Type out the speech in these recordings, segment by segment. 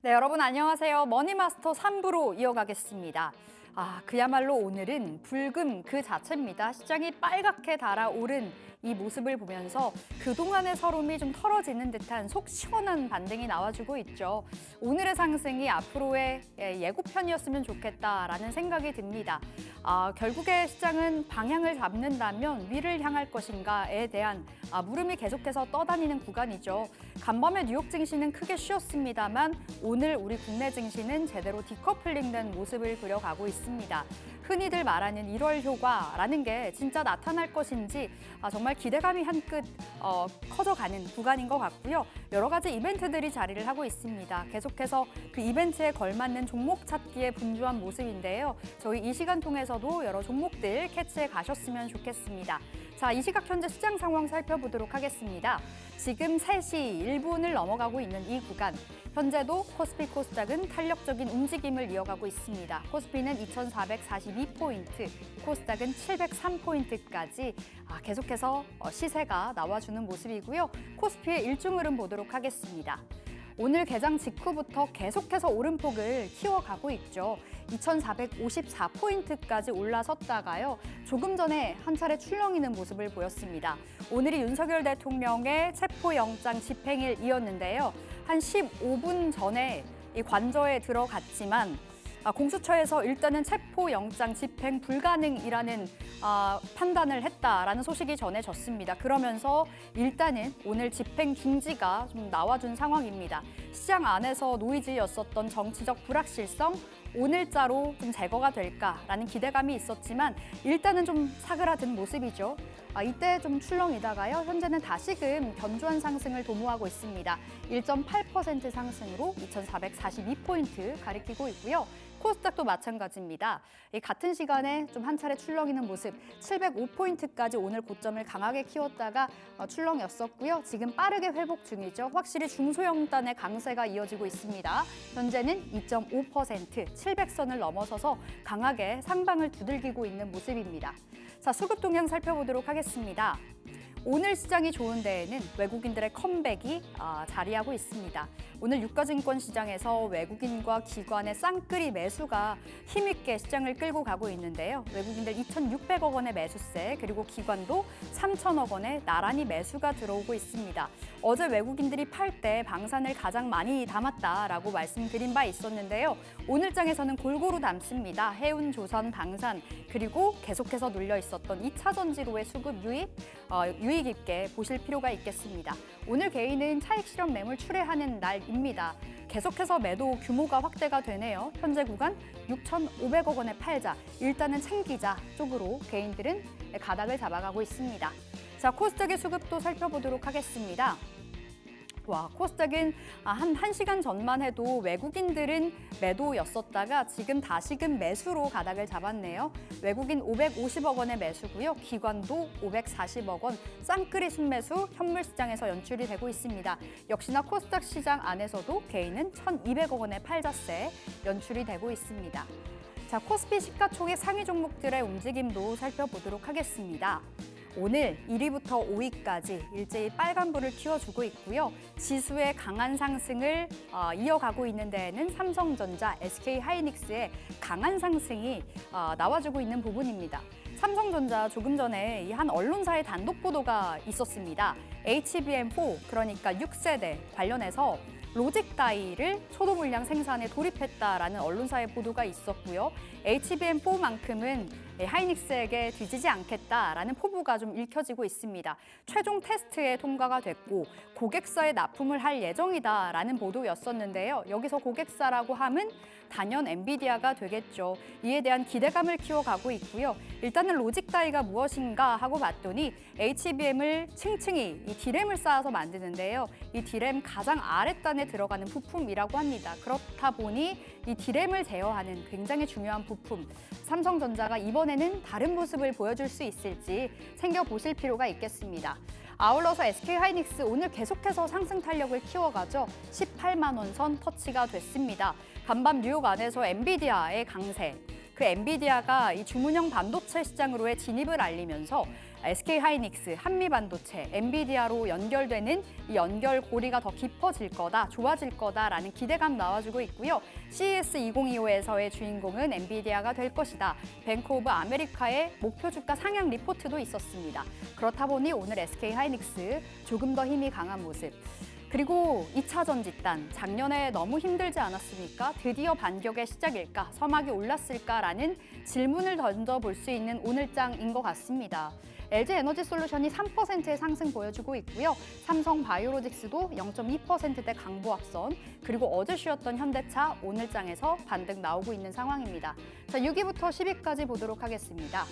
네, 여러분 안녕하세요. 머니마스터 3부로 이어가겠습니다. 그야말로 오늘은 불금 그 자체입니다. 시장이 빨갛게 달아오른 이 모습을 보면서 그동안의 서름이 좀 털어지는 듯한 속 시원한 반등이 나와주고 있죠. 오늘의 상승이 앞으로의 예고편이었으면 좋겠다라는 생각이 듭니다. 결국에 시장은 방향을 잡는다면 위를 향할 것인가에 대한 물음이 계속해서 떠다니는 구간이죠. 간밤에 뉴욕 증시는 크게 쉬었습니다만 오늘 우리 국내 증시는 제대로 디커플링된 모습을 그려가고 있습니다. 흔히들 말하는 1월 효과라는 게 진짜 나타날 것인지 정말 기대감이 한끗 커져가는 구간인 것 같고요. 여러 가지 이벤트들이 자리를 하고 있습니다. 계속해서 그 이벤트에 걸맞는 종목 찾기에 분주한 모습인데요. 저희 이 시간 통해서도 여러 종목들 캐치해 가셨으면 좋겠습니다. 자, 이 시각 현재 시장 상황 살펴보도록 하겠습니다. 지금 3시 1분을 넘어가고 있는 이 구간, 현재도 코스피 코스닥은 탄력적인 움직임을 이어가고 있습니다. 코스피는 2,442포인트, 코스닥은 703포인트까지 계속해서 시세가 나와주는 모습이고요. 코스피의 일중 흐름 보도록 하겠습니다. 오늘 개장 직후부터 계속해서 오름폭을 키워가고 있죠. 2,454포인트까지 올라섰다가요. 조금 전에 한 차례 출렁이는 모습을 보였습니다. 오늘이 윤석열 대통령의 체포영장 집행일이었는데요. 한 15분 전에 이 관저에 들어갔지만 공수처에서 일단은 체포영장 집행 불가능이라는 판단을 했다라는 소식이 전해졌습니다. 그러면서 일단은 오늘 집행 중지가 좀 나와준 상황입니다. 시장 안에서 노이즈였었던 정치적 불확실성, 오늘자로 좀 제거가 될까라는 기대감이 있었지만 일단은 좀 사그라든 모습이죠. 이때 좀 출렁이다가요. 현재는 다시금 견조한 상승을 도모하고 있습니다. 1.8% 상승으로 2,442포인트 가리키고 있고요. 코스닥도 마찬가지입니다. 같은 시간에 좀 한 차례 출렁이는 모습, 705포인트까지 오늘 고점을 강하게 키웠다가 출렁였었고요. 지금 빠르게 회복 중이죠. 확실히 중소형단의 강세가 이어지고 있습니다. 현재는 2.5%, 700선을 넘어서서 강하게 상방을 두들기고 있는 모습입니다. 자, 수급 동향 살펴보도록 하겠습니다. 오늘 시장이 좋은 데에는 외국인들의 컴백이 자리하고 있습니다. 오늘 유가증권 시장에서 외국인과 기관의 쌍끌이 매수가 힘있게 시장을 끌고 가고 있는데요. 외국인들 2,600억 원의 매수세, 그리고 기관도 3,000억 원의 나란히 매수가 들어오고 있습니다. 어제 외국인들이 팔 때 방산을 가장 많이 담았다라고 말씀드린 바 있었는데요. 오늘 장에서는 골고루 담습니다. 해운, 조선, 방산, 그리고 계속해서 눌려 있었던 2차 전지로의 수급 유익 있게 보실 필요가 있겠습니다. 오늘 개인은 차익 실현 매물 출회하는 날입니다. 계속해서 매도 규모가 확대가 되네요. 현재 구간 6,500억 원에 팔자, 일단은 챙기자 쪽으로 개인들은 가닥을 잡아가고 있습니다. 자, 코스닥의 수급도 살펴보도록 하겠습니다. 코스닥은 한 1시간 전만 해도 외국인들은 매도였었다가 지금 다시금 매수로 가닥을 잡았네요. 외국인 550억 원의 매수고요. 기관도 540억 원, 쌍끌이 순매수 현물시장에서 연출이 되고 있습니다. 역시나 코스닥 시장 안에서도 개인은 1,200억 원의 팔자세 연출이 되고 있습니다. 자, 코스피 시가총액 상위 종목들의 움직임도 살펴보도록 하겠습니다. 오늘 1위부터 5위까지 일제히 빨간불을 튀어주고 있고요. 지수의 강한 상승을 이어가고 있는 데에는 삼성전자, SK하이닉스의 강한 상승이 나와주고 있는 부분입니다. 삼성전자 조금 전에 이 한 언론사의 단독 보도가 있었습니다. HBM4, 그러니까 6세대 관련해서 로직 다이를 초도 물량 생산에 돌입했다라는 언론사의 보도가 있었고요. HBM4만큼은 하이닉스에게 뒤지지 않겠다라는 포부가 좀 읽혀지고 있습니다. 최종 테스트에 통과가 됐고 고객사에 납품을 할 예정이다라는 보도였었는데요. 여기서 고객사라고 함은 단연 엔비디아가 되겠죠. 이에 대한 기대감을 키워가고 있고요. 일단은 로직 다이가 무엇인가 하고 봤더니 HBM을 층층이 이 D램을 쌓아서 만드는데요. 이 D램 가장 아랫단에 들어가는 부품이라고 합니다. 그렇다 보니 이 D램을 제어하는 굉장히 중요한 부품, 삼성전자가 이번에는 다른 모습을 보여줄 수 있을지 챙겨보실 필요가 있겠습니다. 아울러서 SK하이닉스 오늘 계속해서 상승 탄력을 키워가죠. 18만 원 선 터치가 됐습니다. 간밤 뉴욕 안에서 엔비디아의 강세, 그 엔비디아가 이 주문형 반도체 시장으로의 진입을 알리면서 SK하이닉스, 한미반도체, 엔비디아로 연결되는 이 연결고리가 더 깊어질 거다, 좋아질 거다라는 기대감 나와주고 있고요. CES 2025에서의 주인공은 엔비디아가 될 것이다. 뱅크 오브 아메리카의 목표 주가 상향 리포트도 있었습니다. 그렇다 보니 오늘 SK하이닉스 조금 더 힘이 강한 모습. 그리고 2차 전지단, 작년에 너무 힘들지 않았습니까? 드디어 반격의 시작일까? 서막이 올랐을까라는 질문을 던져볼 수 있는 오늘장인 것 같습니다. LG에너지솔루션이 3%의 상승 보여주고 있고요. 삼성바이오로직스도 0.2%대 강보 합선, 그리고 어제 쉬었던 현대차 오늘장에서 반등 나오고 있는 상황입니다. 자, 6위부터 10위까지 보도록 하겠습니다.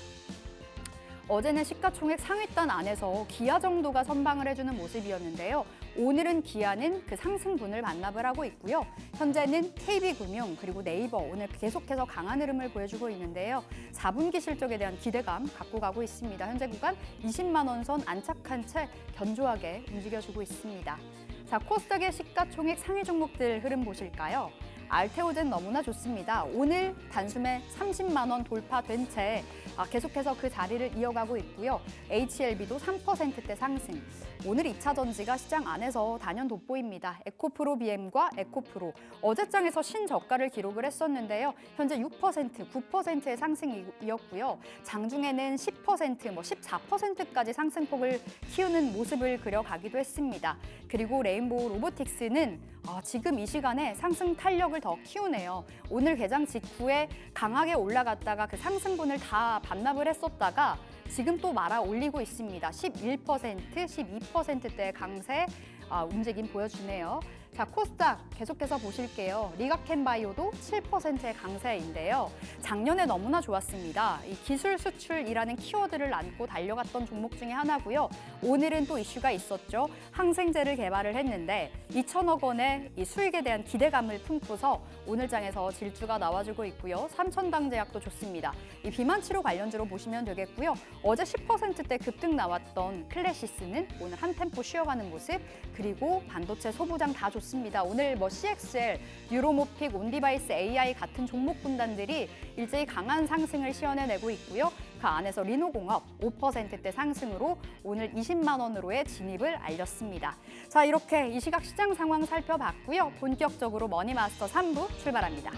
어제는 시가총액 상위단 안에서 기아 정도가 선방을 해주는 모습이었는데요. 오늘은 기아는 그 상승분을 반납을 하고 있고요. 현재는 KB금융 그리고 네이버 오늘 계속해서 강한 흐름을 보여주고 있는데요. 4분기 실적에 대한 기대감 갖고 가고 있습니다. 현재 구간 20만 원 선 안착한 채 견조하게 움직여주고 있습니다. 자, 코스닥의 시가총액 상위 종목들 흐름 보실까요? 알테오젠 너무나 좋습니다. 오늘 단숨에 30만 원 돌파된 채 계속해서 그 자리를 이어가고 있고요. HLB도 3%대 상승. 오늘 2차 전지가 시장 안에서 단연 돋보입니다. 에코프로 BM과 에코프로. 어제장에서 신저가를 기록을 했었는데요. 현재 6%, 9%의 상승이었고요. 장중에는 10%, 14%까지 상승폭을 키우는 모습을 그려가기도 했습니다. 그리고 레인보우 로보틱스는 지금 이 시간에 상승 탄력을 더 키우네요. 오늘 개장 직후에 강하게 올라갔다가 그 상승분을 다 반납을 했었다가 지금 또 말아 올리고 있습니다. 11%, 12%대의 강세 움직임 보여주네요. 자, 코스닥 계속해서 보실게요. 리가켄바이오도 7%의 강세인데요. 작년에 너무나 좋았습니다. 이 기술 수출이라는 키워드를 안고 달려갔던 종목 중에 하나고요. 오늘은 또 이슈가 있었죠. 항생제를 개발을 했는데 2천억 원의 이 수익에 대한 기대감을 품고서 오늘장에서 질주가 나와주고 있고요. 삼천당제약도 좋습니다. 이 비만 치료 관련주로 보시면 되겠고요. 어제 10%대 급등 나왔던 클래시스는 오늘 한 템포 쉬어가는 모습, 그리고 반도체 소부장 다 좋습니다. 오늘 CXL, 유로모픽, 온디바이스, AI 같은 종목 분단들이 일제히 강한 상승을 시현해내고 있고요. 그 안에서 리노공업 5%대 상승으로 오늘 20만 원으로의 진입을 알렸습니다. 자, 이렇게 이 시각 시장 상황 살펴봤고요. 본격적으로 머니마스터 3부 출발합니다.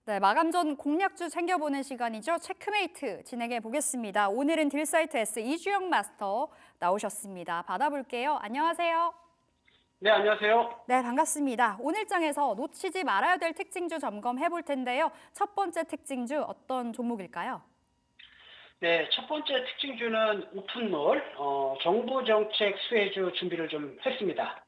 네, 마감 전 공략주 챙겨보는 시간이죠. 체크메이트 진행해 보겠습니다. 오늘은 딜사이트 S 이주영 마스터 나오셨습니다. 받아볼게요. 안녕하세요. 네, 안녕하세요. 네, 반갑습니다. 오늘장에서 놓치지 말아야 될 특징주 점검해 볼 텐데요. 첫 번째 특징주 어떤 종목일까요? 네, 첫 번째 특징주는 오픈롤, 정부정책 수혜주 준비를 좀 했습니다.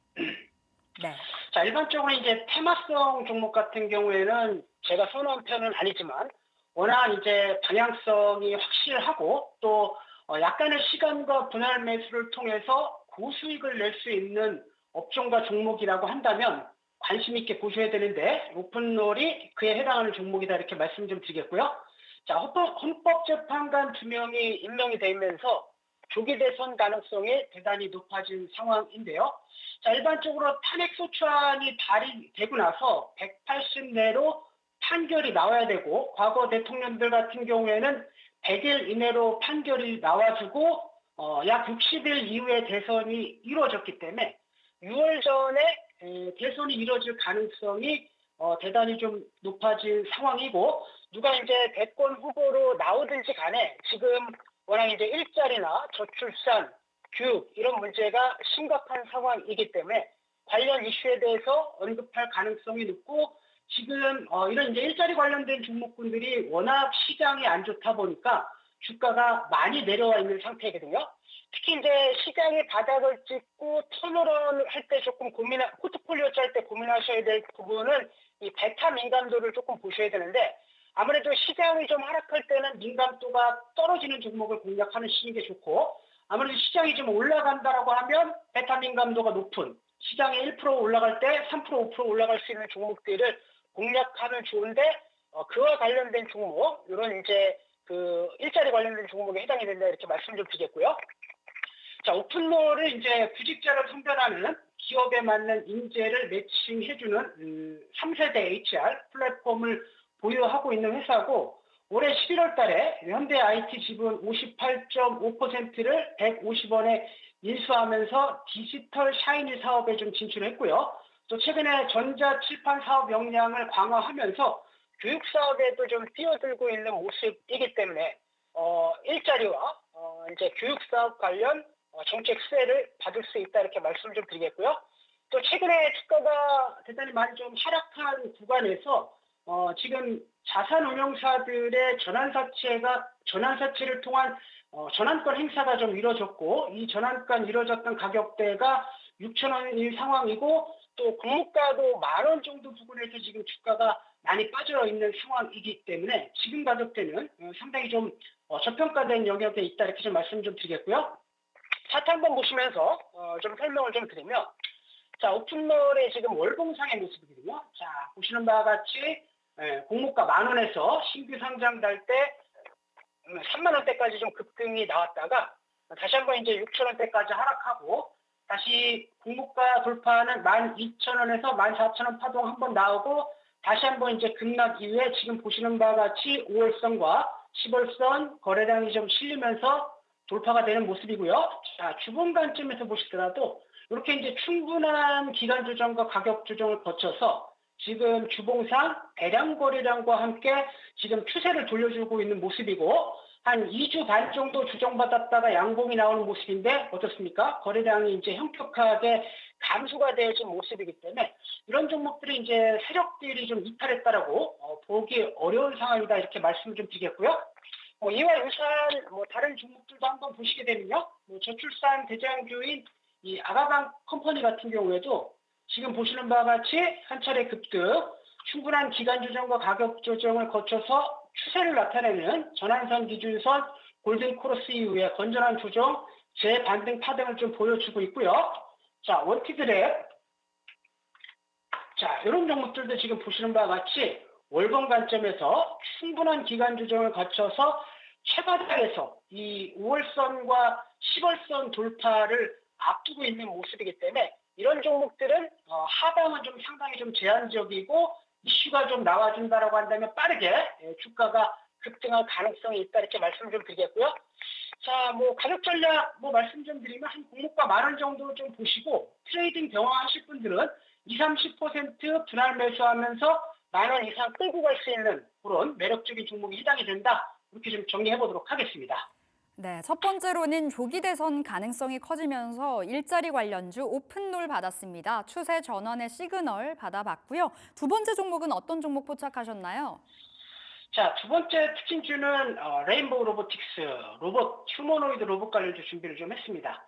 네. 자, 일반적으로 이제 테마성 종목 같은 경우에는 제가 선호한 편은 아니지만 워낙 이제 방향성이 확실하고 또 약간의 시간과 분할 매수를 통해서 고수익을 낼 수 있는 업종과 종목이라고 한다면 관심 있게 보셔야 되는데 오픈롤이 그에 해당하는 종목이다 이렇게 말씀 좀 드리겠고요. 자, 헌법재판관 2명이 임명이 되면서 조기 대선 가능성이 대단히 높아진 상황인데요. 자, 일반적으로 탄핵소추안이 발의되고 나서 180 내로 판결이 나와야 되고 과거 대통령들 같은 경우에는 100일 이내로 판결이 나와주고 약 60일 이후에 대선이 이루어졌기 때문에 6월 전에 대선이 이루어질 가능성이 대단히 좀 높아진 상황이고 누가 이제 대권 후보로 나오든지 간에 지금 워낙 이제 일자리나 저출산, 교육 이런 문제가 심각한 상황이기 때문에 관련 이슈에 대해서 언급할 가능성이 높고 지금 이런 이제 일자리 관련된 종목군들이 워낙 시장이 안 좋다 보니까 주가가 많이 내려와 있는 상태거든요. 특히 이제 시장이 바닥을 찍고 턴오런 할 때 조금 포트폴리오 짤 때 고민하셔야 될 부분은 이 베타 민감도를 조금 보셔야 되는데, 아무래도 시장이 좀 하락할 때는 민감도가 떨어지는 종목을 공략하는 게 좋고, 아무래도 시장이 좀 올라간다라고 하면 베타 민감도가 높은 시장이 1% 올라갈 때 3%, 5% 올라갈 수 있는 종목들을 공략하면 좋은데, 그와 관련된 종목, 이런 이제 그 일자리 관련된 종목에 해당이 된다 이렇게 말씀 좀 드리겠고요. 자, 오픈롤을 이제 구직자를 선별하는 기업에 맞는 인재를 매칭해주는 3세대 HR 플랫폼을 보유하고 있는 회사고, 올해 11월 달에 현대 IT 지분 58.5%를 150원에 인수하면서 디지털 샤이니 사업에 좀 진출했고요. 또 최근에 전자 칠판 사업 역량을 강화하면서 교육 사업에도 좀 뛰어들고 있는 모습이기 때문에 일자리와 이제 교육 사업 관련 정책 수혜를 받을 수 있다 이렇게 말씀 좀 드리겠고요. 또 최근에 주가가 대단히 많이 좀 하락한 구간에서 지금 자산운용사들의 전환사채를 통한 전환권 행사가 좀 이루어졌고, 이 전환권 이루어졌던 가격대가 6,000원인 상황이고, 또 공모가도 10,000원 정도 부근에서 지금 주가가 많이 빠져 있는 상황이기 때문에 지금 가격대는 상당히 좀 저평가된 영역에 있다 이렇게 좀 말씀 좀 드리겠고요. 차트 한번 보시면서 좀 설명을 좀 드리면, 자, 오픈롤의 지금 월봉상의 모습이거든요. 자, 보시는 바와 같이 공모가 10,000원에서 신규 상장 달 때 30,000원대까지 좀 급등이 나왔다가 다시 한번 이제 6,000원대까지 하락하고, 다시 공모가 돌파하는 12,000원에서 14,000원 파동 한번 나오고, 다시 한번 이제 급락 이후에 지금 보시는 바와 같이 5월선과 10월선 거래량이 좀 실리면서 돌파가 되는 모습이고요. 자, 주봉 관점에서 보시더라도 이렇게 이제 충분한 기간 조정과 가격 조정을 거쳐서 지금 주봉상 대량 거래량과 함께 지금 추세를 돌려주고 있는 모습이고, 한 2주 반 정도 조정받았다가 양봉이 나오는 모습인데 어떻습니까? 거래량이 이제 현격하게 감소가 되어진 모습이기 때문에 이런 종목들이 이제 세력들이 좀 이탈했다라고 보기 어려운 상황이다 이렇게 말씀을 좀 드리겠고요. 이와 유사한 다른 종목들도 한번 보시게 되면요. 저출산 대장주인 이 아가방 컴퍼니 같은 경우에도 지금 보시는 바와 같이 한 차례 급등, 충분한 기간 조정과 가격 조정을 거쳐서 추세를 나타내는 전환선 기준선 골든 크로스 이후에 건전한 조정, 재반등 파동을 좀 보여주고 있고요. 자, 원티드랩. 자, 이런 종목들도 지금 보시는 바와 같이 월봉 관점에서 충분한 기간 조정을 거쳐서 최바닥에서 이 5월선과 10월선 돌파를 앞두고 있는 모습이기 때문에 이런 종목들은 하방은 좀 상당히 좀 제한적이고, 이슈가 좀 나와준다라고 한다면 빠르게 주가가 급등할 가능성이 있다 이렇게 말씀 좀 드리겠고요. 자, 가격 전략 말씀 좀 드리면 한 공모가 10,000원 정도 좀 보시고, 트레이딩 병행하실 분들은 20~30% 분할 매수하면서 10,000원 이상 끌고 갈 수 있는 그런 매력적인 종목이 해당이 된다. 이렇게 좀 정리해 보도록 하겠습니다. 네, 첫 번째로는 조기 대선 가능성이 커지면서 일자리 관련주 오픈롤 받았습니다. 추세 전환의 시그널 받아봤고요. 두 번째 종목은 어떤 종목 포착하셨나요? 자, 두 번째 특징주는 레인보우 로보틱스, 휴머노이드 로봇 관련주 준비를 좀 했습니다.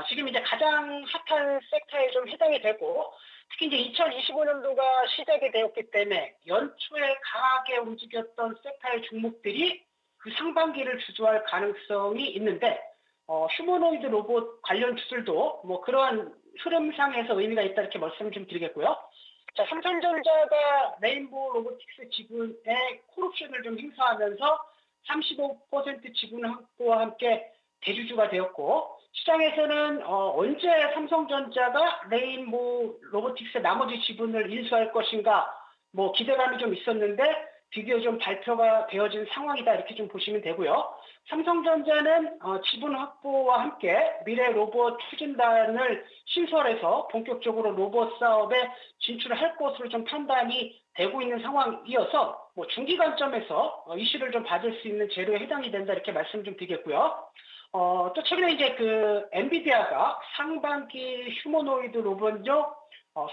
지금 이제 가장 핫한 섹터에 좀 해당이 되고, 특히 이제 2025년도가 시작이 되었기 때문에 연초에 강하게 움직였던 섹터의 종목들이 그 상반기를 주도할 가능성이 있는데, 휴머노이드 로봇 관련 주들도 그러한 흐름상에서 의미가 있다 이렇게 말씀 좀 드리겠고요. 자, 삼성전자가 레인보우 로보틱스 지분의 콜옵션을 좀 행사하면서 35% 지분 확보와 함께 대주주가 되었고, 시장에서는 언제 삼성전자가 레인보우 로보틱스의 나머지 지분을 인수할 것인가 기대감이 좀 있었는데 드디어 좀 발표가 되어진 상황이다 이렇게 좀 보시면 되고요. 삼성전자는 지분 확보와 함께 미래 로봇 추진단을 신설해서 본격적으로 로봇 사업에 진출할 것으로 좀 판단이 되고 있는 상황이어서 중기 관점에서 이슈를 좀 받을 수 있는 재료에 해당이 된다 이렇게 말씀 좀 드리겠고요. 또 최근에 이제 그 엔비디아가 상반기 휴머노이드 로봇용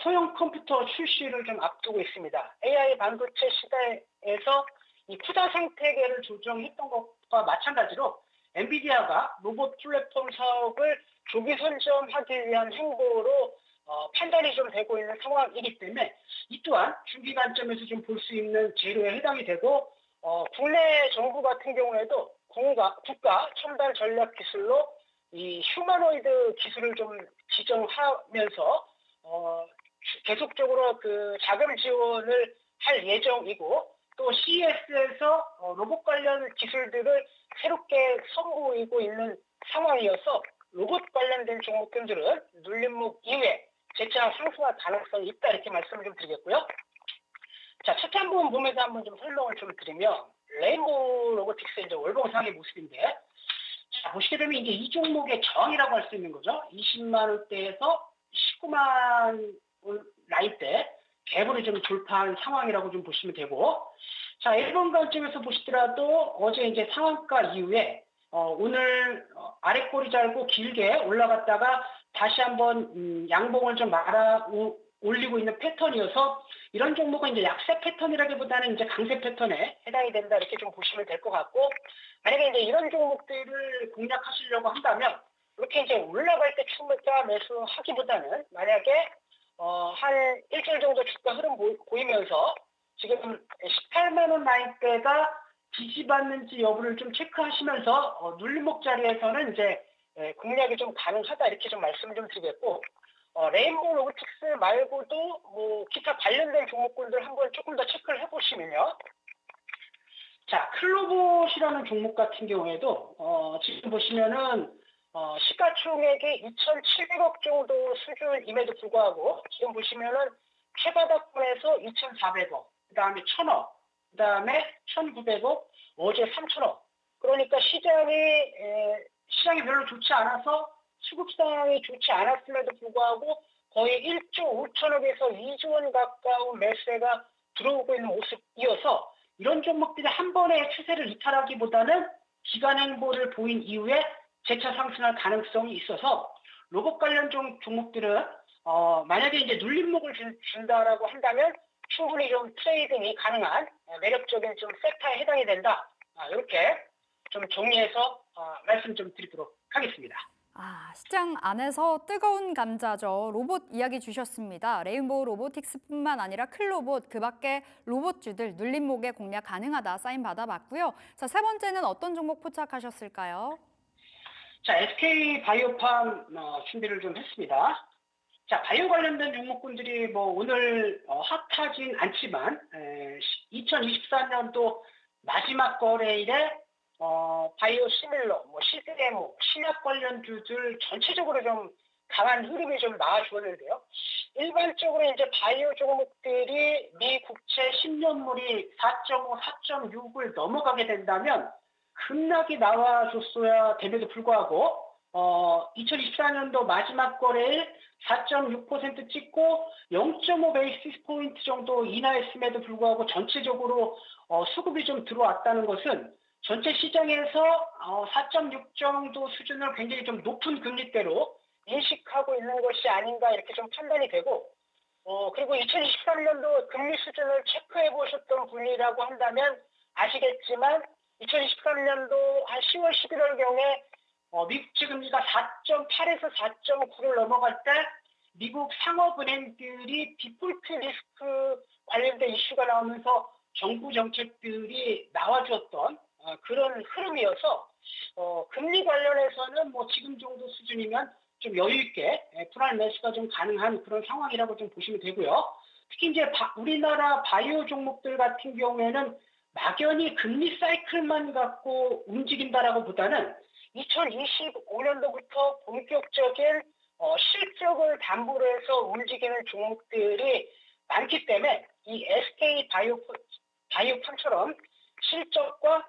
소형 컴퓨터 출시를 좀 앞두고 있습니다. AI 반도체 시대에서 이 투자 생태계를 조정했던 것과 마찬가지로 엔비디아가 로봇 플랫폼 사업을 조기 선점하기 위한 행보로 판단이 좀 되고 있는 상황이기 때문에 이 또한 중기 관점에서 좀 볼 수 있는 재료에 해당이 되고 국내 정부 같은 경우에도 국가 첨단 전략 기술로 이 휴머노이드 기술을 좀 지정하면서 계속적으로 그 자금 지원을 할 예정이고 또 CES에서 로봇 관련 기술들을 새롭게 선보이고 있는 상황이어서 로봇 관련된 종목들은 눌림목 이외에 재차 상승할 가능성이 있다 이렇게 말씀을 좀 드리겠고요. 자, 차트 한번 보면서 한번 좀 설명을 좀 드리면 레인보우 로보틱스 이제 월봉상의 모습인데 자, 보시게 되면 이제 이 종목의 저항이라고 할 수 있는 거죠. 20만 원대에서 19만 원 라인대 갭을 좀 돌파한 상황이라고 좀 보시면 되고 자, 일본 관점에서 보시더라도 어제 이제 상한가 이후에 오늘 아랫꼬리 달고 길게 올라갔다가 다시 한번 양봉을 좀 말아 올리고 있는 패턴이어서 이런 종목은 이제 약세 패턴이라기보다는 이제 강세 패턴에 해당이 된다 이렇게 좀 보시면 될 것 같고 만약에 이제 이런 종목들을 공략하시려고 한다면 이렇게 이제 올라갈 때 추가 매수하기보다는 만약에 한 일주일 정도 주가 흐름 보이면서 지금 18만 원 라인대가 지지받는지 여부를 좀 체크하시면서 눌림목 자리에서는 이제 공략이 좀 가능하다 이렇게 좀 말씀을 좀 드리겠고 레인보우 로보틱스 말고도 뭐 기타 관련된 종목군들 한번 조금 더 체크를 해보시면요. 자, 클로봇이라는 종목 같은 경우에도 지금 보시면은 시가총액이 2,700억 정도 수준임에도 불구하고 지금 보시면은 최바닥권에서 2,400억, 그 다음에 1,000억, 그 다음에 1,900억, 어제 3,000억. 그러니까 시장이 별로 좋지 않아서 수급상황이 좋지 않았음에도 불구하고 거의 1조 5천억에서 2조 원 가까운 매수세가 들어오고 있는 모습이어서 이런 종목들이 한 번에 추세를 이탈하기보다는 기간 행보를 보인 이후에 재차 상승할 가능성이 있어서 로봇 관련 종목들은 만약에 이제 눌림목을 준다라고 한다면 충분히 좀 트레이딩이 가능한 매력적인 좀 섹터에 해당이 된다. 이렇게 좀 정리해서 말씀 좀 드리도록 하겠습니다. 시장 안에서 뜨거운 감자죠. 로봇 이야기 주셨습니다. 레인보우 로보틱스뿐만 아니라 클로봇, 그 밖에 로봇주들 눌림목에 공략 가능하다 사인 받아봤고요. 자, 세 번째는 어떤 종목 포착하셨을까요? 자, SK 바이오팜 준비를 좀 했습니다. 자, 바이오 관련된 종목군들이 뭐 오늘 핫하진 않지만 2024년도 마지막 거래일에 바이오 시밀러, 뭐 CDMO, 신약 관련주들 전체적으로 좀 강한 흐름이 좀 나와주었는데요. 일반적으로 이제 바이오 종목들이 미 국채 10년물이 4.5, 4.6을 넘어가게 된다면 급락이 나와줬어야 됨에도 불구하고 2024년도 마지막 거래일 4.6% 찍고 0.5 베이시스 포인트 정도 인하했음에도 불구하고 전체적으로 수급이 좀 들어왔다는 것은 전체 시장에서 4.6 정도 수준을 굉장히 좀 높은 금리대로 인식하고 있는 것이 아닌가 이렇게 좀 판단이 되고 그리고 2023년도 금리 수준을 체크해 보셨던 분이라고 한다면 아시겠지만 2023년도 한 10월, 11월경에 미국채 금리가 4.8에서 4.9를 넘어갈 때 미국 상업은행들이 디폴트 리스크 관련된 이슈가 나오면서 정부 정책들이 나와주었던 그런 흐름이어서 금리 관련해서는 뭐 지금 정도 수준이면 좀 여유 있게 분할 매수가 좀 가능한 그런 상황이라고 좀 보시면 되고요. 특히 이제 우리나라 바이오 종목들 같은 경우에는 막연히 금리 사이클만 갖고 움직인다라고 보다는 2025년도부터 본격적인 실적을 담보로 해서 움직이는 종목들이 많기 때문에 이 SK 바이오팜처럼 실적과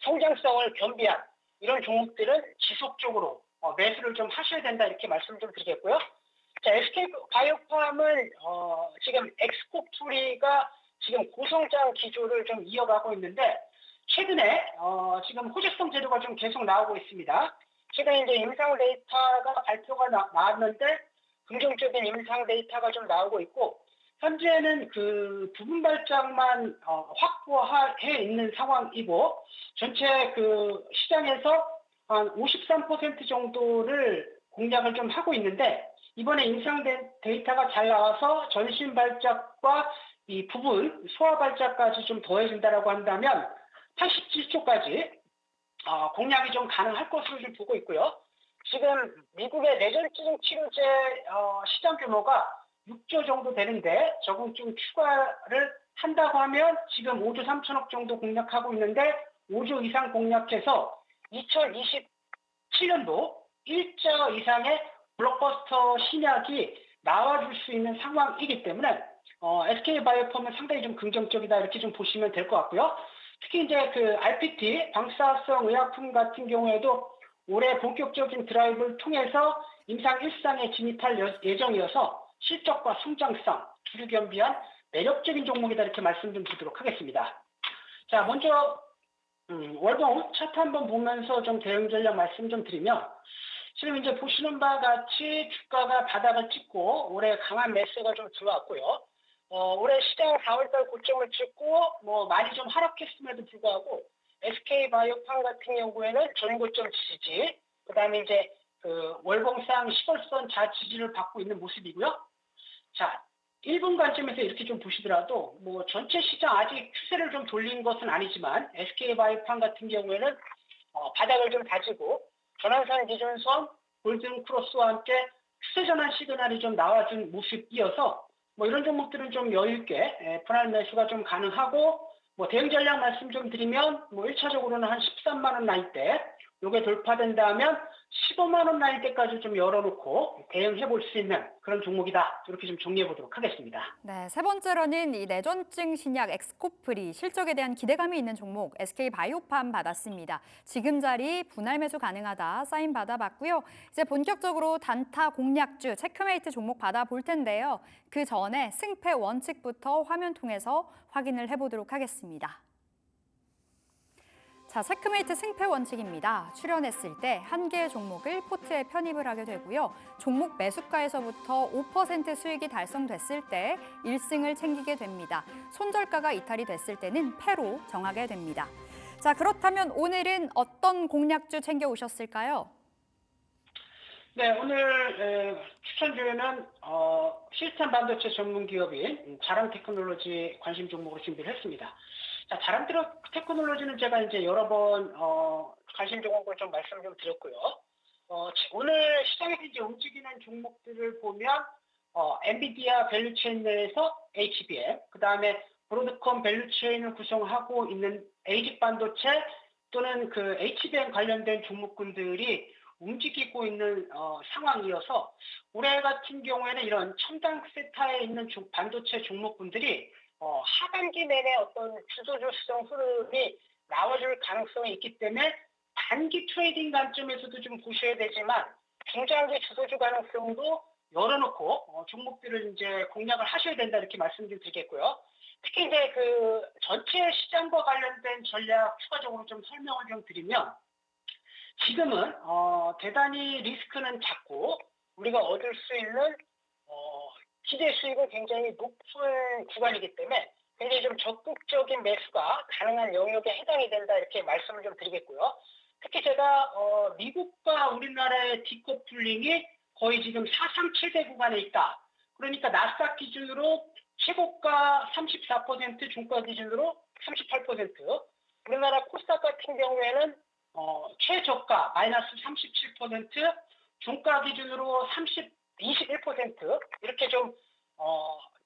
성장성을 겸비한 이런 종목들은 지속적으로 매수를 좀 하셔야 된다 이렇게 말씀 좀 드리겠고요. 자, SK 바이오팜은 지금 엑스코프리가 지금 고성장 기조를 좀 이어가고 있는데 최근에 지금 호재성 재료가 좀 계속 나오고 있습니다. 최근에 이제 임상 데이터가 발표가 나왔는데 긍정적인 임상 데이터가 좀 나오고 있고 현재는 그 부분 발작만 확보해 있는 상황이고 전체 그 시장에서 한 53% 정도를 공략을 좀 하고 있는데 이번에 임상된 데이터가 잘 나와서 전신 발작과 이 부분 소화 발작까지 좀 더해진다라고 한다면 87조까지 공략이 좀 가능할 것으로 좀 보고 있고요. 지금 미국의 뇌전증 치료제 시장 규모가 6조 정도 되는데 저금증 추가를 한다고 하면 지금 5조 3천억 정도 공략하고 있는데 5조 이상 공략해서 2027년도 1조 이상의 블록버스터 신약이 나와줄 수 있는 상황이기 때문에 SK바이오팜은 상당히 좀 긍정적이다 이렇게 좀 보시면 될 것 같고요. 특히 이제 그 RPT 방사성 의약품 같은 경우에도 올해 본격적인 드라이브를 통해서 임상 1상에 진입할 예정이어서 실적과 성장성 두루 겸비한 매력적인 종목이다 이렇게 말씀 좀 드리도록 하겠습니다. 자, 먼저 월봉 차트 한번 보면서 좀 대응 전략 말씀 좀 드리면 지금 이제 보시는 바와 같이 주가가 바닥을 찍고 올해 강한 매수가 좀 들어왔고요. 올해 시장 4월달 고점을 찍고 뭐 많이 좀 하락했음에도 불구하고 SK바이오팜 같은 경우에는 전고점 지지, 그다음에 이제 그 월봉상 10월선 자지지를 받고 있는 모습이고요. 자, 1분 관점에서 이렇게 좀 보시더라도 뭐 전체 시장 아직 추세를 좀 돌린 것은 아니지만 SK바이오팜 같은 경우에는 바닥을 좀 다지고 전환선 기준선 골든 크로스와 함께 추세 전환 시그널이 좀 나와준 모습이어서 뭐 이런 종목들은 좀 여유 있게 분할 매수가 좀 가능하고 뭐 대응 전략 말씀 좀 드리면 뭐 1차적으로는 한 13만 원 라인대 요게 돌파된다면 15만 원 라인대까지 좀 열어놓고 대응해 볼 수 있는 그런 종목이다. 이렇게 좀 정리해 보도록 하겠습니다. 네, 세 번째로는 이 뇌전증 신약 엑스코프리 실적에 대한 기대감이 있는 종목 SK바이오팜 받았습니다. 지금 자리 분할 매수 가능하다 사인 받아봤고요. 이제 본격적으로 단타 공략주 체크메이트 종목 받아볼 텐데요. 그 전에 승패 원칙부터 화면 통해서 확인을 해보도록 하겠습니다. 자, 체크메이트 승패 원칙입니다. 출연했을 때 한 개의 종목을 포트에 편입을 하게 되고요. 종목 매수가에서부터 5% 수익이 달성됐을 때 1승을 챙기게 됩니다. 손절가가 이탈이 됐을 때는 패로 정하게 됩니다. 자, 그렇다면 오늘은 어떤 공략주 챙겨오셨을까요? 네, 오늘 추천주에는 시스템 반도체 전문 기업인 자랑 테크놀로지 관심 종목으로 준비를 했습니다. 자, 자랑 테크놀로지는 제가 이제 여러 번 관심 종목을 좀 말씀 좀 드렸고요. 오늘 시장에서 이제 움직이는 종목들을 보면 엔비디아 밸류체인 내에서 HBM, 그 다음에 브로드컴 밸류체인을 구성하고 있는 에이직 반도체 또는 그 HBM 관련된 종목군들이 움직이고 있는 상황이어서 올해 같은 경우에는 이런 첨단 세타에 있는 반도체 종목군들이 하반기 내내 어떤 주도주 수정 흐름이 나와줄 가능성이 있기 때문에 단기 트레이딩 관점에서도 좀 보셔야 되지만 중장기 주도주 가능성도 열어놓고 종목들을 이제 공략을 하셔야 된다 이렇게 말씀 좀 드리겠고요. 특히 이제 그 전체 시장과 관련된 전략 추가적으로 좀 설명을 좀 드리면 지금은 대단히 리스크는 작고 우리가 얻을 수 있는 기대 수익은 굉장히 높은 구간이기 때문에 굉장히 좀 적극적인 매수가 가능한 영역에 해당이 된다 이렇게 말씀을 좀 드리겠고요. 특히 제가 미국과 우리나라의 디커플링이 거의 지금 437대 구간에 있다. 그러니까 나스닥 기준으로 최고가 34%, 종가 기준으로 38%, 우리나라 코스닥 같은 경우에는 최저가 마이너스 37%, 종가 기준으로 21% 이렇게 좀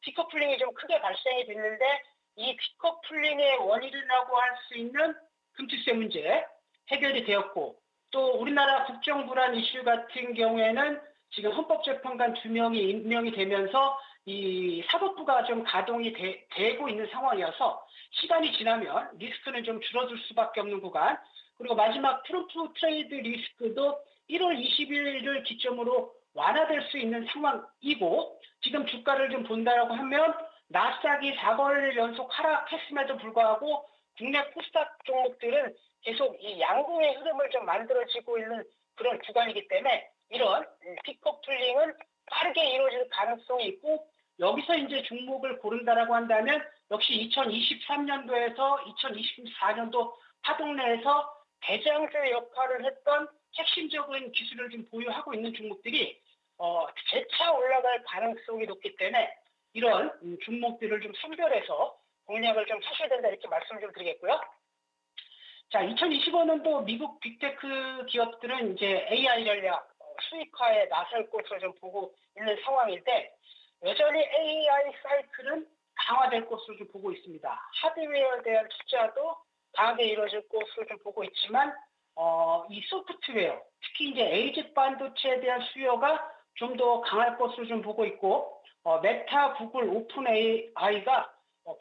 디커플링이 좀 크게 발생이 됐는데 이 디커플링의 원인이라고 할 수 있는 금투세 문제 해결이 되었고 또 우리나라 국정불안 이슈 같은 경우에는 지금 헌법재판관 2명이 임명이 되면서 이 사법부가 좀 가동이 되고 있는 상황이어서 시간이 지나면 리스크는 좀 줄어들 수밖에 없는 구간 그리고 마지막 트럼프 트레이드 리스크도 1월 20일을 기점으로 완화될 수 있는 상황이고 지금 주가를 좀 본다라고 하면 나스닥이 4거래일 연속 하락했음에도 불구하고 국내 코스닥 종목들은 계속 이 양궁의 흐름을 좀 만들어지고 있는 그런 구간이기 때문에 이런 디커플링은 빠르게 이루어질 가능성이 있고 여기서 이제 종목을 고른다라고 한다면 역시 2023년도에서 2024년도 파동 내에서 대장주 역할을 했던 핵심적인 기술을 좀 보유하고 있는 종목들이 재차 올라갈 가능성이 높기 때문에 이런 종목들을 좀 선별해서 공략을 좀 하셔야 된다 이렇게 말씀을 좀 드리겠고요. 자, 2025년도 미국 빅테크 기업들은 이제 AI 전략 수익화에 나설 것으로 좀 보고 있는 상황인데 여전히 AI 사이클은 강화될 것으로 좀 보고 있습니다. 하드웨어에 대한 투자도 강하게 이루어질 것으로 좀 보고 있지만 이 소프트웨어, 특히 이제 에이지 반도체에 대한 수요가 좀 더 강할 것으로 좀 보고 있고 메타, 구글, 오픈 AI가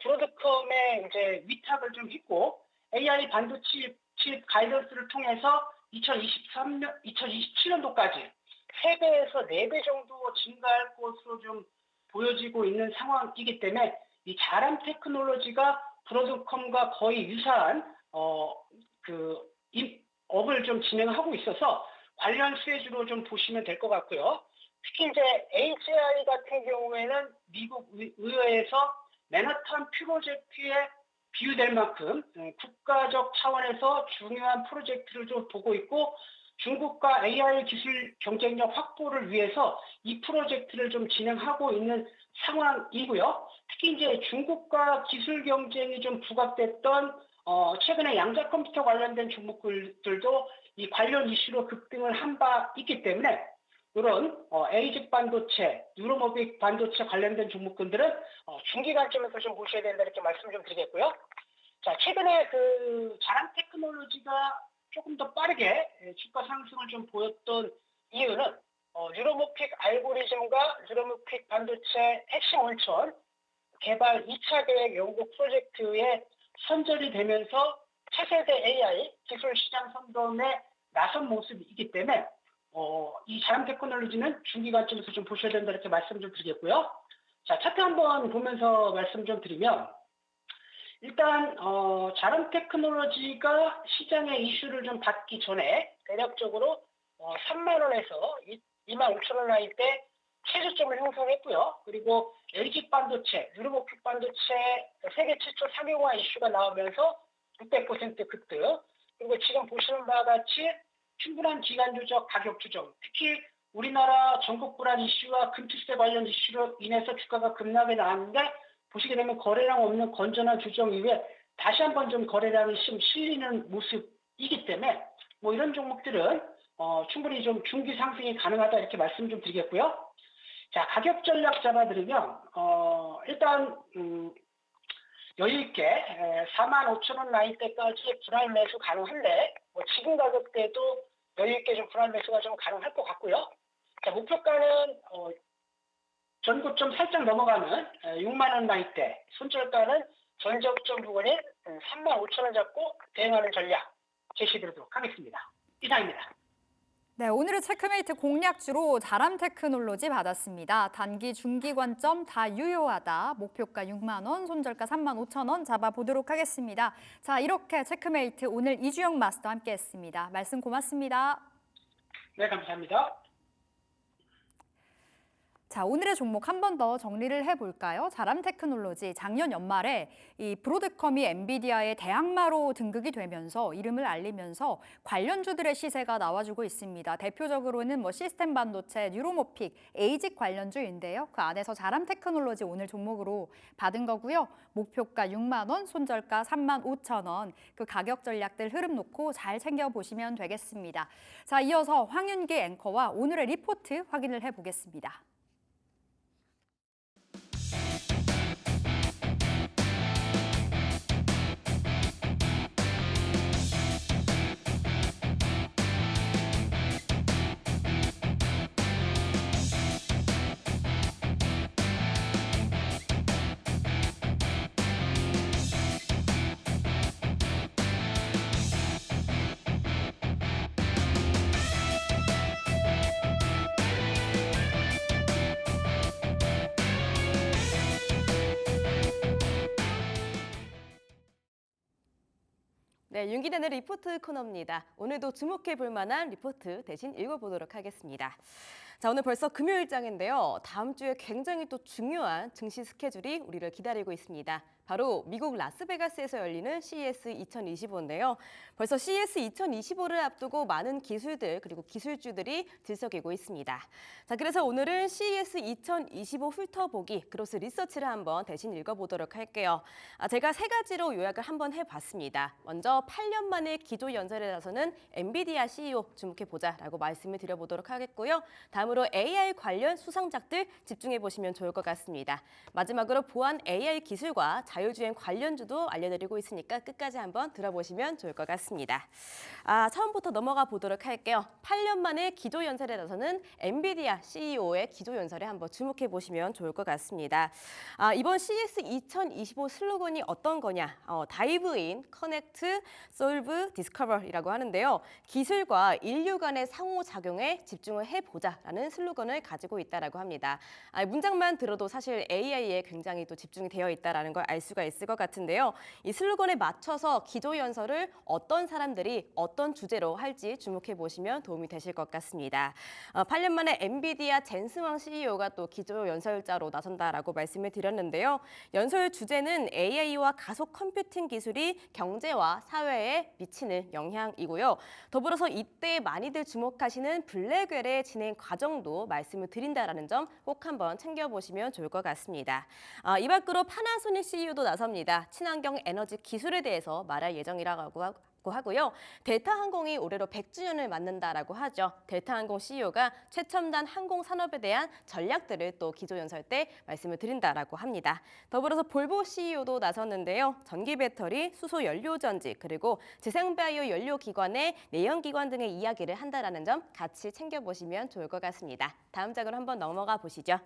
브로드컴의 이제 위탁을 좀 했고 AI 반도체 칩 가이던스를 통해서 2027년도까지 3배에서 4배 정도 증가할 것으로 좀 보여지고 있는 상황이기 때문에 이 자람 테크놀로지가 브로드컴과 거의 유사한 업을 좀 진행하고 있어서 관련 수혜주로 좀 보시면 될 것 같고요. 특히 이제 HI 같은 경우에는 미국 의회에서 맨하탄 프로젝트에 비유될 만큼 국가적 차원에서 중요한 프로젝트를 좀 보고 있고 중국과 AI 기술 경쟁력 확보를 위해서 이 프로젝트를 좀 진행하고 있는 상황이고요. 특히 이제 중국과 기술 경쟁이 좀 부각됐던 최근에 양자 컴퓨터 관련된 종목들도 이 관련 이슈로 급등을 한 바 있기 때문에 이런 에이직 반도체, 뉴로모빅 반도체 관련된 종목군들은 중기 관점에서 좀 보셔야 된다 이렇게 말씀 좀 드리겠고요. 자, 최근에 자람 테크놀로지가 조금 더 빠르게 주가 상승을 좀 보였던 이유는 뉴로모픽 알고리즘과 뉴로모픽 반도체 핵심 원천 개발 2차 계획 연구 프로젝트에 선절이 되면서 차세대 AI 기술 시장 선점에 나선 모습이기 때문에 이 자람 테크놀로지는 중기 관점에서 좀 보셔야 된다 이렇게 말씀 좀 드리겠고요. 자, 차트 한번 보면서 말씀 좀 드리면 일단 자람 테크놀로지가 시장의 이슈를 좀 받기 전에 대략적으로 3만 원에서 2만 5천 원 라인 때 최저점을 형성했고요. 그리고 LG 반도체, 뉴로모픽 반도체 세계 최초 상용화 이슈가 나오면서 600% 급등. 그리고 지금 보시는 바와 같이 충분한 기간 조정, 가격 조정. 특히 우리나라 전국 불안 이슈와 금투세 관련 이슈로 인해서 주가가 급락에 나왔는데 보시게 되면 거래량 없는 건전한 조정 이후에 다시 한번 좀 거래량이 실리는 모습이기 때문에 뭐 이런 종목들은 충분히 좀 중기 상승이 가능하다 이렇게 말씀 좀 드리겠고요. 자, 가격 전략 잡아드리면 일단 여유 있게 45,000원 라인대까지 분할 매수 가능한데 뭐 지금 가격대도 여유 있게 좀 분할 매수가 좀 가능할 것 같고요. 자, 목표가는 전고점 살짝 넘어가는 6만 원 라인대, 손절가는 전저점 부근인 3만 5천 원 잡고 대응하는 전략 제시드리도록 하겠습니다. 이상입니다. 네, 오늘의 체크메이트 공략주로 자람 테크놀로지 받았습니다. 단기, 중기 관점 다 유효하다. 목표가 6만 원, 손절가 3만 5천 원 잡아보도록 하겠습니다. 자, 이렇게 체크메이트 오늘 이주영 마스터 함께했습니다. 말씀 고맙습니다. 네, 감사합니다. 자, 오늘의 종목 한 번 더 정리를 해볼까요? 자람 테크놀로지 작년 연말에 이 브로드컴이 엔비디아의 대항마로 등극이 되면서 이름을 알리면서 관련주들의 시세가 나와주고 있습니다. 대표적으로는 뭐 시스템 반도체, 뉴로모픽, 에이직 관련주인데요. 그 안에서 자람 테크놀로지 오늘 종목으로 받은 거고요. 목표가 6만 원, 손절가 3만 5천 원. 그 가격 전략들 흐름 놓고 잘 챙겨보시면 되겠습니다. 자, 이어서 황윤기 앵커와 오늘의 리포트 확인을 해보겠습니다. 네, 윤기단의 리포트 코너입니다. 오늘도 주목해 볼 만한 리포트 대신 읽어보도록 하겠습니다. 자, 오늘 벌써 금요일장인데요. 다음 주에 굉장히 또 중요한 증시 스케줄이 우리를 기다리고 있습니다. 바로 미국 라스베가스에서 열리는 CES 2025인데요. 벌써 CES 2025를 앞두고 많은 기술들 그리고 기술주들이 들썩이고 있습니다. 자, 그래서 오늘은 CES 2025 훑어보기 크로스 리서치를 한번 대신 읽어보도록 할게요. 제가 세 가지로 요약을 한번 해봤습니다. 먼저 8년 만에 기조 연설에 나서는 엔비디아 CEO 주목해보자라고 말씀을 드려보도록 하겠고요. 다음으로 AI 관련 수상작들 집중해보시면 좋을 것 같습니다. 마지막으로 보안 AI 기술과 자율주행 관련주도 알려드리고 있으니까 끝까지 한번 들어보시면 좋을 것 같습니다. 처음부터 넘어가 보도록 할게요. 8년 만에 기조연설에 나서는 엔비디아 CEO의 기조연설에 한번 주목해 보시면 좋을 것 같습니다. 이번 CES 2025 슬로건이 어떤 거냐? Dive in, Connect, Solve, Discover이라고 하는데요. 기술과 인류 간의 상호작용에 집중을 해보자라는 슬로건을 가지고 있다라고 합니다. 문장만 들어도 사실 AI에 굉장히 또 집중이 되어 있다라는 걸 알 수가 있을 것 같은데요. 이 슬로건에 맞춰서 기조연설을 어떤 사람들이 어떤 주제로 할지 주목해 보시면 도움이 되실 것 같습니다. 8년 만에 엔비디아 젠스왕 CEO가 또 기조연설자로 나선다라고 말씀을 드렸는데요. 연설 주제는 AI와 가속 컴퓨팅 기술이 경제와 사회에 미치는 영향이고요. 더불어서 이때 많이들 주목하시는 블랙웰의 진행 과정도 말씀을 드린다라는 점 꼭 한번 챙겨보시면 좋을 것 같습니다. 이 밖으로 파나소닉 CEO도 나섭니다. 친환경 에너지 기술에 대해서 말할 예정이라고 하고요. 델타항공이 올해로 100주년을 맞는다라고 하죠. 델타항공 CEO가 최첨단 항공 산업에 대한 전략들을 또 기조연설 때 말씀을 드린다라고 합니다. 더불어서 볼보 CEO도 나섰는데요. 전기 배터리, 수소 연료 전지, 그리고 재생바이오 연료 기관의 내연 기관 등의 이야기를 한다라는 점 같이 챙겨보시면 좋을 것 같습니다. 다음 장으로 한번 넘어가 보시죠.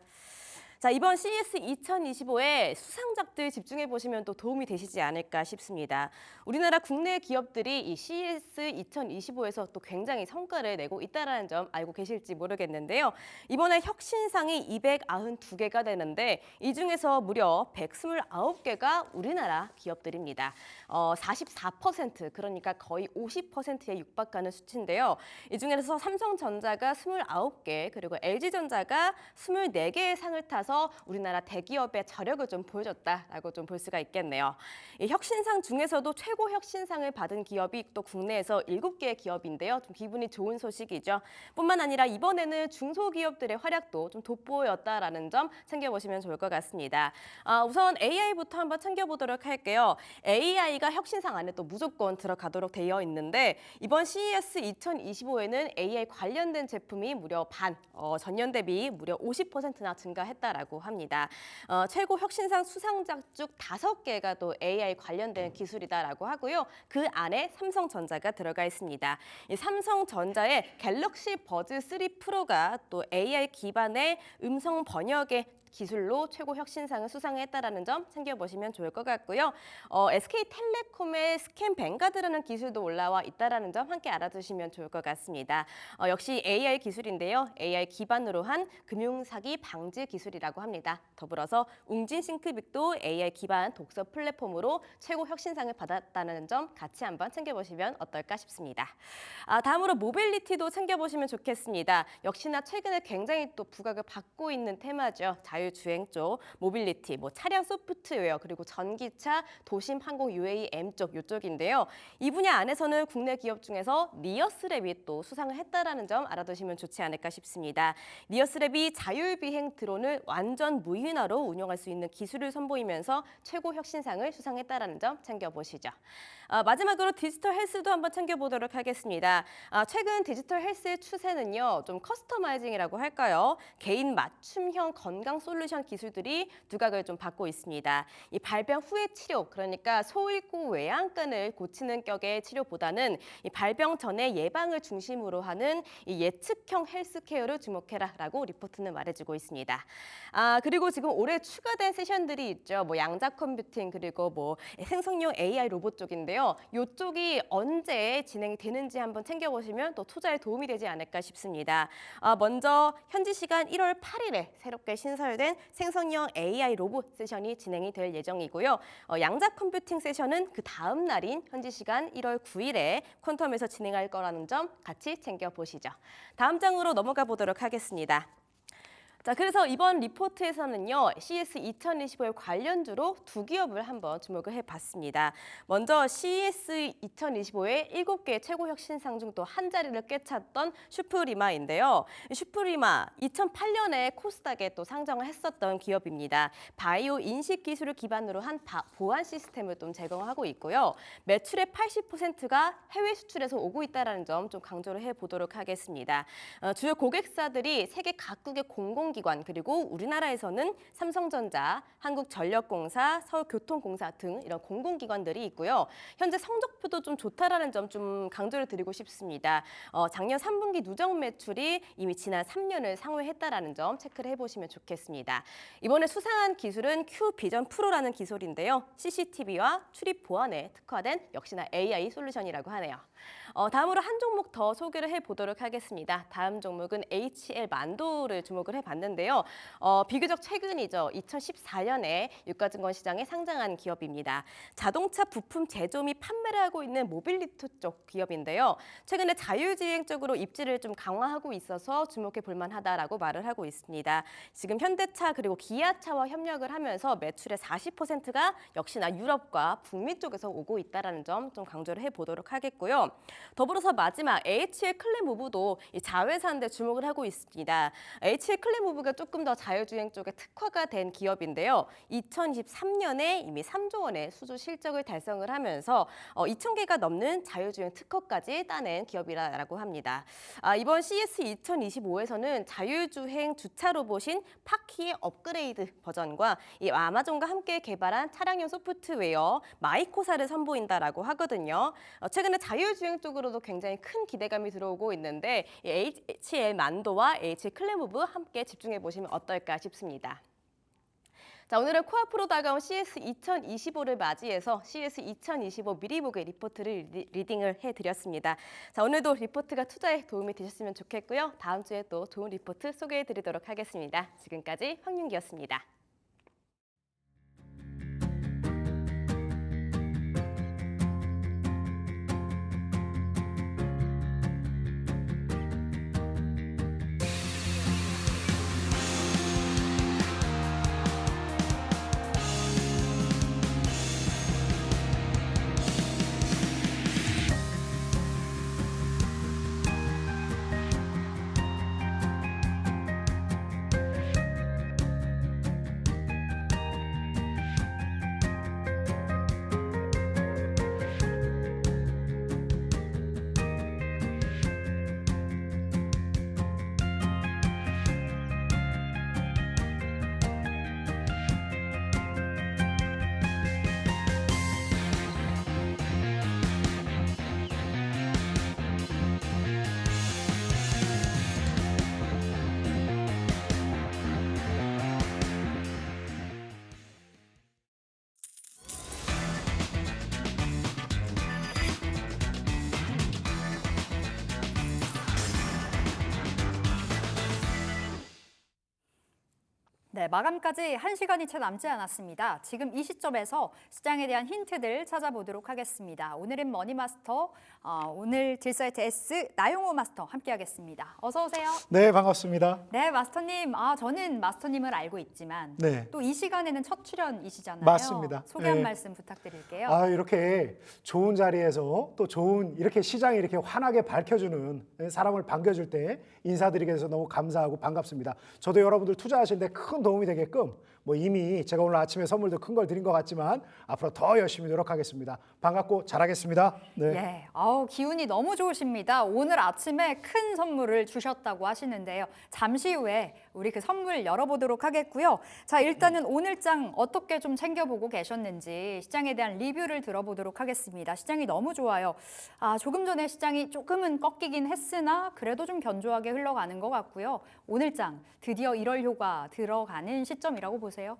자, 이번 CES 2025에 수상작들 집중해 보시면 또 도움이 되시지 않을까 싶습니다. 우리나라 국내 기업들이 이 CES 2025에서 또 굉장히 성과를 내고 있다는 점 알고 계실지 모르겠는데요. 이번에 혁신상이 292개가 되는데 이 중에서 무려 129개가 우리나라 기업들입니다. 44% 그러니까 거의 50%에 육박하는 수치인데요. 이 중에서 삼성전자가 29개 그리고 LG전자가 24개의 상을 타서 우리나라 대기업의 저력을 좀 보여줬다라고 좀 볼 수가 있겠네요. 이 혁신상 중에서도 최고 혁신상을 받은 기업이 또 국내에서 7개의 기업인데요. 좀 기분이 좋은 소식이죠. 뿐만 아니라 이번에는 중소기업들의 활약도 좀 돋보였다라는 점 챙겨보시면 좋을 것 같습니다. 우선 AI부터 한번 챙겨보도록 할게요. AI가 혁신상 안에 또 무조건 들어가도록 되어 있는데 이번 CES 2025에는 AI 관련된 제품이 무려 전년 대비 무려 50%나 증가했다라고 합니다. 최고 혁신상 수상작 중 5개가 또 AI 관련된 기술이다라고 하고요. 그 안에 삼성전자가 들어가 있습니다. 이 삼성전자의 갤럭시 버즈 3 프로가 또 AI 기반의 음성 번역의 기술로 최고 혁신상을 수상했다라는 점 챙겨보시면 좋을 것 같고요. SK텔레콤의 스캔 뱅가드라는 기술도 올라와 있다라는 점 함께 알아두시면 좋을 것 같습니다. 역시 AI 기술인데요. AI 기반으로 한 금융사기 방지 기술이라고 합니다. 더불어서 웅진 싱크빅도 AI 기반 독서 플랫폼으로 최고 혁신상을 받았다는 점 같이 한번 챙겨보시면 어떨까 싶습니다. 다음으로 모빌리티도 챙겨보시면 좋겠습니다. 역시나 최근에 굉장히 또 부각을 받고 있는 테마죠. 자율주행 쪽, 모빌리티, 차량 소프트웨어, 그리고 전기차, 도심 항공 UAM 쪽 이쪽인데요. 이 분야 안에서는 국내 기업 중에서 니어스랩이 또 수상을 했다라는 점 알아두시면 좋지 않을까 싶습니다. 니어스랩이 자율비행 드론을 완전 무인화로 운영할 수 있는 기술을 선보이면서 최고 혁신상을 수상했다라는 점 챙겨보시죠. 마지막으로 디지털 헬스도 한번 챙겨보도록 하겠습니다. 최근 디지털 헬스의 추세는요, 좀 커스터마이징이라고 할까요? 개인 맞춤형 건강 솔루션 기술들이 두각을 좀 받고 있습니다. 이 발병 후의 치료, 그러니까 소일고 외양간을 고치는 격의 치료보다는 이 발병 전의 예방을 중심으로 하는 이 예측형 헬스케어를 주목해라라고 리포트는 말해주고 있습니다. 그리고 지금 올해 추가된 세션들이 있죠. 양자 컴퓨팅 그리고 생성용 AI 로봇 쪽인데요. 이쪽이 언제 진행이 되는지 한번 챙겨보시면 또 투자에 도움이 되지 않을까 싶습니다. 먼저 현지 시간 1월 8일에 새롭게 신설된 특화된 생성형 AI 로봇 세션이 진행이 될 예정이고요. 양자 컴퓨팅 세션은 그 다음 날인 현지 시간 1월 9일에 퀀텀에서 진행할 거라는 점 같이 챙겨보시죠. 다음 장으로 넘어가 보도록 하겠습니다. 자, 그래서 이번 리포트에서는요, CES 2025의 관련주로 두 기업을 한번 주목을 해봤습니다. 먼저 CES 2025의 7개 최고 혁신상 중 또 한 자리를 꿰찼던 슈프리마인데요. 슈프리마 2008년에 코스닥에 또 상장을 했었던 기업입니다. 바이오 인식 기술을 기반으로 한 보안 시스템을 좀 제공하고 있고요. 매출의 80%가 해외 수출에서 오고 있다는 점 좀 강조를 해보도록 하겠습니다. 주요 고객사들이 세계 각국의 공공기관 그리고 우리나라에서는 삼성전자, 한국전력공사, 서울교통공사 등 이런 공공기관들이 있고요. 현재 성적표도 좀 좋다라는 점 좀 강조를 드리고 싶습니다. 작년 3분기 누적 매출이 이미 지난 3년을 상회했다라는 점 체크를 해보시면 좋겠습니다. 이번에 수상한 기술은 큐비전 프로라는 기술인데요. CCTV와 출입 보안에 특화된 역시나 AI 솔루션이라고 하네요. 다음으로 한 종목 더 소개를 해보도록 하겠습니다. 다음 종목은 HL 만도를 주목을 해봤는데요. 비교적 최근이죠. 2014년에 유가증권 시장에 상장한 기업입니다. 자동차 부품 제조 및 판매를 하고 있는 모빌리티 쪽 기업인데요. 최근에 자율주행 쪽으로 입지를 좀 강화하고 있어서 주목해 볼만하다라고 말을 하고 있습니다. 지금 현대차 그리고 기아차와 협력을 하면서 매출의 40%가 역시나 유럽과 북미 쪽에서 오고 있다는 점 좀 강조를 해보도록 하겠고요. 더불어서 마지막 HL 클레모브도 이 자회사인데 주목을 하고 있습니다. HL 클레모브가 조금 더 자율주행 쪽에 특화가 된 기업인데요. 2023년에 이미 3조 원의 수주 실적을 달성을 하면서 2,000개가 넘는 자율주행 특허까지 따낸 기업이라고 합니다. 이번 CES 2025에서는 자율주행 주차 로봇인 파키의 업그레이드 버전과 이 아마존과 함께 개발한 차량용 소프트웨어 마이코사를 선보인다라고 하거든요. 최근에 자율주행 쪽으로도 굉장히 큰 기대감이 들어오고 있는데 이 HL 만도와 HL 클레모브 함께 집중해 보시면 어떨까 싶습니다. 자, 오늘은 코앞으로 다가온 CES 2025를 맞이해서 CES 2025 미리 보기 리포트를 리딩을 해드렸습니다. 자, 오늘도 리포트가 투자에 도움이 되셨으면 좋겠고요. 다음 주에 또 좋은 리포트 소개해드리도록 하겠습니다. 지금까지 황윤기였습니다. 네, 마감까지 1시간이 채 남지 않았습니다. 지금 이 시점에서 시장에 대한 힌트들 찾아보도록 하겠습니다. 오늘은 머니마스터, 오늘 딜사이트 S 나용호 마스터 함께하겠습니다. 어서 오세요. 네, 반갑습니다. 네, 마스터님. 저는 마스터님을 알고 있지만 네. 또 이 시간에는 첫 출연이시잖아요. 맞습니다. 소개 한 네. 말씀 부탁드릴게요. 이렇게 좋은 자리에서 또 좋은 이렇게 시장이 이렇게 환하게 밝혀주는 사람을 반겨줄 때 인사드리게 돼서 너무 감사하고 반갑습니다. 저도 여러분들 투자하시는데 큰 도움이 되게끔 이미 제가 오늘 아침에 선물도 큰 걸 드린 것 같지만 앞으로 더 열심히 노력하겠습니다. 반갑고 잘하겠습니다. 네. 예, 기운이 너무 좋으십니다. 오늘 아침에 큰 선물을 주셨다고 하시는데요. 잠시 후에 우리 그 선물 열어보도록 하겠고요. 자, 일단은 오늘장 어떻게 좀 챙겨보고 계셨는지 시장에 대한 리뷰를 들어보도록 하겠습니다. 시장이 너무 좋아요. 조금 전에 시장이 조금은 꺾이긴 했으나 그래도 좀 견조하게 흘러가는 것 같고요. 오늘장 드디어 1월 효과 들어가는 시점이라고 볼 보세요?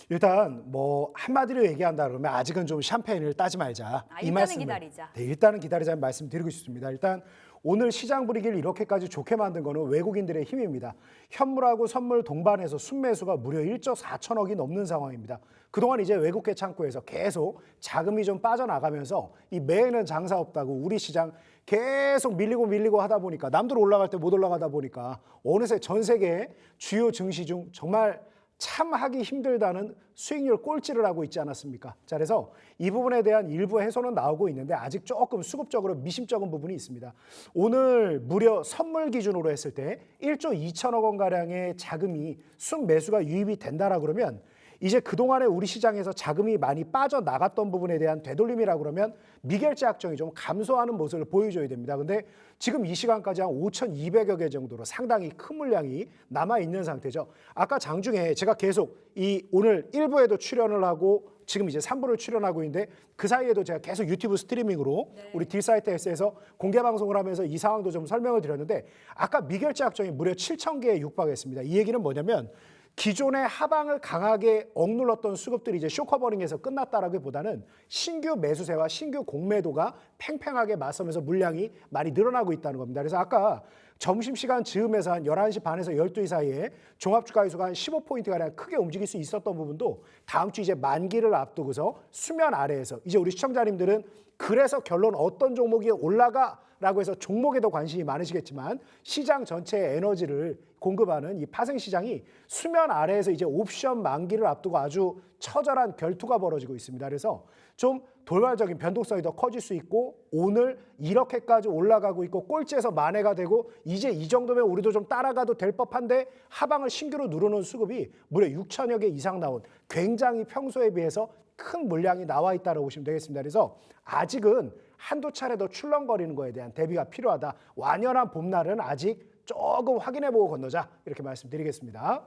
일단 뭐 한마디로 얘기한다 그러면 아직은 좀 샴페인을 따지 말자. 이 일단은 말씀을, 기다리자. 네, 일단은 기다리자는 말씀드리고 싶습니다. 일단 오늘 시장 분위기를 이렇게까지 좋게 만든 거는 외국인들의 힘입니다. 현물하고 선물 동반해서 순매수가 무려 1조 4천억이 넘는 상황입니다. 그동안 이제 외국계 창구에서 계속 자금이 좀 빠져나가면서 이 매해는 장사 없다고 우리 시장 계속 밀리고 하다 보니까 남들 올라갈 때 못 올라가다 보니까 어느새 전 세계 주요 증시 중 정말 참 하기 힘들다는 수익률 꼴찌를 하고 있지 않았습니까? 자, 그래서 이 부분에 대한 일부 해소는 나오고 있는데 아직 조금 수급적으로 미심쩍은 부분이 있습니다. 오늘 무려 선물 기준으로 했을 때 1조 2천억 원가량의 자금이 순매수가 유입이 된다라 그러면 이제 그동안에 우리 시장에서 자금이 많이 빠져나갔던 부분에 대한 되돌림이라 그러면 미결제 약정이 좀 감소하는 모습을 보여줘야 됩니다. 근데 지금 이 시간까지 한 5,200여 개 정도로 상당히 큰 물량이 남아있는 상태죠. 아까 장중에 제가 계속 이 오늘 1부에도 출연을 하고 지금 이제 3부를 출연하고 있는데 그 사이에도 제가 계속 유튜브 스트리밍으로 우리 딜사이트 S에서 공개 방송을 하면서 이 상황도 좀 설명을 드렸는데 아까 미결제 약정이 무려 7,000개에 육박했습니다. 이 얘기는 뭐냐면 기존의 하방을 강하게 억눌렀던 수급들이 이제 쇼커버링에서 끝났다라기보다는 신규 매수세와 신규 공매도가 팽팽하게 맞서면서 물량이 많이 늘어나고 있다는 겁니다. 그래서 아까 점심시간 즈음에서 한 11시 반에서 12시 사이에 종합주가지수가 한 15포인트가량 크게 움직일 수 있었던 부분도 다음 주 이제 만기를 앞두고서 수면 아래에서 이제 우리 시청자님들은 그래서 결론 어떤 종목이 올라가? 라고 해서 종목에도 관심이 많으시겠지만 시장 전체의 에너지를 공급하는 이 파생시장이 수면 아래에서 이제 옵션 만기를 앞두고 아주 처절한 결투가 벌어지고 있습니다. 그래서 좀 돌발적인 변동성이 더 커질 수 있고 오늘 이렇게까지 올라가고 있고 꼴찌에서 만회가 되고 이제 이 정도면 우리도 좀 따라가도 될 법한데 하방을 신규로 누르는 수급이 무려 6천여 개 이상 나온 굉장히 평소에 비해서 큰 물량이 나와 있다고 보시면 되겠습니다. 그래서 아직은 한두 차례 더 출렁거리는 거에 대한 대비가 필요하다. 완연한 봄날은 아직 조금 확인해보고 건너자 이렇게 말씀드리겠습니다.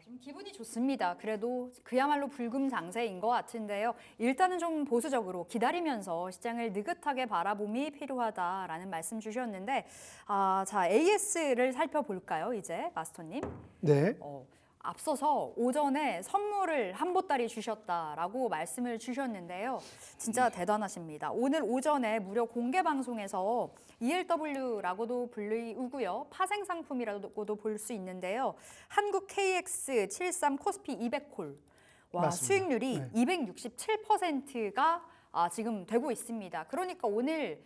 좀 기분이 좋습니다. 그래도 그야말로 불금장세인 것 같은데요. 일단은 좀 보수적으로 기다리면서 시장을 느긋하게 바라봄이 필요하다라는 말씀 주셨는데 자 AS를 살펴볼까요? 이제 마스터님. 네. 앞서서 오전에 선물을 한 보따리 주셨다라고 말씀을 주셨는데요. 진짜 대단하십니다. 오늘 오전에 무려 공개 방송에서 ELW라고도 불리우고요. 파생 상품이라고도 볼 수 있는데요. 한국 KX 73 코스피 200콜. 와, 맞습니다. 수익률이 267%가 지금 되고 있습니다. 그러니까 오늘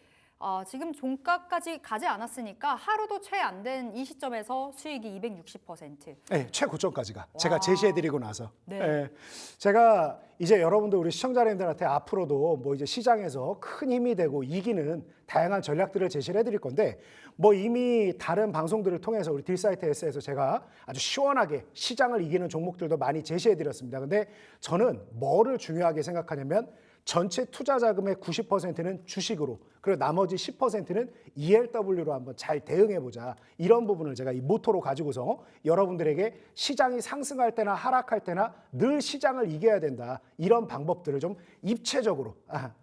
지금 종가까지 가지 않았으니까 하루도 채 안 된 이 시점에서 수익이 260%. 네, 최고점까지가 제가 제시해드리고 나서. 네. 네, 제가 이제 여러분들 우리 시청자님들한테 앞으로도 뭐 이제 시장에서 큰 힘이 되고 이기는 다양한 전략들을 제시를 해드릴 건데 뭐 이미 다른 방송들을 통해서 우리 딜사이트 S에서 제가 아주 시원하게 시장을 이기는 종목들도 많이 제시해드렸습니다. 근데 저는 뭐를 중요하게 생각하냐면 전체 투자 자금의 90%는 주식으로 그리고 나머지 10%는 ELW로 한번 잘 대응해보자. 이런 부분을 제가 이 모토로 가지고서 여러분들에게 시장이 상승할 때나 하락할 때나 늘 시장을 이겨야 된다. 이런 방법들을 좀 입체적으로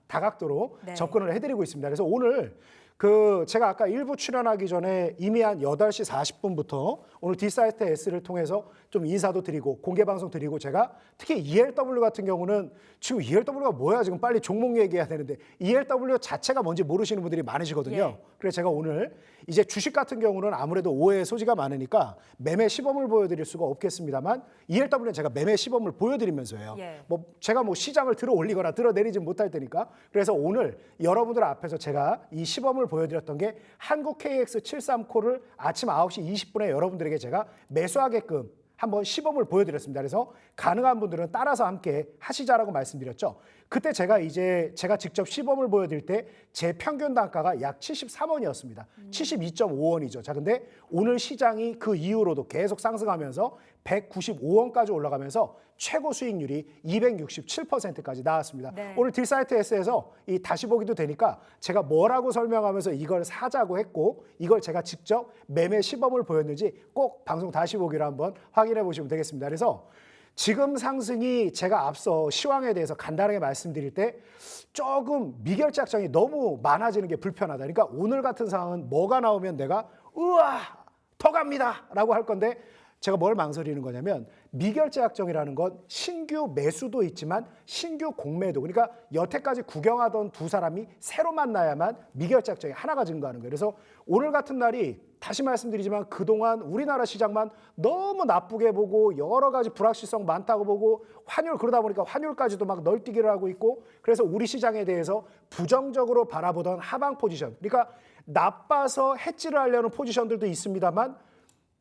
다각도로 네. 접근을 해드리고 있습니다. 그래서 오늘 제가 아까 일부 출연하기 전에 이미 한 8시 40분부터 오늘 딜사이트 S를 통해서 좀 인사도 드리고 공개 방송 드리고 제가 특히 ELW 같은 경우는 지금 ELW가 뭐야 지금 빨리 종목 얘기해야 되는데 ELW 자체가 뭔지 모르시는 분들이 많으시거든요. 예. 그래서 제가 오늘 이제 주식 같은 경우는 아무래도 오해의 소지가 많으니까 매매 시범을 보여드릴 수가 없겠습니다만 ELW는 제가 매매 시범을 보여드리면서요. 예. 뭐 제가 뭐 시장을 들어 올리거나 들어 내리지 못할 테니까 그래서 오늘 여러분들 앞에서 제가 이 시범을 보여드렸던 게 한국 KX 73콜을 아침 9시 20분에 여러분들에게 제가 매수하게끔 한번 시범을 보여드렸습니다. 그래서 가능한 분들은 따라서 함께 하시자라고 말씀드렸죠. 그때 제가 직접 시범을 보여드릴 때 제 평균 단가가 약 73원이었습니다. 72.5원이죠. 자, 근데 오늘 시장이 그 이후로도 계속 상승하면서 195원까지 올라가면서 최고 수익률이 267%까지 나왔습니다. 네. 오늘 딜사이트 S에서 이 다시 보기도 되니까 제가 뭐라고 설명하면서 이걸 사자고 했고 이걸 제가 직접 매매 시범을 보였는지 꼭 방송 다시 보기를 한번 확인해 보시면 되겠습니다. 그래서 지금 상승이 제가 앞서 시황에 대해서 간단하게 말씀드릴 때 조금 미결제 약정이 너무 많아지는 게 불편하다. 그러니까 오늘 같은 상황은 뭐가 나오면 내가 우와 더 갑니다 라고 할 건데 제가 뭘 망설이는 거냐면 미결제 약정이라는 건 신규 매수도 있지만 신규 공매도, 그러니까 여태까지 구경하던 두 사람이 새로 만나야만 미결제 약정이 하나가 증가하는 거예요. 그래서 오늘 같은 날이 다시 말씀드리지만 그동안 우리나라 시장만 너무 나쁘게 보고 여러 가지 불확실성 많다고 보고 환율, 그러다 보니까 환율까지도 막 널뛰기를 하고 있고, 그래서 우리 시장에 대해서 부정적으로 바라보던 하방 포지션, 그러니까 나빠서 해지를 하려는 포지션들도 있습니다만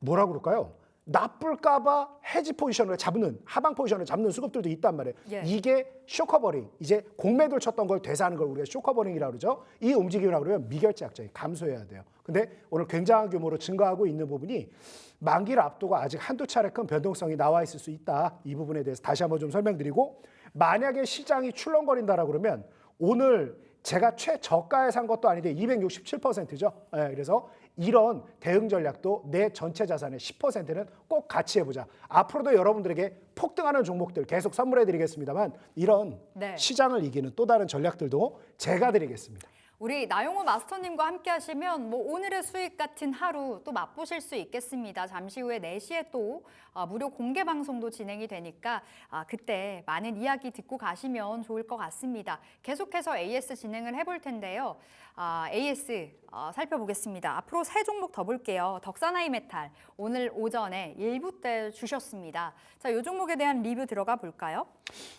뭐라고 그럴까요? 나쁠까봐 해지 포지션을 잡는, 하방 포지션을 잡는 수급들도 있단 말이에요. 예. 이게 쇼커버링, 이제 공매도를 쳤던 걸 되사하는 걸 우리가 쇼커버링이라고 그러죠. 이 움직임이라고 그러면 미결제 약정이 감소해야 돼요. 근데 오늘 굉장한 규모로 증가하고 있는 부분이 만기를 앞두고 아직 한두 차례 큰 변동성이 나와 있을 수 있다. 이 부분에 대해서 다시 한번 좀 설명드리고, 만약에 시장이 출렁거린다라고 그러면 오늘 제가 최저가에 산 것도 아닌데 267%죠. 예, 그래서 이런 대응 전략도 내 전체 자산의 10%는 꼭 같이 해보자. 앞으로도 여러분들에게 폭등하는 종목들 계속 선물해 드리겠습니다만 이런 네. 시장을 이기는 또 다른 전략들도 제가 드리겠습니다. 우리 나용호 마스터님과 함께 하시면 뭐 오늘의 수익 같은 하루 또 맛보실 수 있겠습니다. 잠시 후에 4시에 또 무료 공개 방송도 진행이 되니까 그때 많은 이야기 듣고 가시면 좋을 것 같습니다. 계속해서 AS 진행을 해볼 텐데요. AS 살펴보겠습니다. 앞으로 세 종목 더 볼게요. 덕산하이메탈 오늘 오전에 1부 때 주셨습니다. 자, 이 종목에 대한 리뷰 들어가 볼까요?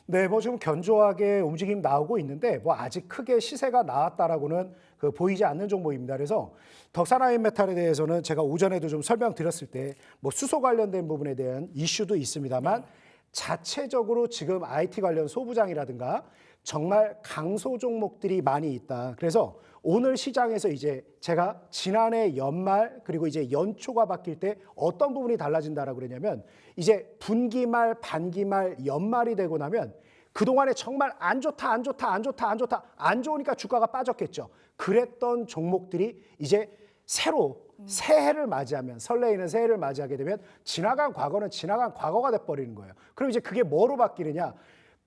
네, 뭐 좀 견조하게 움직임 나오고 있는데 뭐 아직 크게 시세가 나왔다라고는 보이지 않는 종목입니다. 그래서 덕산하이메탈에 대해서는 제가 오전에도 좀 설명드렸을 때 뭐 수소 관련된 부분에 대한 이슈도 있습니다만 자체적으로 지금 IT 관련 소부장이라든가 정말 강소 종목들이 많이 있다. 그래서 오늘 시장에서 이제 제가 지난해 연말 그리고 이제 연초가 바뀔 때 어떤 부분이 달라진다라고 그러냐면 이제 분기말, 반기말, 연말이 되고 나면 그동안에 정말 안 좋다, 안 좋다, 안 좋다, 안 좋다, 안 좋으니까 주가가 빠졌겠죠. 그랬던 종목들이 이제 새로 새해를 맞이하면, 설레이는 새해를 맞이하게 되면 지나간 과거는 지나간 과거가 돼버리는 거예요. 그럼 이제 그게 뭐로 바뀌느냐?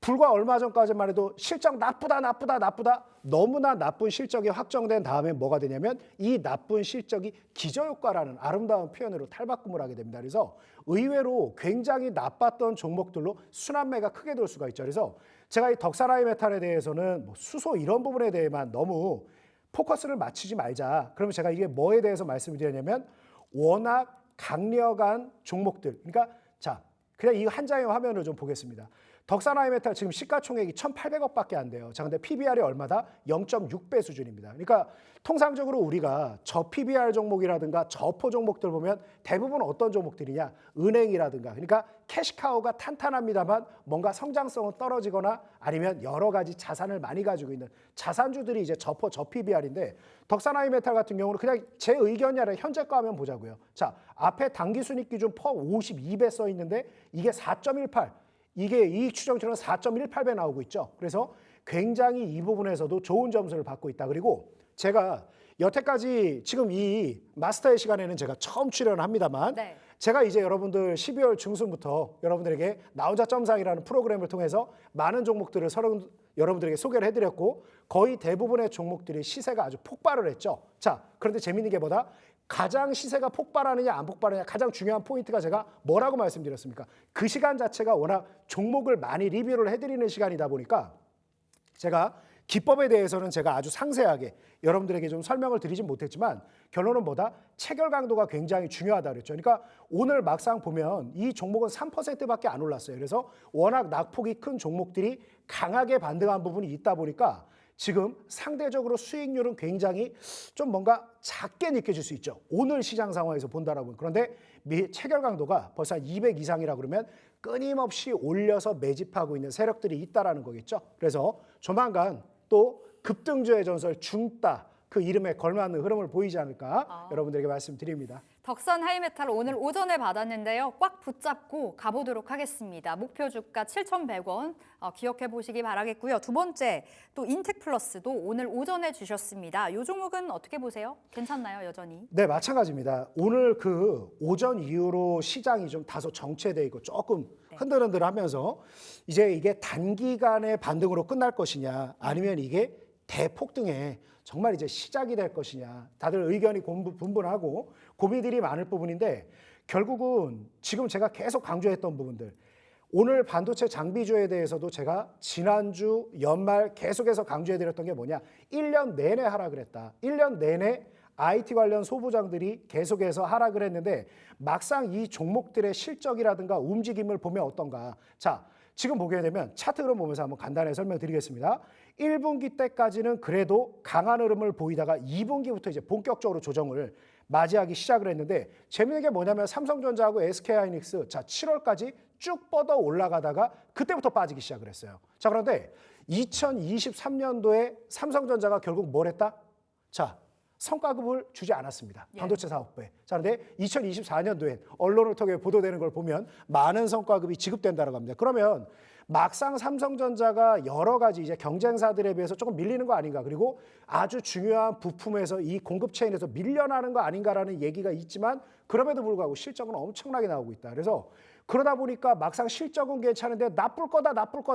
불과 얼마 전까지만 해도 실적 나쁘다, 나쁘다, 나쁘다, 너무나 나쁜 실적이 확정된 다음에 뭐가 되냐면 이 나쁜 실적이 기저효과라는 아름다운 표현으로 탈바꿈을 하게 됩니다. 그래서 의외로 굉장히 나빴던 종목들로 순환매가 크게 돌 수가 있죠. 그래서 제가 이 덕산하이메탈에 대해서는 뭐 수소 이런 부분에 대해만 너무 포커스를 맞추지 말자. 그러면 제가 이게 뭐에 대해서 말씀을 드렸냐면 워낙 강력한 종목들. 그러니까 자, 그냥 이 한 장의 화면을 좀 보겠습니다. 덕산하이메탈 지금 시가총액이 1,800억밖에 안 돼요. 자, 근데 PBR이 얼마다? 0.6배 수준입니다. 그러니까 통상적으로 우리가 저 PBR 종목이라든가 저포 종목들 보면 대부분 어떤 종목들이냐? 은행이라든가. 그러니까 캐시카우가 탄탄합니다만 뭔가 성장성은 떨어지거나 아니면 여러 가지 자산을 많이 가지고 있는 자산주들이 이제 저포, 저 PBR인데 덕산하이메탈 같은 경우는 그냥 제 의견이 아니라 현재 거 하면 보자고요. 자, 앞에 당기순이익 기준 퍼 52배 써 있는데 이게 4.18. 이게 이익 추정치는 4.18배 나오고 있죠. 그래서 굉장히 이 부분에서도 좋은 점수를 받고 있다. 그리고 제가 여태까지 지금 이 마스터의 시간에는 제가 처음 출연을 합니다만 네. 제가 이제 여러분들 12월 중순부터 여러분들에게 나 혼자 점상이라는 프로그램을 통해서 많은 종목들을 여러분들에게 소개를 해드렸고 거의 대부분의 종목들이 시세가 아주 폭발을 했죠. 자, 그런데 재밌는 게 뭐다? 가장 시세가 폭발하느냐 안 폭발하느냐 가장 중요한 포인트가 제가 뭐라고 말씀드렸습니까? 그 시간 자체가 워낙 종목을 많이 리뷰를 해드리는 시간이다 보니까 제가 기법에 대해서는 제가 아주 상세하게 여러분들에게 좀 설명을 드리진 못했지만 결론은 뭐다? 체결 강도가 굉장히 중요하다 그랬죠. 그러니까 오늘 막상 보면 이 종목은 3%밖에 안 올랐어요. 그래서 워낙 낙폭이 큰 종목들이 강하게 반등한 부분이 있다 보니까 지금 상대적으로 수익률은 굉장히 좀 뭔가 작게 느껴질 수 있죠. 오늘 시장 상황에서 본다라고. 그런데 체결 강도가 벌써 200 이상이라 그러면 끊임없이 올려서 매집하고 있는 세력들이 있다라는 거겠죠. 그래서 조만간 또 급등주의 전설 중따 그 이름에 걸맞는 흐름을 보이지 않을까 여러분들에게 말씀드립니다. 덕산 하이메탈 오늘 오전에 받았는데요. 꽉 붙잡고 가보도록 하겠습니다. 목표 주가 7,100원 기억해 보시기 바라겠고요. 두 번째 또 인텍플러스도 오늘 오전에 주셨습니다. 이 종목은 어떻게 보세요? 괜찮나요, 여전히? 네, 마찬가지입니다. 오늘 그 오전 이후로 시장이 좀 다소 정체돼 있고 조금 흔들흔들하면서 이제 이게 단기간의 반등으로 끝날 것이냐 아니면 이게 대폭등에 정말 이제 시작이 될 것이냐 다들 의견이 분분하고 고민들이 많을 부분인데 결국은 지금 제가 계속 강조했던 부분들, 오늘 반도체 장비주에 대해서도 제가 지난주 연말 계속해서 강조해드렸던 게 뭐냐, 1년 내내 하락을 했다. 1년 내내 IT 관련 소부장들이 계속해서 하락을 했는데 막상 이 종목들의 실적이라든가 움직임을 보면 어떤가. 자, 지금 보게 되면 차트 흐름 보면서 한번 간단히 설명드리겠습니다. 1분기 때까지는 그래도 강한 흐름을 보이다가 2분기부터 이제 본격적으로 조정을 맞이하기 시작을 했는데, 재밌는 게 뭐냐면 삼성전자하고 SK하이닉스, 자, 7월까지 쭉 뻗어 올라가다가 그때부터 빠지기 시작을 했어요. 자, 그런데 2023년도에 삼성전자가 결국 뭘 했다? 자, 성과급을 주지 않았습니다. 반도체 사업부에. 자, 그런데 2024년도엔 언론을 통해 보도되는 걸 보면 많은 성과급이 지급된다고 합니다. 그러면 막상 삼성전자가 여러 가지 이제 경쟁사들에 비해서 조금 밀리는 거 아닌가, 그리고 아주 중요한 부품에서 이 공급 체인에서 밀려나는 거 아닌가라는 얘기가 있지만, 그럼에도 불구하고 실적은 엄청나게 나오고 있다. 그래서 그러다 보니까 막상 실적은 괜찮은데 나쁠 거다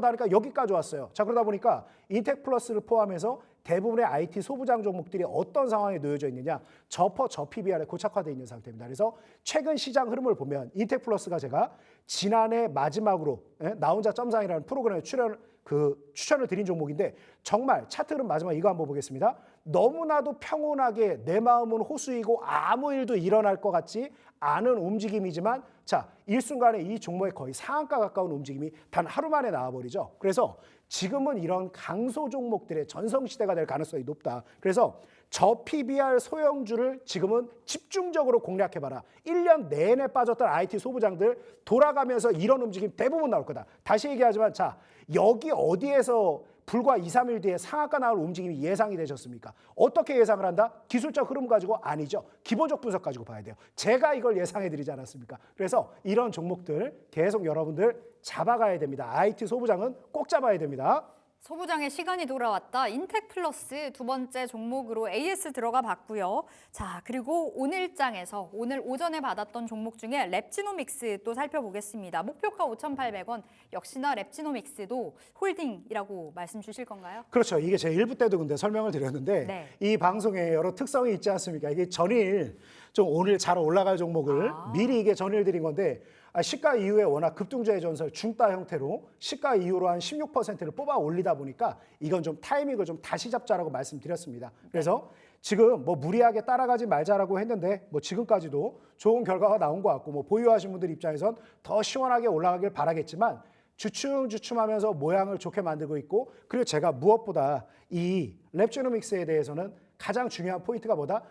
하니까 여기까지 왔어요. 자, 그러다 보니까 인텍플러스를 포함해서 대부분의 IT 소부장 종목들이 어떤 상황에 놓여져 있느냐, 저 PBR에 고착화되어 있는 상태입니다. 그래서 최근 시장 흐름을 보면 인텍플러스가 제가 지난해 마지막으로 나 혼자 점상이라는 프로그램에 추천을 드린 종목인데, 정말 차트 흐름 마지막 이거 한번 보겠습니다. 너무나도 평온하게 내 마음은 호수이고 아무 일도 일어날 것 같지 않은 움직임이지만, 자, 일순간에 이 종목의 거의 상한가 가까운 움직임이 단 하루 만에 나와버리죠. 그래서 지금은 이런 강소 종목들의 전성시대가 될 가능성이 높다. 그래서 저 PBR 소형주를 지금은 집중적으로 공략해봐라. 1년 내내 빠졌던 IT 소부장들 돌아가면서 이런 움직임 대부분 나올 거다. 다시 얘기하지만, 자, 여기 어디에서 불과 2, 3일 뒤에 상한가 나올 움직임이 예상이 되셨습니까? 어떻게 예상을 한다? 기술적 흐름 가지고? 아니죠. 기본적 분석 가지고 봐야 돼요. 제가 이걸 예상해드리지 않았습니까? 그래서 이런 종목들 계속 여러분들 잡아가야 됩니다. IT 소부장은 꼭 잡아야 됩니다. 소부장의 시간이 돌아왔다. 인텍플러스 두 번째 종목으로 AS 들어가 봤고요. 자, 그리고 오늘장에서 오늘 오전에 받았던 종목 중에 랩지노믹스 또 살펴보겠습니다. 목표가 5,800원. 역시나 랩지노믹스도 홀딩이라고 말씀 주실 건가요? 그렇죠. 이게 제 1부 때도 근데 설명을 드렸는데, 네. 이 방송에 여러 특성이 있지 않습니까? 이게 전일 좀 오늘 잘 올라갈 종목을 미리 이게 전일 드린 건데, 시가 이후에 워낙 급등주의 전설 중따 형태로 시가 이후로 한 16%를 뽑아 올리다 보니까 이건 좀 타이밍을 좀 다시 잡자라고 말씀드렸습니다. 그래서 지금 뭐 무리하게 따라가지 말자라고 했는데, 뭐 지금까지도 좋은 결과가 나온 것 같고, 뭐 보유하신 분들 입장에선 더 시원하게 올라가길 바라겠지만, 주춤주춤하면서 모양을 좋게 만들고 있고, 그리고 제가 무엇보다 이 랩지노믹스에 대해서는 가장 중요한 포인트가 뭐다?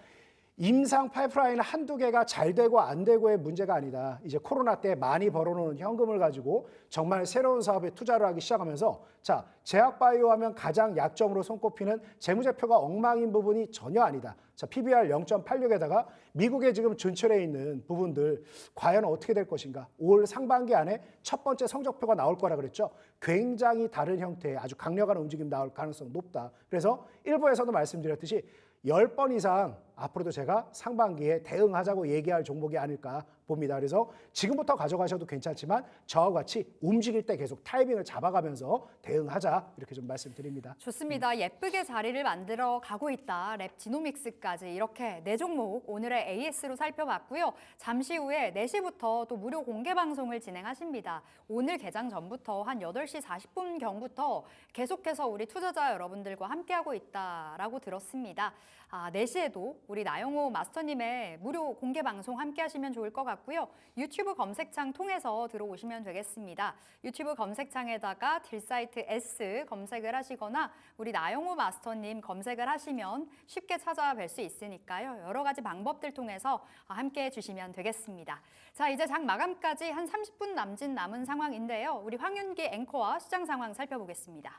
임상 파이프라인 한두 개가 잘 되고 안 되고의 문제가 아니다. 이제 코로나 때 많이 벌어놓은 현금을 가지고 정말 새로운 사업에 투자를 하기 시작하면서, 자, 제약바이오 하면 가장 약점으로 손꼽히는 재무제표가 엉망인 부분이 전혀 아니다. 자, PBR 0.86에다가 미국에 지금 준철해 있는 부분들 과연 어떻게 될 것인가. 올 상반기 안에 첫 번째 성적표가 나올 거라 그랬죠. 굉장히 다른 형태의 아주 강력한 움직임 나올 가능성 높다. 그래서 일부에서도 말씀드렸듯이 10번 이상 앞으로도 제가 상반기에 대응하자고 얘기할 종목이 아닐까 봅니다. 그래서 지금부터 가져가셔도 괜찮지만 저와 같이 움직일 때 계속 타이밍을 잡아가면서 대응하자, 이렇게 좀 말씀드립니다. 좋습니다. 예쁘게 자리를 만들어 가고 있다. 랩지노믹스까지 이렇게 네 종목 오늘의 AS로 살펴봤고요. 잠시 후에 4시부터 또 무료 공개 방송을 진행하십니다. 오늘 개장 전부터 한 8시 40분경부터 계속해서 우리 투자자 여러분들과 함께하고 있다라고 들었습니다. 4시에도 우리 나영호 마스터님의 무료 공개 방송 함께 하시면 좋을 것 같고요. 유튜브 검색창 통해서 들어오시면 되겠습니다. 유튜브 검색창에다가 딜사이트 S 검색을 하시거나 우리 나영호 마스터님 검색을 하시면 쉽게 찾아뵐 수 있으니까요. 여러 가지 방법들 통해서 함께 해주시면 되겠습니다. 자, 이제 장 마감까지 한 30분 남은 상황인데요. 우리 황윤기 앵커와 시장 상황 살펴보겠습니다.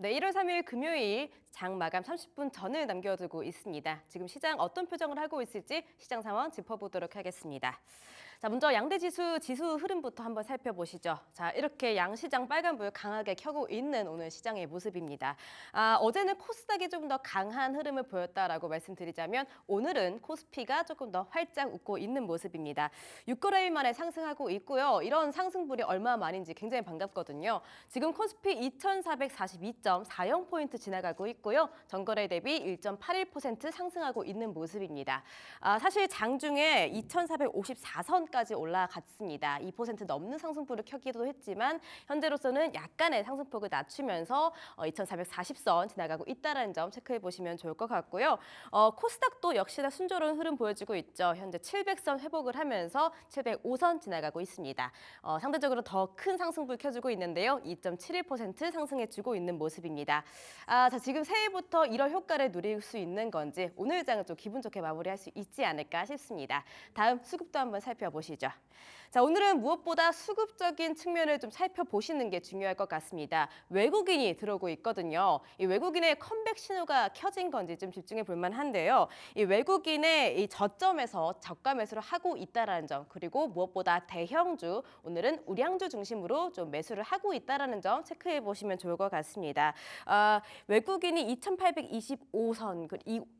네, 1월 3일 금요일 장 마감 30분 전을 남겨두고 있습니다. 지금 시장 어떤 표정을 하고 있을지 시장 상황 짚어보도록 하겠습니다. 자, 먼저 양대 지수 흐름부터 한번 살펴보시죠. 자, 이렇게 양시장 빨간불 강하게 켜고 있는 오늘 시장의 모습입니다. 어제는 코스닥이 조금 더 강한 흐름을 보였다라고 말씀드리자면 오늘은 코스피가 조금 더 활짝 웃고 있는 모습입니다. 6거래일 만에 상승하고 있고요. 이런 상승불이 얼마만인지 굉장히 반갑거든요. 지금 코스피 2,442.40포인트 지나가고 있고요. 전거래 대비 1.81% 상승하고 있는 모습입니다. 사실 장중에 2,454선까지 올라갔습니다. 2% 넘는 상승폭을 켜기도 했지만 현재로서는 약간의 상승폭을 낮추면서 2,440선 지나가고 있다는 점 체크해 보시면 좋을 것 같고요. 코스닥도 역시나 순조로운 흐름 보여주고 있죠. 현재 700선 회복을 하면서 705선 지나가고 있습니다. 상대적으로 더 큰 상승폭을 켜주고 있는데요. 2.71% 상승해주고 있는 모습입니다. 자, 지금 새해부터 1월 효과를 누릴 수 있는 건지 오늘 장은 좀 기분 좋게 마무리할 수 있지 않을까 싶습니다. 다음 수급도 한번 살펴보시죠. 자, 오늘은 무엇보다 수급적인 측면을 좀 살펴보시는 게 중요할 것 같습니다. 외국인이 들어오고 있거든요. 이 외국인의 컴백 신호가 켜진 건지 좀 집중해 볼 만한데요. 이 외국인의 이 저점에서 저가 매수를 하고 있다는 점, 그리고 무엇보다 대형주, 오늘은 우량주 중심으로 좀 매수를 하고 있다는 점 체크해 보시면 좋을 것 같습니다. 외국인이 2,825선,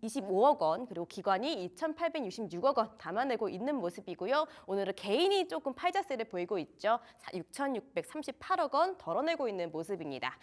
25억 원, 그리고 기관이 2,866억 원 담아내고 있는 모습이고요. 오늘은 개인이 조금 팔자세를 보이고 있죠. 6,638억 원 덜어내고 있는 모습입니다.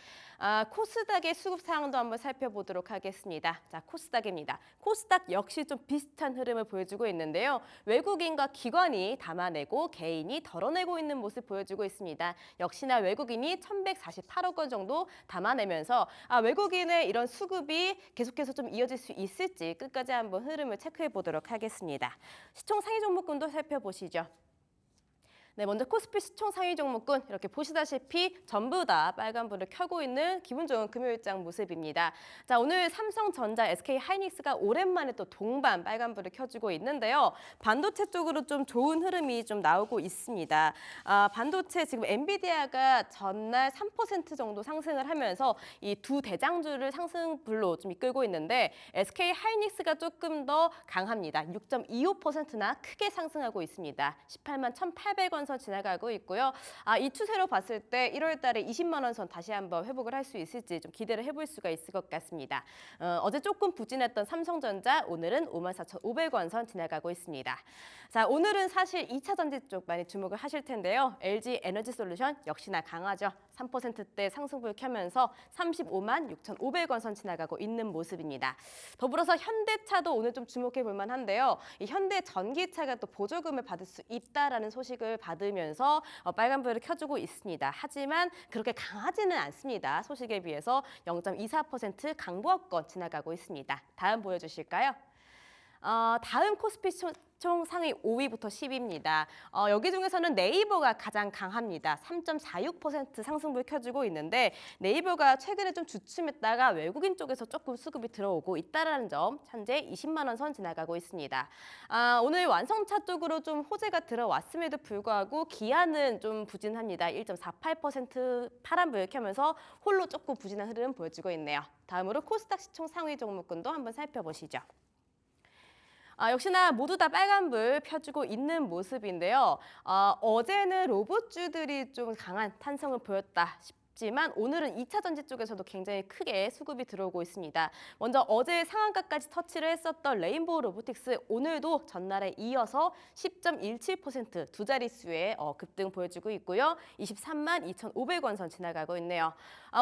코스닥의 수급 상황도 한번 살펴보도록 하겠습니다. 자, 코스닥입니다. 코스닥 역시 좀 비슷한 흐름을 보여주고 있는데요. 외국인과 기관이 담아내고 개인이 덜어내고 있는 모습 보여주고 있습니다. 역시나 외국인이 1,148억 원 정도 담아내면서 외국인의 이런 수급이 계속해서 좀 이어질 수 있을지 끝까지 한번 흐름을 체크해 보도록 하겠습니다. 시총 상위 종목군도 살펴보시죠. 네, 먼저 코스피 시총 상위 종목군 이렇게 보시다시피 전부 다 빨간불을 켜고 있는 기분 좋은 금요일장 모습입니다. 자, 오늘 삼성전자, SK하이닉스가 오랜만에 또 동반 빨간불을 켜주고 있는데요. 반도체 쪽으로 좀 좋은 흐름이 좀 나오고 있습니다. 반도체 지금 엔비디아가 전날 3% 정도 상승을 하면서 이 두 대장주를 상승불로 좀 이끌고 있는데 SK하이닉스가 조금 더 강합니다. 6.25%나 크게 상승하고 있습니다. 18만 1,800원 선 지나가고 있고요. 이 추세로 봤을 때 1월 달에 20만 원 선 다시 한번 회복을 할 수 있을지 좀 기대를 해볼 수가 있을 것 같습니다. 어제 조금 부진했던 삼성전자 오늘은 54,500원 선 지나가고 있습니다. 자, 오늘은 사실 2차 전지 쪽 많이 주목을 하실 텐데요. LG 에너지솔루션 역시나 강하죠. 3%대 상승불 켜면서 35만 6,500원 선 지나가고 있는 모습입니다. 더불어서 현대차도 오늘 좀 주목해 볼 만한데요. 이 현대 전기차가 또 보조금을 받을 수 있다라는 소식을 받으면서 빨간불을 켜주고 있습니다. 하지만 그렇게 강하지는 않습니다. 소식에 비해서 0.24% 강보합권 지나가고 있습니다. 다음 보여주실까요? 다음 코스피 총 상위 5위부터 10위입니다. 여기 중에서는 네이버가 가장 강합니다. 3.46% 상승불 켜주고 있는데 네이버가 최근에 좀 주춤했다가 외국인 쪽에서 조금 수급이 들어오고 있다는 점 현재 20만 원 선 지나가고 있습니다. 오늘 완성차 쪽으로 좀 호재가 들어왔음에도 불구하고 기아는 좀 부진합니다. 1.48% 파란불 켜면서 홀로 조금 부진한 흐름 보여주고 있네요. 다음으로 코스닥 시총 상위 종목군도 한번 살펴보시죠. 역시나 모두 다 빨간불 펴주고 있는 모습인데요. 어제는 로봇주들이 좀 강한 탄성을 보였다 싶지만 오늘은 2차 전지 쪽에서도 굉장히 크게 수급이 들어오고 있습니다. 먼저 어제 상한가까지 터치를 했었던 레인보우 로보틱스 오늘도 전날에 이어서 10.17% 두 자릿수의 급등 보여주고 있고요. 23만 2,500원 선 지나가고 있네요.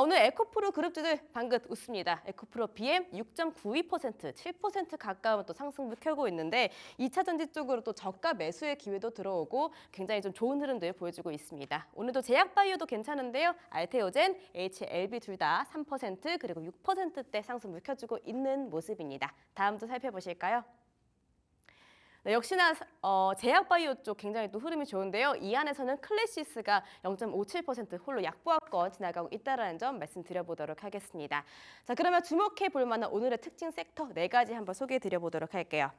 오늘 에코프로 그룹주들 방긋 웃습니다. 에코프로 BM 6.92%, 7% 가까운 또 상승을 켜고 있는데 2차 전지 쪽으로 또 저가 매수의 기회도 들어오고 굉장히 좀 좋은 흐름들 보여주고 있습니다. 오늘도 제약바이오도 괜찮은데요. 알테오젠, HLB 둘 다 3% 그리고 6%대 상승을 켜주고 있는 모습입니다. 다음도 살펴보실까요? 네, 역시나 제약바이오 쪽 굉장히 또 흐름이 좋은데요. 이 안에서는 클래시스가 0.57% 홀로 약보합권 지나가고 있다는 점 말씀드려보도록 하겠습니다. 자, 그러면 주목해 볼 만한 오늘의 특징 섹터 4가지 한번 소개해 드려보도록 할게요.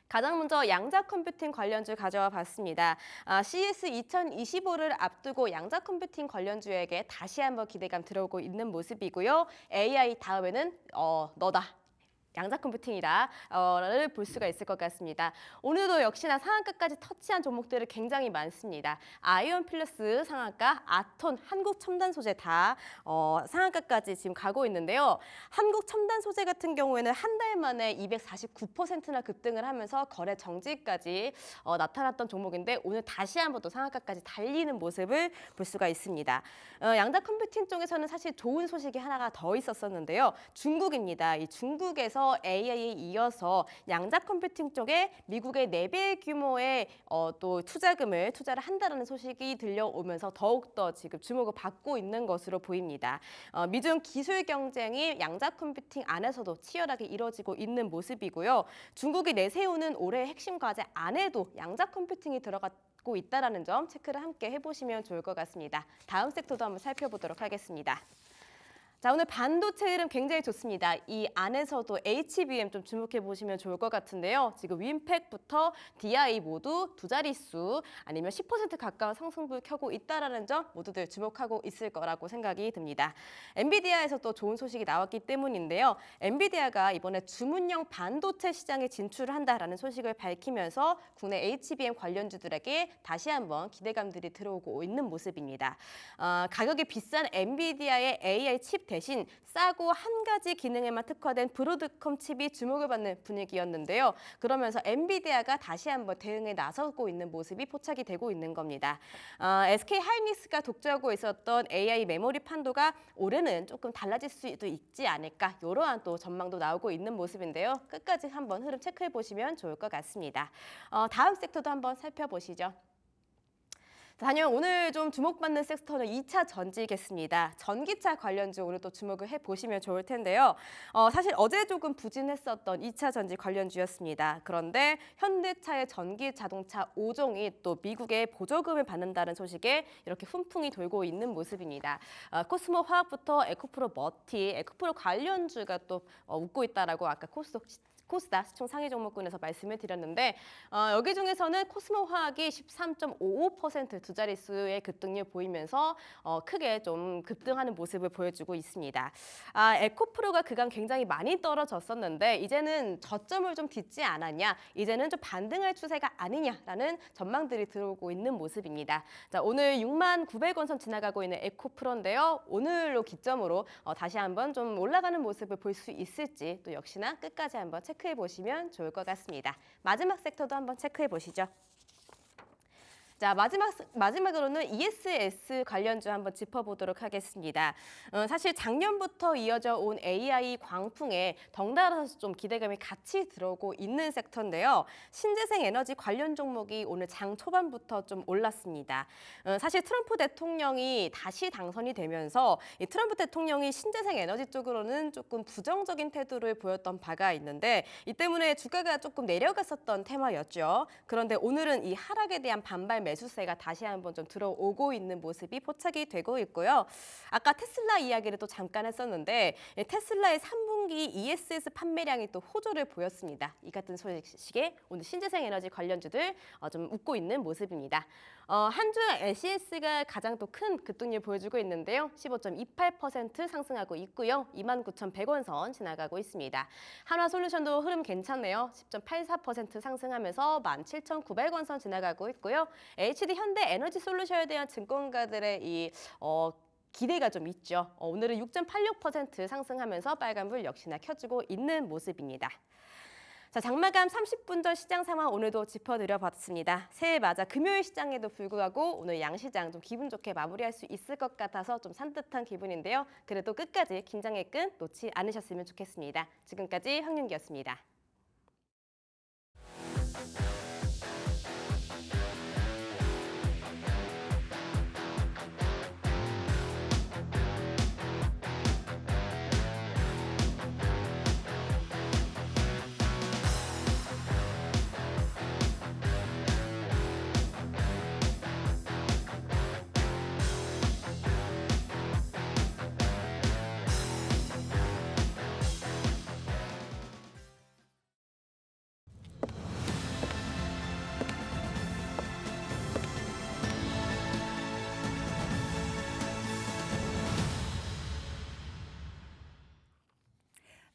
가장 먼저 양자 컴퓨팅 관련주 가져와 봤습니다. CES 2025를 앞두고 양자 컴퓨팅 관련주에게 다시 한번 기대감 들어오고 있는 모습이고요. AI 다음에는 너다. 양자 컴퓨팅이다를 볼 수가 있을 것 같습니다. 오늘도 역시나 상한가까지 터치한 종목들이 굉장히 많습니다. 아이온 플러스 상한가, 아톤, 한국 첨단 소재 다 상한가까지 지금 가고 있는데요. 한국 첨단 소재 같은 경우에는 한 달 만에 249%나 급등을 하면서 거래 정지까지 나타났던 종목인데 오늘 다시 한번 또 상한가까지 달리는 모습을 볼 수가 있습니다. 양자 컴퓨팅 쪽에서는 사실 좋은 소식이 하나가 더 있었었는데요. 중국입니다. 이 중국에서 AI에 이어서 양자 컴퓨팅 쪽에 미국의 4배 규모의 또 투자를 한다는 소식이 들려오면서 더욱더 지금 주목을 받고 있는 것으로 보입니다. 미중 기술 경쟁이 양자 컴퓨팅 안에서도 치열하게 이루어지고 있는 모습이고요. 중국이 내세우는 올해 핵심 과제 안에도 양자 컴퓨팅이 들어가고 있다는 점 체크를 함께 해보시면 좋을 것 같습니다. 다음 섹터도 한번 살펴보도록 하겠습니다. 자, 오늘 반도체 흐름 굉장히 좋습니다. 이 안에서도 HBM 좀 주목해 보시면 좋을 것 같은데요. 지금 윈팩부터 DI 모두 두 자릿수 아니면 10% 가까운 상승분을 켜고 있다는 점 모두들 주목하고 있을 거라고 생각이 듭니다. 엔비디아에서 또 좋은 소식이 나왔기 때문인데요. 엔비디아가 이번에 주문형 반도체 시장에 진출을 한다라는 소식을 밝히면서 국내 HBM 관련주들에게 다시 한번 기대감들이 들어오고 있는 모습입니다. 가격이 비싼 엔비디아의 AI 칩 대신 싸고 한 가지 기능에만 특화된 브로드컴 칩이 주목을 받는 분위기였는데요. 그러면서 엔비디아가 다시 한번 대응에 나서고 있는 모습이 포착이 되고 있는 겁니다. SK 하이닉스가 독주하고 있었던 AI 메모리 판도가 올해는 조금 달라질 수도 있지 않을까 이러한 또 전망도 나오고 있는 모습인데요. 끝까지 한번 흐름 체크해 보시면 좋을 것 같습니다. 다음 섹터도 한번 살펴보시죠. 다녀 오늘 좀 주목받는 섹터는 2차 전지겠습니다. 전기차 관련주 오늘 또 주목을 해보시면 좋을 텐데요. 사실 어제 조금 부진했었던 2차 전지 관련주였습니다. 그런데 현대차의 전기 자동차 5종이 또 미국의 보조금을 받는다는 소식에 이렇게 훈풍이 돌고 있는 모습입니다. 코스모 화학부터 에코프로 머티, 에코프로 관련주가 또 웃고 있다라고 아까 코스닥 시총 상위 종목군에서 말씀을 드렸는데 여기 중에서는 코스모 화학이 13.55% 두 자릿수의 급등률 보이면서 크게 좀 급등하는 모습을 보여주고 있습니다. 에코프로가 그간 굉장히 많이 떨어졌었는데 이제는 저점을 좀 딛지 않았냐, 이제는 좀 반등할 추세가 아니냐라는 전망들이 들어오고 있는 모습입니다. 자, 오늘 69,000원 선 지나가고 있는 에코프로인데요. 오늘로 기점으로 다시 한번 좀 올라가는 모습을 볼 수 있을지 또 역시나 끝까지 한번 체크해 보시면 좋을 것 같습니다. 마지막 섹터도 한번 체크해 보시죠. 자, 마지막으로는 ESS 관련주 한번 짚어보도록 하겠습니다. 사실 작년부터 이어져 온 AI 광풍에 덩달아서 좀 기대감이 같이 들어오고 있는 섹터인데요. 신재생 에너지 관련 종목이 오늘 장 초반부터 좀 올랐습니다. 사실 트럼프 대통령이 다시 당선이 되면서 이 트럼프 대통령이 신재생 에너지 쪽으로는 조금 부정적인 태도를 보였던 바가 있는데 이 때문에 주가가 조금 내려갔었던 테마였죠. 그런데 오늘은 이 하락에 대한 반발 매수세가 다시 한번 좀 들어오고 있는 모습이 포착이 되고 있고요. 아까 테슬라 이야기를 또 잠깐 했었는데 테슬라의 3분기 ESS 판매량이 또 호조를 보였습니다. 이 같은 소식에 오늘 신재생 에너지 관련주들 좀 웃고 있는 모습입니다. 한 주 LCS가 가장 또 큰 급등률 보여주고 있는데요. 15.28% 상승하고 있고요. 29,100원 선 지나가고 있습니다. 한화솔루션도 흐름 괜찮네요. 10.84% 상승하면서 17,900원 선 지나가고 있고요. HD 현대 에너지 솔루션에 대한 증권가들의 이 기대가 좀 있죠. 오늘은 6.86% 상승하면서 빨간불 역시나 켜주고 있는 모습입니다. 자, 장마감 30분 전 시장 상황 오늘도 짚어드려봤습니다. 새해 맞아 금요일 시장에도 불구하고 오늘 양시장 좀 기분 좋게 마무리할 수 있을 것 같아서 좀 산뜻한 기분인데요. 그래도 끝까지 긴장의 끈 놓지 않으셨으면 좋겠습니다. 지금까지 황윤기였습니다.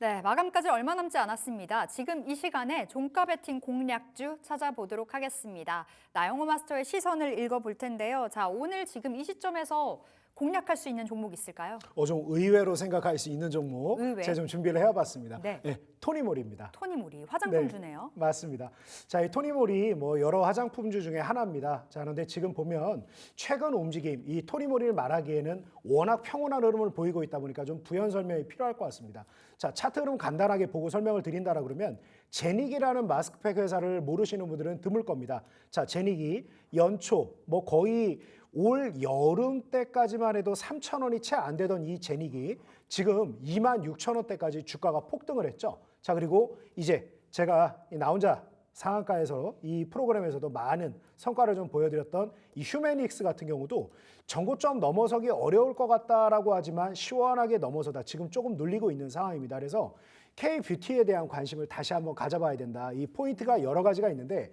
네, 마감까지 얼마 남지 않았습니다. 지금 이 시간에 종가 베팅 공략주 찾아보도록 하겠습니다. 나영호 마스터의 시선을 읽어볼 텐데요. 자, 오늘 지금 이 시점에서 공략할 수 있는 종목 있을까요? 좀 의외로 생각할 수 있는 종목 의외. 제가 좀 준비를 해와봤습니다. 네. 토니모리입니다. 토니모리, 화장품주네요. 맞습니다. 자, 이 토니모리 여러 화장품주 중에 하나입니다. 자, 그런데 지금 보면 최근 움직임, 이 토니모리를 말하기에는 워낙 평온한 흐름을 보이고 있다 보니까 좀 부연 설명이 필요할 것 같습니다. 자, 차트 흐름 간단하게 보고 설명을 드린다라 그러면 제닉이라는 마스크팩 회사를 모르시는 분들은 드물 겁니다. 자, 제닉이 연초 거의 올 여름 때까지만 해도 3,000원이 채 안 되던 이 제닉이 지금 26,000원대까지 주가가 폭등을 했죠. 자, 그리고 이제 제가 나 혼자 상한가에서 이 프로그램에서도 많은 성과를 좀 보여드렸던 이 휴메닉스 같은 경우도 전고점 넘어서기 어려울 것 같다라고 하지만 시원하게 넘어서다 지금 조금 눌리고 있는 상황입니다. 그래서 K-뷰티에 대한 관심을 다시 한번 가져봐야 된다. 이 포인트가 여러 가지가 있는데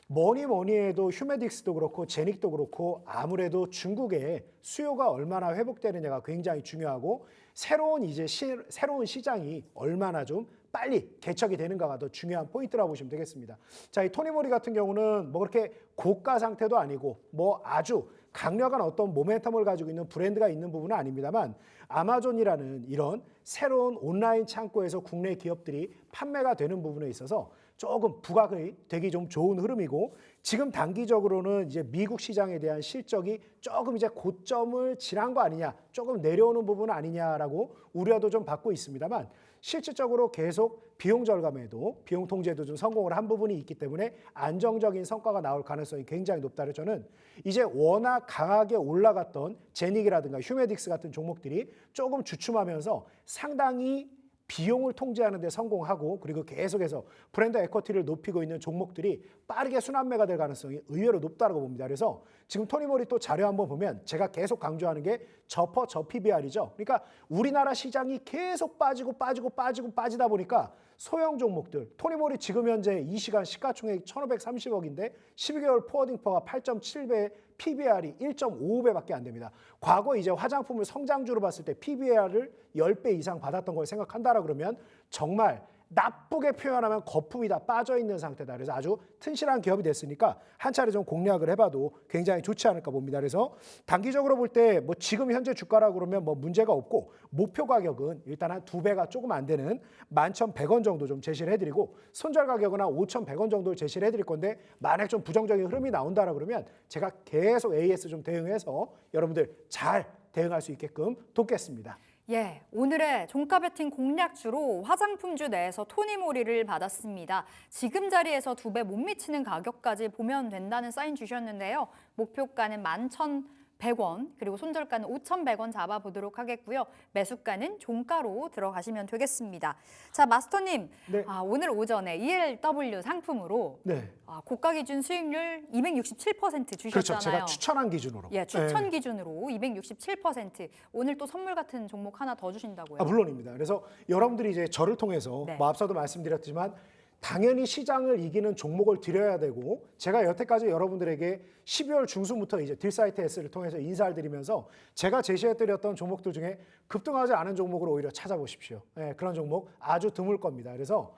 뭐니 해도 휴메딕스도 그렇고 제닉도 그렇고 아무래도 중국의 수요가 얼마나 회복되느냐가 굉장히 중요하고 새로운 시장이 얼마나 좀 빨리 개척이 되는가가 더 중요한 포인트라고 보시면 되겠습니다. 자, 이 토니모리 같은 경우는 그렇게 고가 상태도 아니고 아주 강력한 어떤 모멘텀을 가지고 있는 브랜드가 있는 부분은 아닙니다만 아마존이라는 이런 새로운 온라인 창고에서 국내 기업들이 판매가 되는 부분에 있어서 조금 부각이 되기 좀 좋은 흐름이고 지금 단기적으로는 이제 미국 시장에 대한 실적이 조금 이제 고점을 지난 거 아니냐, 조금 내려오는 부분 아니냐라고 우려도 좀 받고 있습니다만 실질적으로 계속 비용 절감에도 비용 통제도 좀 성공을 한 부분이 있기 때문에 안정적인 성과가 나올 가능성이 굉장히 높다를 저는 이제 워낙 강하게 올라갔던 제닉이라든가 휴메딕스 같은 종목들이 조금 주춤하면서 상당히 비용을 통제하는 데 성공하고 그리고 계속해서 브랜드 에쿼티를 높이고 있는 종목들이 빠르게 순환매가 될 가능성이 의외로 높다고 봅니다. 그래서 지금 토니모리 또 자료 한번 보면 제가 계속 강조하는 게 저퍼 저 PBR이죠. 그러니까 우리나라 시장이 계속 빠지다 보니까 소형 종목들, 토니모리 지금 현재 이 시간 시가총액 1,530억인데 12개월 포워딩퍼가 8.7배, PBR이 1.55배밖에 안 됩니다. 과거 이제 화장품을 성장주로 봤을 때 PBR을 10배 이상 받았던 걸 생각한다라 그러면 정말 나쁘게 표현하면 거품이 다 빠져있는 상태다. 그래서 아주 튼실한 기업이 됐으니까 한 차례 좀 공략을 해봐도 굉장히 좋지 않을까 봅니다. 그래서 단기적으로 볼 때 지금 현재 주가라고 그러면 문제가 없고 목표 가격은 일단 한 2배가 조금 안 되는 11,100원 정도 좀 제시를 해드리고 손절 가격은 한 5,100원 정도를 제시를 해드릴 건데 만약 좀 부정적인 흐름이 나온다라 그러면 제가 계속 AS 좀 대응해서 여러분들 잘 대응할 수 있게끔 돕겠습니다. 예, 오늘의 종가 베팅 공략주로 화장품주 내에서 토니모리를 받았습니다. 지금 자리에서 2배 못 미치는 가격까지 보면 된다는 사인 주셨는데요. 목표가는 11,100원, 그리고 손절가는 5,100원 잡아보도록 하겠고요. 매수가는 종가로 들어가시면 되겠습니다. 자, 마스터님, 네. 오늘 오전에 ELW 상품으로 네. 고가 기준 수익률 267% 주셨잖아요. 그렇죠. 제가 추천한 기준으로. 예, 추천 기준으로 267%. 오늘 또 선물 같은 종목 하나 더 주신다고요? 물론입니다. 그래서 여러분들이 이제 저를 통해서 네. 앞서도 말씀드렸지만 당연히 시장을 이기는 종목을 드려야 되고 제가 여태까지 여러분들에게 12월 중순부터 이제 딜사이트 S를 통해서 인사를 드리면서 제가 제시해드렸던 종목들 중에 급등하지 않은 종목을 오히려 찾아보십시오. 예, 그런 종목 아주 드물 겁니다. 그래서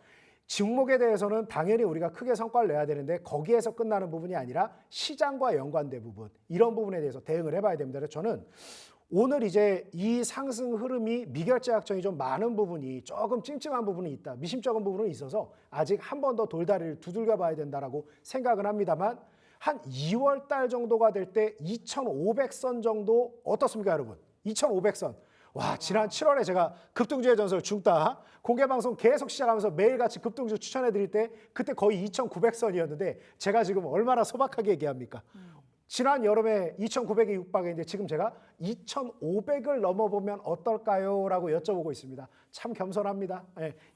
종목에 대해서는 당연히 우리가 크게 성과를 내야 되는데 거기에서 끝나는 부분이 아니라 시장과 연관된 부분, 이런 부분에 대해서 대응을 해봐야 됩니다. 그래서 저는 오늘 이제 이 상승 흐름이 미결제 약정이 좀 많은 부분이 조금 찜찜한 부분이 있다. 미심쩍은 부분은 있어서 아직 한 번 더 돌다리를 두들겨 봐야 된다라고 생각은 합니다만 한 2월 달 정도가 될 때 2,500선 정도 어떻습니까, 여러분? 2,500선. 와, 지난 7월에 제가 급등주의 전설 중따 공개방송 계속 시작하면서 매일같이 급등주 추천해드릴 때 그때 거의 2,900선이었는데 제가 지금 얼마나 소박하게 얘기합니까? 지난 여름에 2,900이 육박했는데 지금 제가 2,500을 넘어보면 어떨까요? 라고 여쭤보고 있습니다. 참 겸손합니다.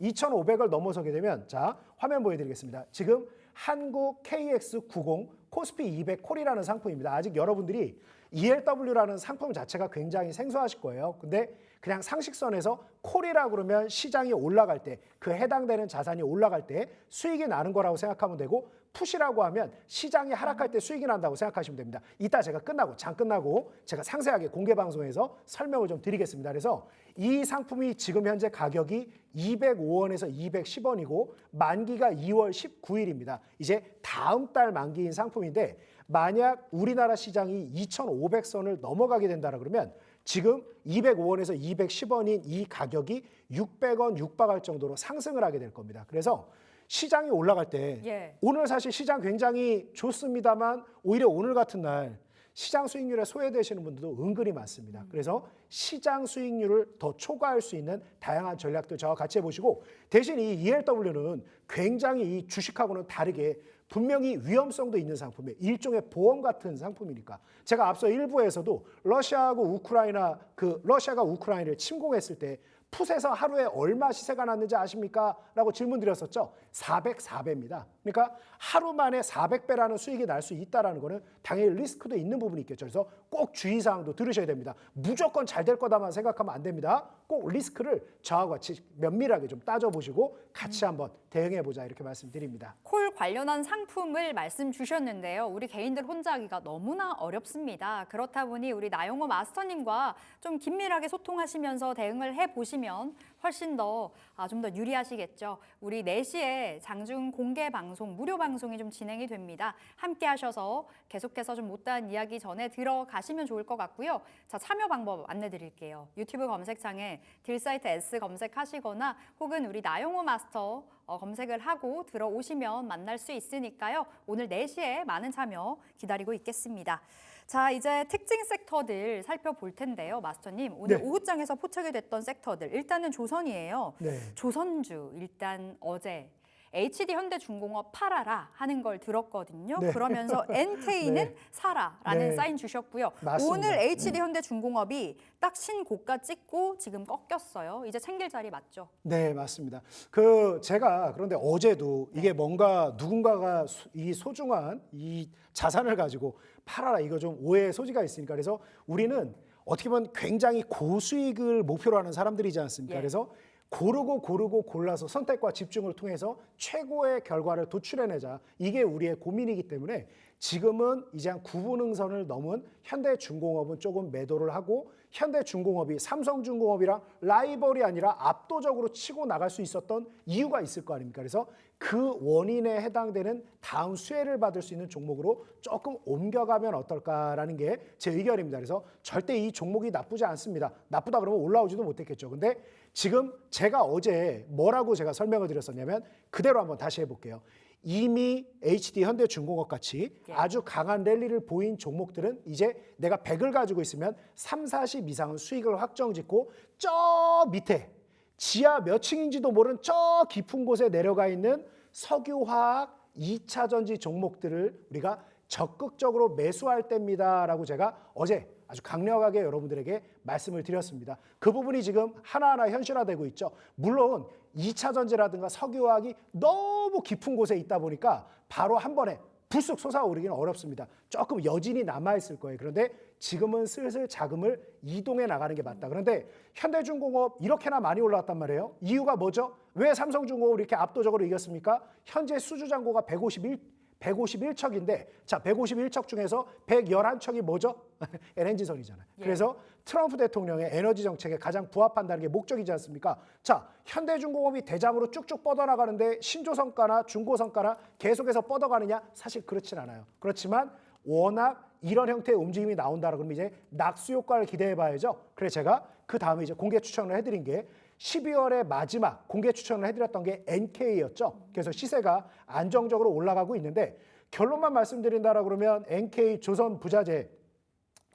2,500을 넘어서게 되면 자, 화면 보여드리겠습니다. 지금 한국 KX90 코스피 200 콜이라는 상품입니다. 아직 여러분들이 ELW라는 상품 자체가 굉장히 생소하실 거예요. 근데 그냥 상식선에서 콜이라고 그러면 시장이 올라갈 때 그 해당되는 자산이 올라갈 때 수익이 나는 거라고 생각하면 되고 풋이라고 하면 시장이 하락할 때 수익이 난다고 생각하시면 됩니다. 이따 제가 장 끝나고 제가 상세하게 공개 방송에서 설명을 좀 드리겠습니다. 그래서 이 상품이 지금 현재 가격이 205원에서 210원이고 만기가 2월 19일입니다. 이제 다음 달 만기인 상품인데 만약 우리나라 시장이 2,500선을 넘어가게 된다라 그러면 지금 205원에서 210원인 이 가격이 600원 육박할 정도로 상승을 하게 될 겁니다. 그래서 시장이 올라갈 때 예. 오늘 사실 시장 굉장히 좋습니다만 오히려 오늘 같은 날 시장 수익률에 소외되시는 분들도 은근히 많습니다. 그래서 시장 수익률을 더 초과할 수 있는 다양한 전략들 저와 같이 해보시고 대신 이 ELW는 굉장히 이 주식하고는 다르게 분명히 위험성도 있는 상품이에요. 일종의 보험 같은 상품이니까. 제가 앞서 일부에서도 러시아가 우크라이나를 침공했을 때 풋에서 하루에 얼마 시세가 났는지 아십니까? 라고 질문 드렸었죠. 404배입니다. 그러니까 하루 만에 400배라는 수익이 날 수 있다는 거는 당연히 리스크도 있는 부분이 있겠죠. 그래서 꼭 주의사항도 들으셔야 됩니다. 무조건 잘 될 거다만 생각하면 안 됩니다. 꼭 리스크를 저하고 같이 면밀하게 좀 따져보시고 같이 한번 대응해보자 이렇게 말씀드립니다. 콜 관련한 상품을 말씀 주셨는데요. 우리 개인들 혼자 하기가 너무나 어렵습니다. 그렇다 보니 우리 나용호 마스터님과 좀 긴밀하게 소통하시면서 대응을 해보시면 훨씬 더 좀 더 유리하시겠죠. 우리 4시에 장중 공개 방송, 무료 방송이 좀 진행이 됩니다. 함께 하셔서 계속해서 좀 못다한 이야기 전에 들어가시면 좋을 것 같고요. 자, 참여 방법 안내드릴게요. 유튜브 검색창에 딜사이트 S 검색하시거나 혹은 우리 나용호 마스터 검색을 하고 들어오시면 만날 수 있으니까요. 오늘 4시에 많은 참여 기다리고 있겠습니다. 자, 이제 특징 섹터들 살펴볼 텐데요. 마스터님, 오늘 네. 오후장에서 포착이 됐던 섹터들. 일단은 조선이에요. 네. 조선주, 일단 어제 HD현대중공업 팔아라 하는 걸 들었거든요. 네. 그러면서 NK는 네. 사라라는 네. 사인 주셨고요. 맞습니다. 오늘 HD현대중공업이 딱 신고가 찍고 지금 꺾였어요. 이제 챙길 자리 맞죠? 네, 맞습니다. 제가 그런데 어제도 이게 뭔가 누군가가 이 소중한 이 자산을 가지고 팔아라 이거 좀 오해의 소지가 있으니까 그래서 우리는 어떻게 보면 굉장히 고수익을 목표로 하는 사람들이지 않습니까? 예. 그래서 고르고 골라서 선택과 집중을 통해서 최고의 결과를 도출해내자. 이게 우리의 고민이기 때문에 지금은 이제 한 9분응선을 넘은 현대중공업은 조금 매도를 하고 현대중공업이 삼성중공업이랑 라이벌이 아니라 압도적으로 치고 나갈 수 있었던 이유가 있을 거 아닙니까? 그래서 그 원인에 해당되는 다음 수혜를 받을 수 있는 종목으로 조금 옮겨가면 어떨까라는 게 제 의견입니다. 그래서 절대 이 종목이 나쁘지 않습니다. 나쁘다 그러면 올라오지도 못했겠죠. 근데 지금 제가 어제 뭐라고 제가 설명을 드렸었냐면 그대로 한번 다시 해볼게요. 이미 HD 현대중공업 같이 아주 강한 랠리를 보인 종목들은 이제 내가 100을 가지고 있으면 3, 40 이상은 수익을 확정짓고 저 밑에 지하 몇 층인지도 모르는 저 깊은 곳에 내려가 있는 석유화학 2차 전지 종목들을 우리가 적극적으로 매수할 때입니다라고 제가 어제 아주 강력하게 여러분들에게 말씀을 드렸습니다. 그 부분이 지금 하나하나 현실화되고 있죠. 물론 2차 전지라든가 석유화학이 너무 깊은 곳에 있다 보니까 바로 한 번에 불쑥 솟아오르기는 어렵습니다. 조금 여진이 남아있을 거예요. 그런데 지금은 슬슬 자금을 이동해 나가는 게 맞다. 그런데 현대중공업 이렇게나 많이 올라왔단 말이에요. 이유가 뭐죠? 왜 삼성중공업을 이렇게 압도적으로 이겼습니까? 현재 수주잔고가 151척인데 자 151척 중에서 111척이 뭐죠? LNG선이잖아요. 그래서 트럼프 대통령의 에너지 정책에 가장 부합한다는 게 목적이지 않습니까? 자 현대중공업이 대장으로 쭉쭉 뻗어나가는데 신조성과나 중고성과나 계속해서 뻗어가느냐? 사실 그렇진 않아요. 그렇지만 워낙 이런 형태의 움직임이 나온다 그러면 이제 낙수 효과를 기대해 봐야죠. 그래서 제가 그 다음에 이제 공개 추천을 해드린 게 12월에 마지막 공개 추천을 해드렸던 게 NK였죠. 그래서 시세가 안정적으로 올라가고 있는데 결론만 말씀드린다라 그러면 NK 조선 부자재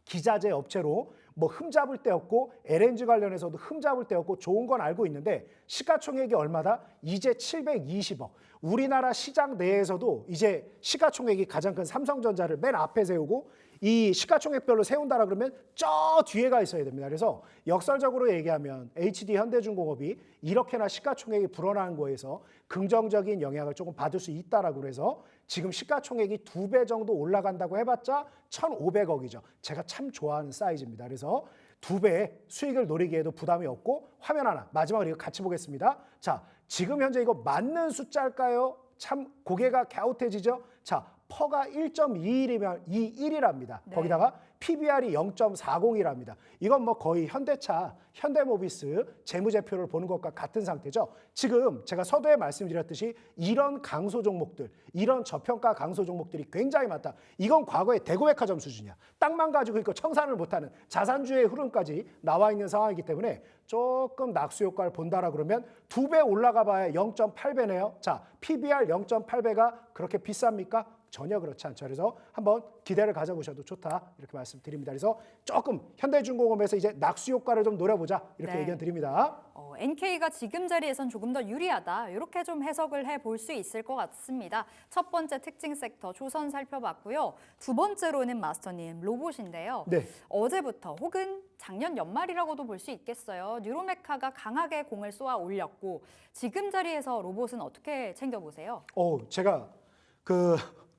기자재 업체로 뭐 흠잡을 데 없고 LNG 관련해서도 흠잡을 데 없고 좋은 건 알고 있는데 시가총액이 얼마다? 이제 720억. 우리나라 시장 내에서도 이제 시가총액이 가장 큰 삼성전자를 맨 앞에 세우고 이 시가총액별로 세운다라 그러면 저 뒤에가 있어야 됩니다. 그래서 역설적으로 얘기하면 HD 현대중공업이 이렇게나 시가총액이 불어나는 거에서 긍정적인 영향을 조금 받을 수 있다라고 해서 지금 시가총액이 2배 정도 올라간다고 해봤자 1,500억이죠. 제가 참 좋아하는 사이즈입니다. 그래서 2배의 수익을 노리기에도 부담이 없고 화면 하나 마지막으로 이거 같이 보겠습니다. 자, 지금 현재 이거 맞는 숫자일까요? 참 고개가 갸웃해지죠. 자, 퍼가 1.21이면 21이랍니다. 네. 거기다가 PBR이 0.40이랍니다. 이건 뭐 거의 현대차, 현대모비스 재무제표를 보는 것과 같은 상태죠. 지금 제가 서두에 말씀드렸듯이 이런 강소 종목들, 이런 저평가 강소 종목들이 굉장히 많다. 이건 과거의 대구백화점 수준이야. 땅만 가지고 있고 청산을 못하는 자산주의 흐름까지 나와 있는 상황이기 때문에 조금 낙수 효과를 본다라 그러면 2배 올라가 봐야 0.8배네요. 자, PBR 0.8배가 그렇게 비쌉니까? 전혀 그렇지 않죠. 그래서 한번 기대를 가져보셔도 좋다 이렇게 말씀드립니다. 그래서 조금 현대중공업에서 이제 낙수 효과를 좀 노려보자 이렇게 네. 의견 드립니다. NK가 지금 자리에선 조금 더 유리하다. 이렇게 좀 해석을 해볼 수 있을 것 같습니다. 첫 번째 특징 섹터 조선 살펴봤고요. 두 번째로는 마스터님 로봇인데요. 네. 어제부터 혹은 작년 연말이라고도 볼 수 있겠어요. 뉴로메카가 강하게 공을 쏘아 올렸고 지금 자리에서 로봇은 어떻게 챙겨보세요? 제가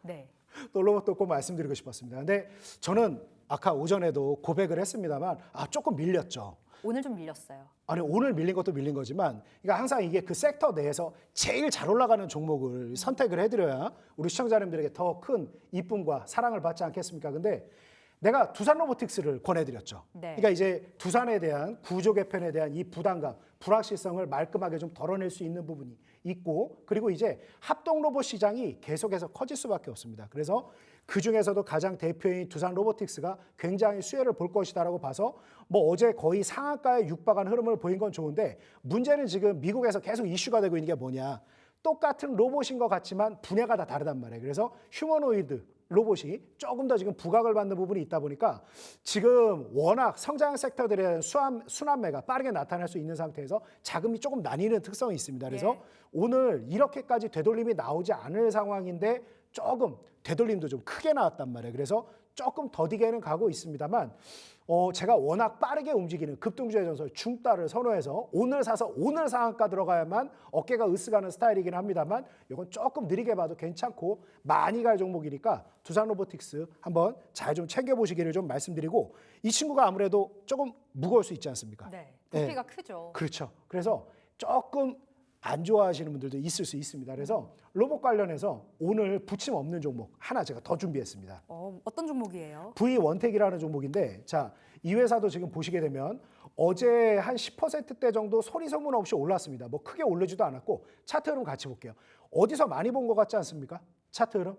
네. 또 로봇도 꼭 말씀드리고 싶었습니다. 근데 저는 아까 오전에도 고백을 했습니다만 조금 밀렸죠. 오늘 좀 밀렸어요. 아니 오늘 밀린 것도 밀린 거지만 그러니까 항상 이게 그 섹터 내에서 제일 잘 올라가는 종목을 선택을 해드려야 우리 시청자님들에게 더 큰 이쁨과 사랑을 받지 않겠습니까? 근데 내가 두산 로보틱스를 권해드렸죠. 네. 그러니까 이제 두산에 대한 구조 개편에 대한 이 부담감, 불확실성을 말끔하게 좀 덜어낼 수 있는 부분이 있고 그리고 이제 합동 로봇 시장이 계속해서 커질 수밖에 없습니다. 그래서 그중에서도 가장 대표인 두산 로보틱스가 굉장히 수혜를 볼 것이다라고 봐서 뭐 어제 거의 상한가에 육박한 흐름을 보인 건 좋은데 문제는 지금 미국에서 계속 이슈가 되고 있는 게 뭐냐. 똑같은 로봇인 것 같지만 분야가 다 다르단 말이에요. 그래서 휴머노이드 로봇이 조금 더 지금 부각을 받는 부분이 있다 보니까 지금 워낙 성장 섹터들에 대한 순환매가 빠르게 나타날 수 있는 상태에서 자금이 조금 나뉘는 특성이 있습니다. 그래서 오늘 이렇게까지 되돌림이 나오지 않을 상황인데 조금 되돌림도 좀 크게 나왔단 말이에요. 그래서 조금 더디게는 가고 있습니다만 제가 워낙 빠르게 움직이는 급등주의 전설 중따를 선호해서 오늘 사서 오늘 상한가 들어가야만 어깨가 으쓱하는 스타일이긴 합니다만 이건 조금 느리게 봐도 괜찮고 많이 갈 종목이니까 두산 로보틱스 한번 잘 좀 챙겨보시기를 좀 말씀드리고 이 친구가 아무래도 조금 무거울 수 있지 않습니까? 네. 부피가 크죠. 그렇죠. 그래서 조금 안 좋아하시는 분들도 있을 수 있습니다. 그래서 로봇 관련해서 오늘 부침 없는 종목 하나 제가 더 준비했습니다. 어떤 종목이에요? V1텍이라는 종목인데 자, 이 회사도 지금 보시게 되면 어제 한 10%대 정도 소리 소문 없이 올랐습니다. 뭐 크게 오르지도 않았고 차트 흐름 같이 볼게요. 어디서 많이 본 것 같지 않습니까? 차트 흐름.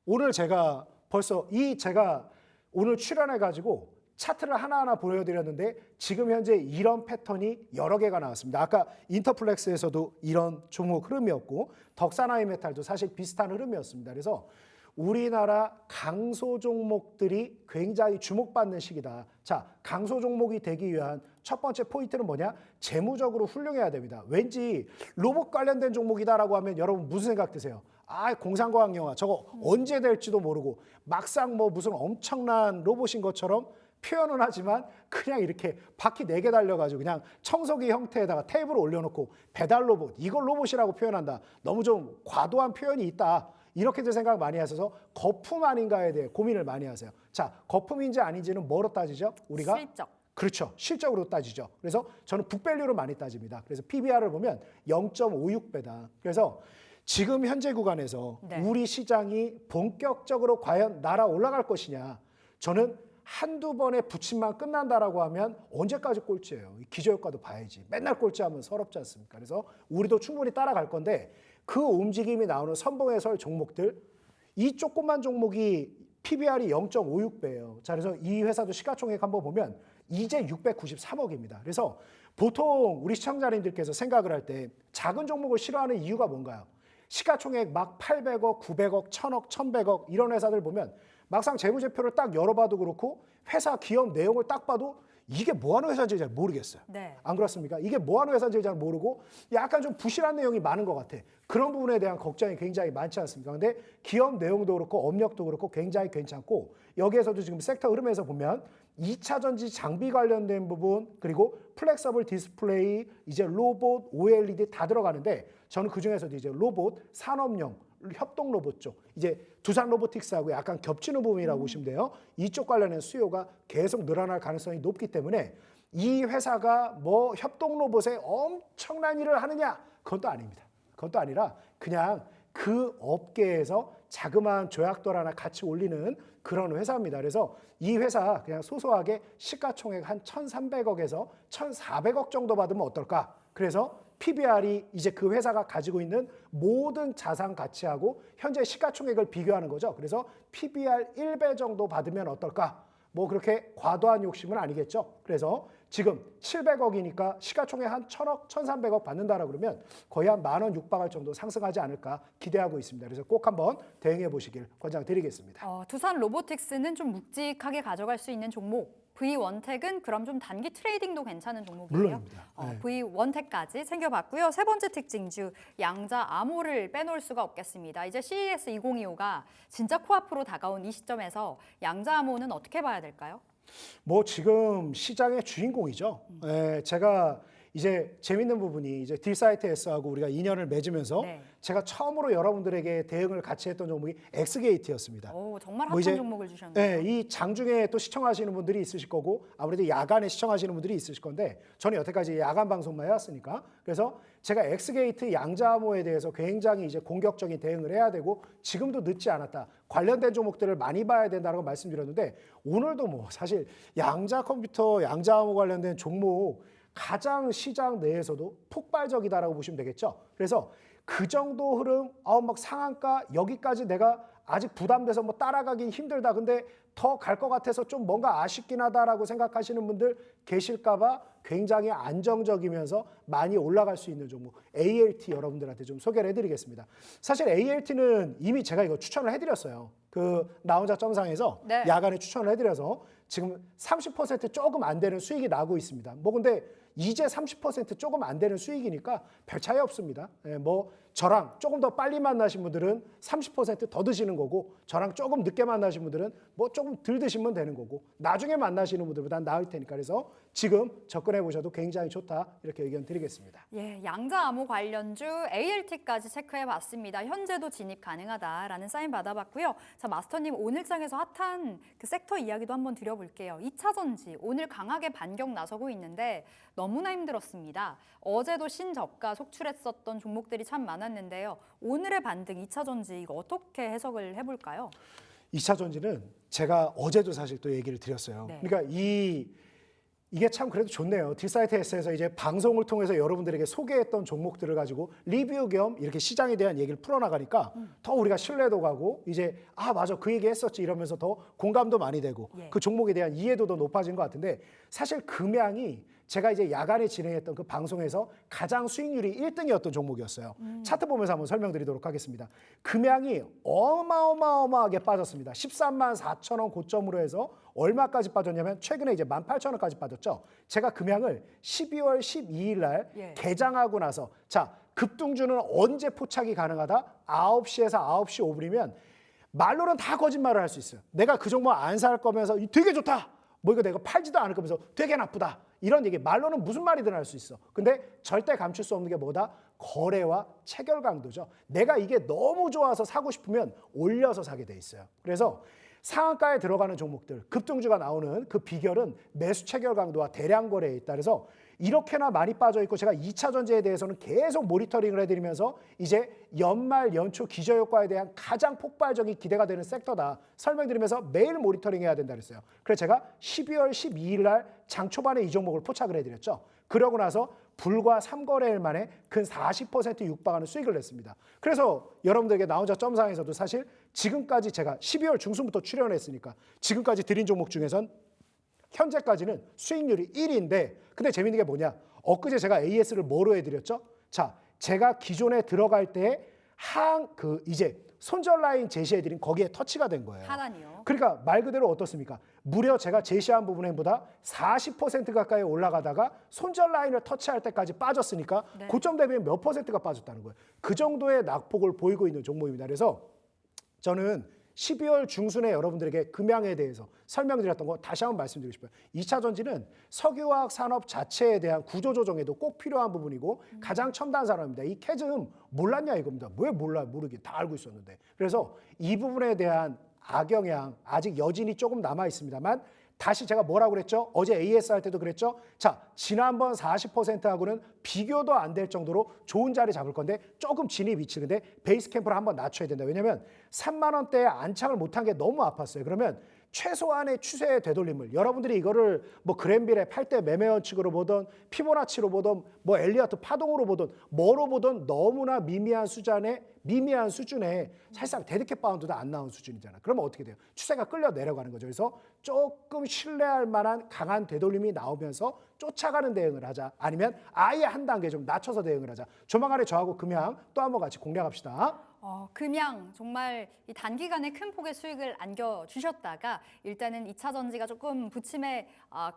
오늘 제가 벌써 제가 오늘 출연해가지고 차트를 하나하나 보여드렸는데 지금 현재 이런 패턴이 여러 개가 나왔습니다. 아까 인터플렉스에서도 이런 종목 흐름이었고 덕산하이메탈도 사실 비슷한 흐름이었습니다. 그래서 우리나라 강소 종목들이 굉장히 주목받는 시기다. 자, 강소 종목이 되기 위한 첫 번째 포인트는 뭐냐? 재무적으로 훌륭해야 됩니다. 왠지 로봇 관련된 종목이다라고 하면 여러분 무슨 생각 드세요? 공상과학 영화 저거 언제 될지도 모르고 막상 뭐 무슨 엄청난 로봇인 것처럼 표현은 하지만 그냥 이렇게 바퀴 4개 달려가지고 그냥 청소기 형태에다가 테이블을 올려놓고 배달 로봇, 이걸 로봇이라고 표현한다. 너무 좀 과도한 표현이 있다. 이렇게들 생각 많이 하셔서 거품 아닌가에 대해 고민을 많이 하세요. 자, 거품인지 아닌지는 뭐로 따지죠? 우리가 실적. 그렇죠. 실적으로 따지죠. 그래서 저는 북밸류로 많이 따집니다. 그래서 PBR을 보면 0.56배다. 그래서 지금 현재 구간에서 우리 시장이 본격적으로 과연 날아 올라갈 것이냐. 저는 한두 번의 부침만 끝난다라고 하면 언제까지 꼴찌예요. 기저효과도 봐야지. 맨날 꼴찌하면 서럽지 않습니까? 그래서 우리도 충분히 따라갈 건데 그 움직임이 나오는 선봉에 설 종목들 이 조그만 종목이 PBR이 0.56배예요. 자, 그래서 이 회사도 시가총액 한번 보면 이제 693억입니다. 그래서 보통 우리 시청자님들께서 생각을 할 때 작은 종목을 싫어하는 이유가 뭔가요? 시가총액 막 800억, 900억, 1000억, 1100억 이런 회사들 보면 막상 재무제표를 딱 열어봐도 그렇고 회사 기업 내용을 딱 봐도 이게 뭐하는 회사인지 잘 모르겠어요. 네. 안 그렇습니까? 이게 뭐하는 회사인지 잘 모르고 약간 좀 부실한 내용이 많은 것 같아. 그런 부분에 대한 걱정이 굉장히 많지 않습니까? 근데 기업 내용도 그렇고 업력도 그렇고 굉장히 괜찮고 여기에서도 지금 섹터 흐름에서 보면 2차 전지 장비 관련된 부분 그리고 플렉서블 디스플레이, 이제 로봇, OLED 다 들어가는데 저는 그중에서도 이제 로봇, 산업용, 협동 로봇 쪽, 이제 두산 로보틱스하고 약간 겹치는 부분이라고 보시면 돼요. 이쪽 관련된 수요가 계속 늘어날 가능성이 높기 때문에 이 회사가 뭐 협동 로봇에 엄청난 일을 하느냐? 그건 또 아닙니다. 그건 또 아니라 그냥 그 업계에서 자그마한 조약돌 하나 같이 올리는 그런 회사입니다. 그래서 이 회사 그냥 소소하게 시가총액 한 1,300억에서 1,400억 정도 받으면 어떨까? 그래서 PBR이 이제 그 회사가 가지고 있는 모든 자산 가치하고 현재 시가총액을 비교하는 거죠. 그래서 PBR 1배 정도 받으면 어떨까? 뭐 그렇게 과도한 욕심은 아니겠죠. 그래서 지금 700억이니까 시가총액 한 1,000억, 1,300억 받는다라고 그러면 거의 한 10,000원 육박할 정도 상승하지 않을까 기대하고 있습니다. 그래서 꼭 한번 대응해 보시길 권장드리겠습니다. 두산 로보틱스는 좀 묵직하게 가져갈 수 있는 종목. V1텍은 그럼 좀 단기 트레이딩도 괜찮은 종목이에요. 물론입니다. 네. V1텍까지 챙겨봤고요. 세 번째 특징주 양자 암호를 빼놓을 수가 없겠습니다. 이제 CES 2025가 진짜 코앞으로 다가온 이 시점에서 양자 암호는 어떻게 봐야 될까요? 뭐 지금 시장의 주인공이죠. 제가 이제 재밌는 부분이 이제 딜사이트S하고 우리가 인연을 맺으면서 네. 제가 처음으로 여러분들에게 대응을 같이 했던 종목이 엑스게이트였습니다. 정말 뭐 핫한 이제, 종목을 주셨네요. 이 장중에 또 시청하시는 분들이 있으실 거고 아무래도 야간에 시청하시는 분들이 있으실 건데 저는 여태까지 야간 방송만 해왔으니까 그래서 제가 엑스게이트 양자암호에 대해서 굉장히 이제 공격적인 대응을 해야 되고 지금도 늦지 않았다. 관련된 종목들을 많이 봐야 된다고 말씀드렸는데 오늘도 뭐 사실 양자 컴퓨터, 양자암호 관련된 종목 가장 시장 내에서도 폭발적이다라고 보시면 되겠죠. 그래서 그 정도 흐름, 막 상한가 여기까지 내가 아직 부담돼서 뭐 따라가긴 힘들다. 근데 더 갈 것 같아서 좀 뭔가 아쉽긴 하다라고 생각하시는 분들 계실까봐 굉장히 안정적이면서 많이 올라갈 수 있는 종목 ALT 여러분들한테 좀 소개를 해드리겠습니다. 사실 ALT는 이미 제가 이거 추천을 해드렸어요. 그 나 혼자 점상에서 네. 야간에 추천을 해드려서 지금 30% 조금 안 되는 수익이 나고 있습니다. 뭐 근데 이제 30% 조금 안 되는 수익이니까 별 차이 없습니다. 뭐 저랑 조금 더 빨리 만나신 분들은 30%더 드시는 거고 저랑 조금 늦게 만나신 분들은 뭐 조금 덜 드시면 되는 거고 나중에 만나시는 분들보다 나을 테니까 그래서 지금 접근해 보셔도 굉장히 좋다 이렇게 의견 드리겠습니다. 양자 암호 관련주 ALT까지 체크해 봤습니다. 현재도 진입 가능하다라는 사인 받아봤고요. 자, 마스터님 오늘장에서 핫한 그 섹터 이야기도 한번 드려볼게요. 2차 전지 오늘 강하게 반격 나서고 있는데 너무나 힘들었습니다. 어제도 신저가 속출했었던 종목들이 참 많았는데요. 오늘의 반등 2차 전지 이거 어떻게 해석을 해볼까요? 2차 전지는 제가 어제도 사실 또 얘기를 드렸어요. 네. 그러니까 이게 참 그래도 좋네요. 딜사이트S에서 이제 방송을 통해서 여러분들에게 소개했던 종목들을 가지고 리뷰 겸 이렇게 시장에 대한 얘기를 풀어나가니까 더 우리가 신뢰도 가고 이제 맞아 그 얘기 했었지 이러면서 더 공감도 많이 되고 그 종목에 대한 이해도도 높아진 것 같은데 사실 금양이 제가 이제 야간에 진행했던 그 방송에서 가장 수익률이 1등이었던 종목이었어요. 차트 보면서 한번 설명드리도록 하겠습니다. 금양이 어마어마하게 빠졌습니다. 13만 4천 원 고점으로 해서 얼마까지 빠졌냐면 최근에 이제 18,000원까지 빠졌죠. 제가 금양을 12월 12일 날 개장하고 나서 자 급등주는 언제 포착이 가능하다? 9시에서 9시 5분이면 말로는 다 거짓말을 할 수 있어요. 내가 그 종목 안 살 거면서 되게 좋다. 뭐 이거 내가 팔지도 않을 거면서 되게 나쁘다. 이런 얘기 말로는 무슨 말이든 할 수 있어. 근데 절대 감출 수 없는 게 뭐다? 거래와 체결 강도죠. 내가 이게 너무 좋아서 사고 싶으면 올려서 사게 돼 있어요. 그래서 상한가에 들어가는 종목들, 급등주가 나오는 그 비결은 매수 체결 강도와 대량 거래에 있다. 그래서 이렇게나 많이 빠져 있고 제가 2차 전지에 대해서는 계속 모니터링을 해드리면서 이제 연말 연초 기저효과에 대한 가장 폭발적인 기대가 되는 섹터다 설명드리면서 매일 모니터링 해야 된다 그랬어요. 그래서 제가 12월 12일 날 장 초반에 이 종목을 포착을 해드렸죠. 그러고 나서 불과 3거래일 만에 근 40% 육박하는 수익을 냈습니다. 그래서 여러분들에게 나 혼자 점상에서도 사실 지금까지 제가 12월 중순부터 출연했으니까 지금까지 드린 종목 중에선 현재까지는 수익률이 1위인데 근데 재밌는 게 뭐냐? 엊그제 제가 AS를 뭐로 해드렸죠? 자, 제가 기존에 들어갈 때 이제 손절 라인 제시해드린 거기에 터치가 된 거예요. 하단이요. 그러니까 말 그대로 어떻습니까? 무려 제가 제시한 부분보다 40% 가까이 올라가다가 손절 라인을 터치할 때까지 빠졌으니까 고점 대비면 몇 %가 빠졌다는 거예요. 그 정도의 낙폭을 보이고 있는 종목입니다. 그래서 저는 12월 중순에 여러분들에게 금양에 대해서 설명드렸던 거 다시 한번 말씀드리고 싶어요. 2차 전지는 석유화학 산업 자체에 대한 구조 조정에도 꼭 필요한 부분이고 가장 첨단 산업입니다. 이 캐즘 몰랐냐 이겁니다. 왜 몰라? 모르게 다 알고 있었는데. 그래서 이 부분에 대한 악영향 아직 여진이 조금 남아 있습니다만 다시 제가 뭐라고 그랬죠? 어제 AS 할 때도 그랬죠? 자, 지난번 40%하고는 비교도 안 될 정도로 좋은 자리 잡을 건데 조금 진입 위치인데 베이스 캠프를 한번 낮춰야 된다. 왜냐면 3만 원대에 안착을 못한 게 너무 아팠어요. 그러면 최소한의 추세의 되돌림을 여러분들이 이거를 뭐 그랜빌의 8대 매매 원칙으로 보던 피보나치로 보던 뭐 엘리어트 파동으로 보던 뭐로 보던 너무나 미미한 수준에 사실상 데드캣 바운드도 안 나온 수준이잖아. 그러면 어떻게 돼요? 추세가 끌려 내려가는 거죠. 그래서 조금 신뢰할 만한 강한 되돌림이 나오면서 쫓아가는 대응을 하자. 아니면 아예 한 단계 좀 낮춰서 대응을 하자. 조만간에 저하고 금양 또 한번 같이 공략합시다. 금양 정말 이 단기간에 큰 폭의 수익을 안겨주셨다가 일단은 2차 전지가 조금 부침에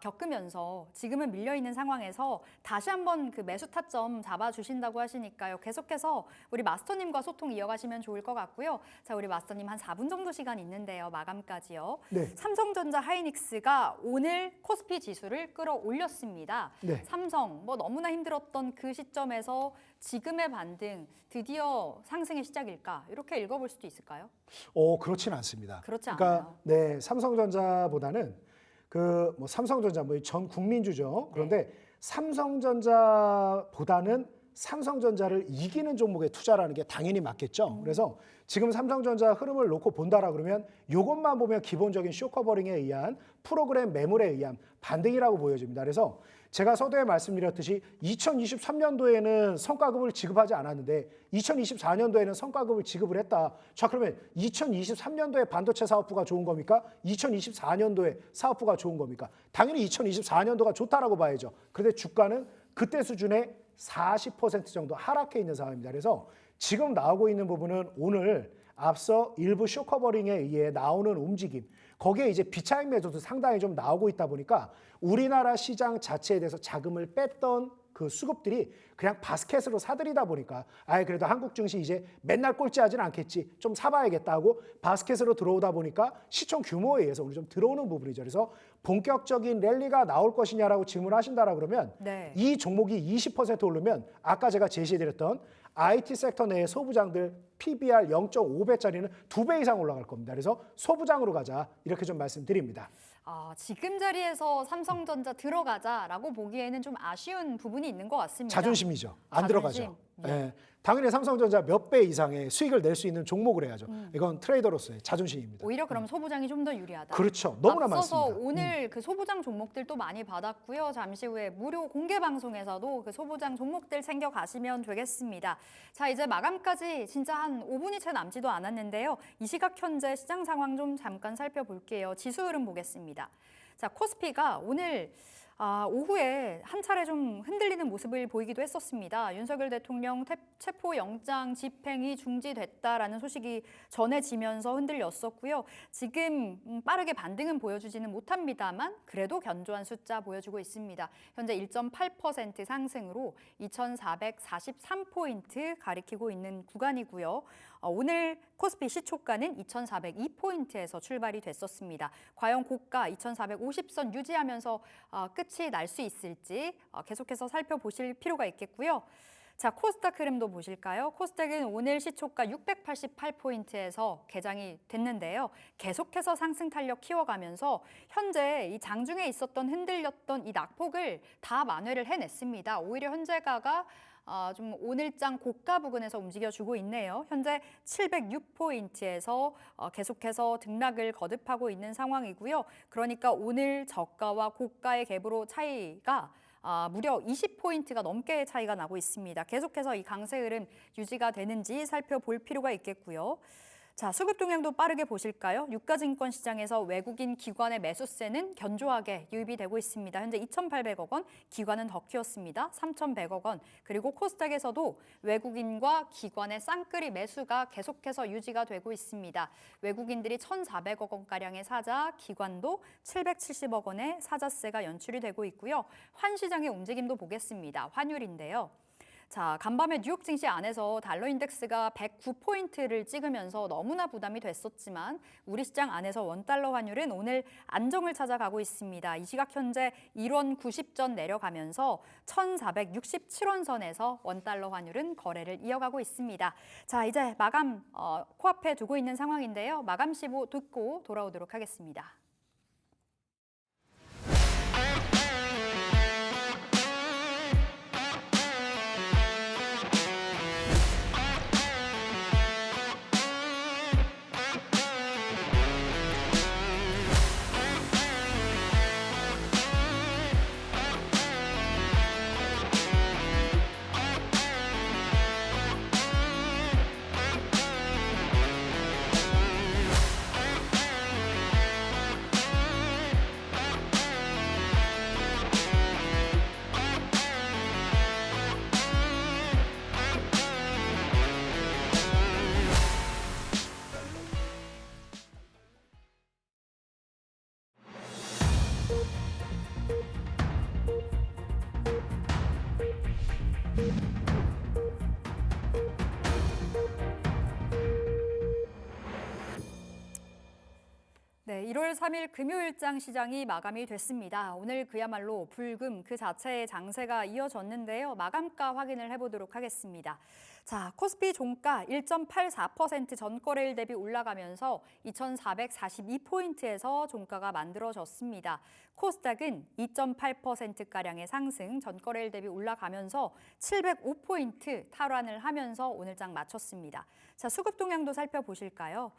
겪으면서 지금은 밀려있는 상황에서 다시 한번 그 매수 타점 잡아주신다고 하시니까요. 계속해서 우리 마스터님과 소통 이어가시면 좋을 것 같고요. 자, 우리 마스터님 한 4분 정도 시간 있는데요. 마감까지요. 네. 삼성전자 하이닉스가 오늘 코스피 지수를 끌어올렸습니다. 네. 삼성 뭐 너무나 힘들었던 그 시점에서 지금의 반등 드디어 상승의 시작일까? 이렇게 읽어볼 수도 있을까요? 그렇진 않습니다. 그렇지 그러니까 않아요. 네, 삼성전자보다는 그 뭐 삼성전자 뭐 전 국민주죠. 그런데 삼성전자보다는 삼성전자를 이기는 종목에 투자라는 게 당연히 맞겠죠. 그래서 지금 삼성전자 흐름을 놓고 본다라 그러면 이것만 보면 기본적인 쇼커버링에 의한 프로그램 매물에 의한 반등이라고 보여집니다. 그래서 제가 서두에 말씀드렸듯이 2023년도에는 성과급을 지급하지 않았는데 2024년도에는 성과급을 지급을 했다. 자, 그러면 2023년도에 반도체 사업부가 좋은 겁니까? 2024년도에 사업부가 좋은 겁니까? 당연히 2024년도가 좋다라고 봐야죠. 그런데 주가는 그때 수준의 40% 정도 하락해 있는 상황입니다. 그래서 지금 나오고 있는 부분은 오늘 앞서 일부 쇼커버링에 의해 나오는 움직임, 거기에 이제 비차익 매도도 상당히 좀 나오고 있다 보니까 우리나라 시장 자체에 대해서 자금을 뺐던 그 수급들이 그냥 바스켓으로 사들이다 보니까 아예 그래도 한국 증시 이제 맨날 꼴찌하진 않겠지, 좀 사봐야겠다 하고 바스켓으로 들어오다 보니까 시총 규모에 의해서 오늘 좀 들어오는 부분이죠. 그래서 본격적인 랠리가 나올 것이냐라고 질문하신다라 그러면 네. 이 종목이 20% 오르면 아까 제가 제시해드렸던 IT 섹터 내의 소부장들 PBR 0.5배짜리는 2배 이상 올라갈 겁니다. 그래서 소부장으로 가자 이렇게 좀 말씀드립니다. 지금 자리에서 삼성전자 들어가자라고 보기에는 좀 아쉬운 부분이 있는 것 같습니다. 자존심이죠. 안 자존심. 들어가죠. 예. 당연히 삼성전자 몇 배 이상의 수익을 낼 수 있는 종목을 해야죠. 이건 트레이더로서의 자존심입니다. 오히려 그럼 소부장이 좀 더 유리하다. 그렇죠. 너무나 앞서서 많습니다. 오늘 그 소부장 종목들도 많이 받았고요. 잠시 후에 무료 공개 방송에서도 그 소부장 종목들 챙겨 가시면 되겠습니다. 자, 이제 마감까지 진짜 한 5분이 채 남지도 않았는데요. 이 시각 현재 시장 상황 좀 잠깐 살펴볼게요. 지수 흐름 보겠습니다. 자, 코스피가 오늘 오후에 한 차례 좀 흔들리는 모습을 보이기도 했었습니다. 윤석열 대통령 체포영장 집행이 중지됐다라는 소식이 전해지면서 흔들렸었고요. 지금 빠르게 반등은 보여주지는 못합니다만 그래도 견조한 숫자 보여주고 있습니다. 현재 1.8% 상승으로 2,443포인트 가리키고 있는 구간이고요. 오늘 코스피 시초가는 2,402포인트에서 출발이 됐었습니다. 과연 고가 2,450선 유지하면서 끝이 날 수 있을지 계속해서 살펴보실 필요가 있겠고요. 자, 코스닥 흐름도 보실까요? 코스닥은 오늘 시초가 688포인트에서 개장이 됐는데요. 계속해서 상승 탄력 키워가면서 현재 이 장중에 있었던 흔들렸던 이 낙폭을 다 만회를 해냈습니다. 오히려 현재가가 좀 오늘장 고가 부근에서 움직여주고 있네요. 현재 706포인트에서 계속해서 등락을 거듭하고 있는 상황이고요. 그러니까 오늘 저가와 고가의 갭으로 차이가 무려 20포인트가 넘게 차이가 나고 있습니다. 계속해서 이 강세 흐름 유지가 되는지 살펴볼 필요가 있겠고요. 자, 수급 동향도 빠르게 보실까요? 유가증권 시장에서 외국인 기관의 매수세는 견조하게 유입이 되고 있습니다. 현재 2,800억 원, 기관은 더 키웠습니다. 3,100억 원. 그리고 코스닥에서도 외국인과 기관의 쌍끌이 매수가 계속해서 유지가 되고 있습니다. 외국인들이 1,400억 원가량의 사자, 기관도 770억 원의 사자세가 연출이 되고 있고요. 환시장의 움직임도 보겠습니다. 환율인데요. 자, 간밤에 뉴욕 증시 안에서 달러 인덱스가 109포인트를 찍으면서 너무나 부담이 됐었지만 우리 시장 안에서 원달러 환율은 오늘 안정을 찾아가고 있습니다. 이 시각 현재 1원 90전 내려가면서 1,467원 선에서 원달러 환율은 거래를 이어가고 있습니다. 자, 이제 마감 코앞에 두고 있는 상황인데요. 마감 시보 듣고 돌아오도록 하겠습니다. 네, 1월 3일 금요일장 시장이 마감이 됐습니다. 오늘 그야말로 불금 그 자체의 장세가 이어졌는데요. 마감가 확인을 해보도록 하겠습니다. 자, 코스피 종가 1.84% 전거래일 대비 올라가면서 2,442포인트에서 종가가 만들어졌습니다. 코스닥은 2.8%가량의 상승, 전거래일 대비 올라가면서 705포인트 탈환을 하면서 오늘장 마쳤습니다. 자, 수급 동향도 살펴보실까요?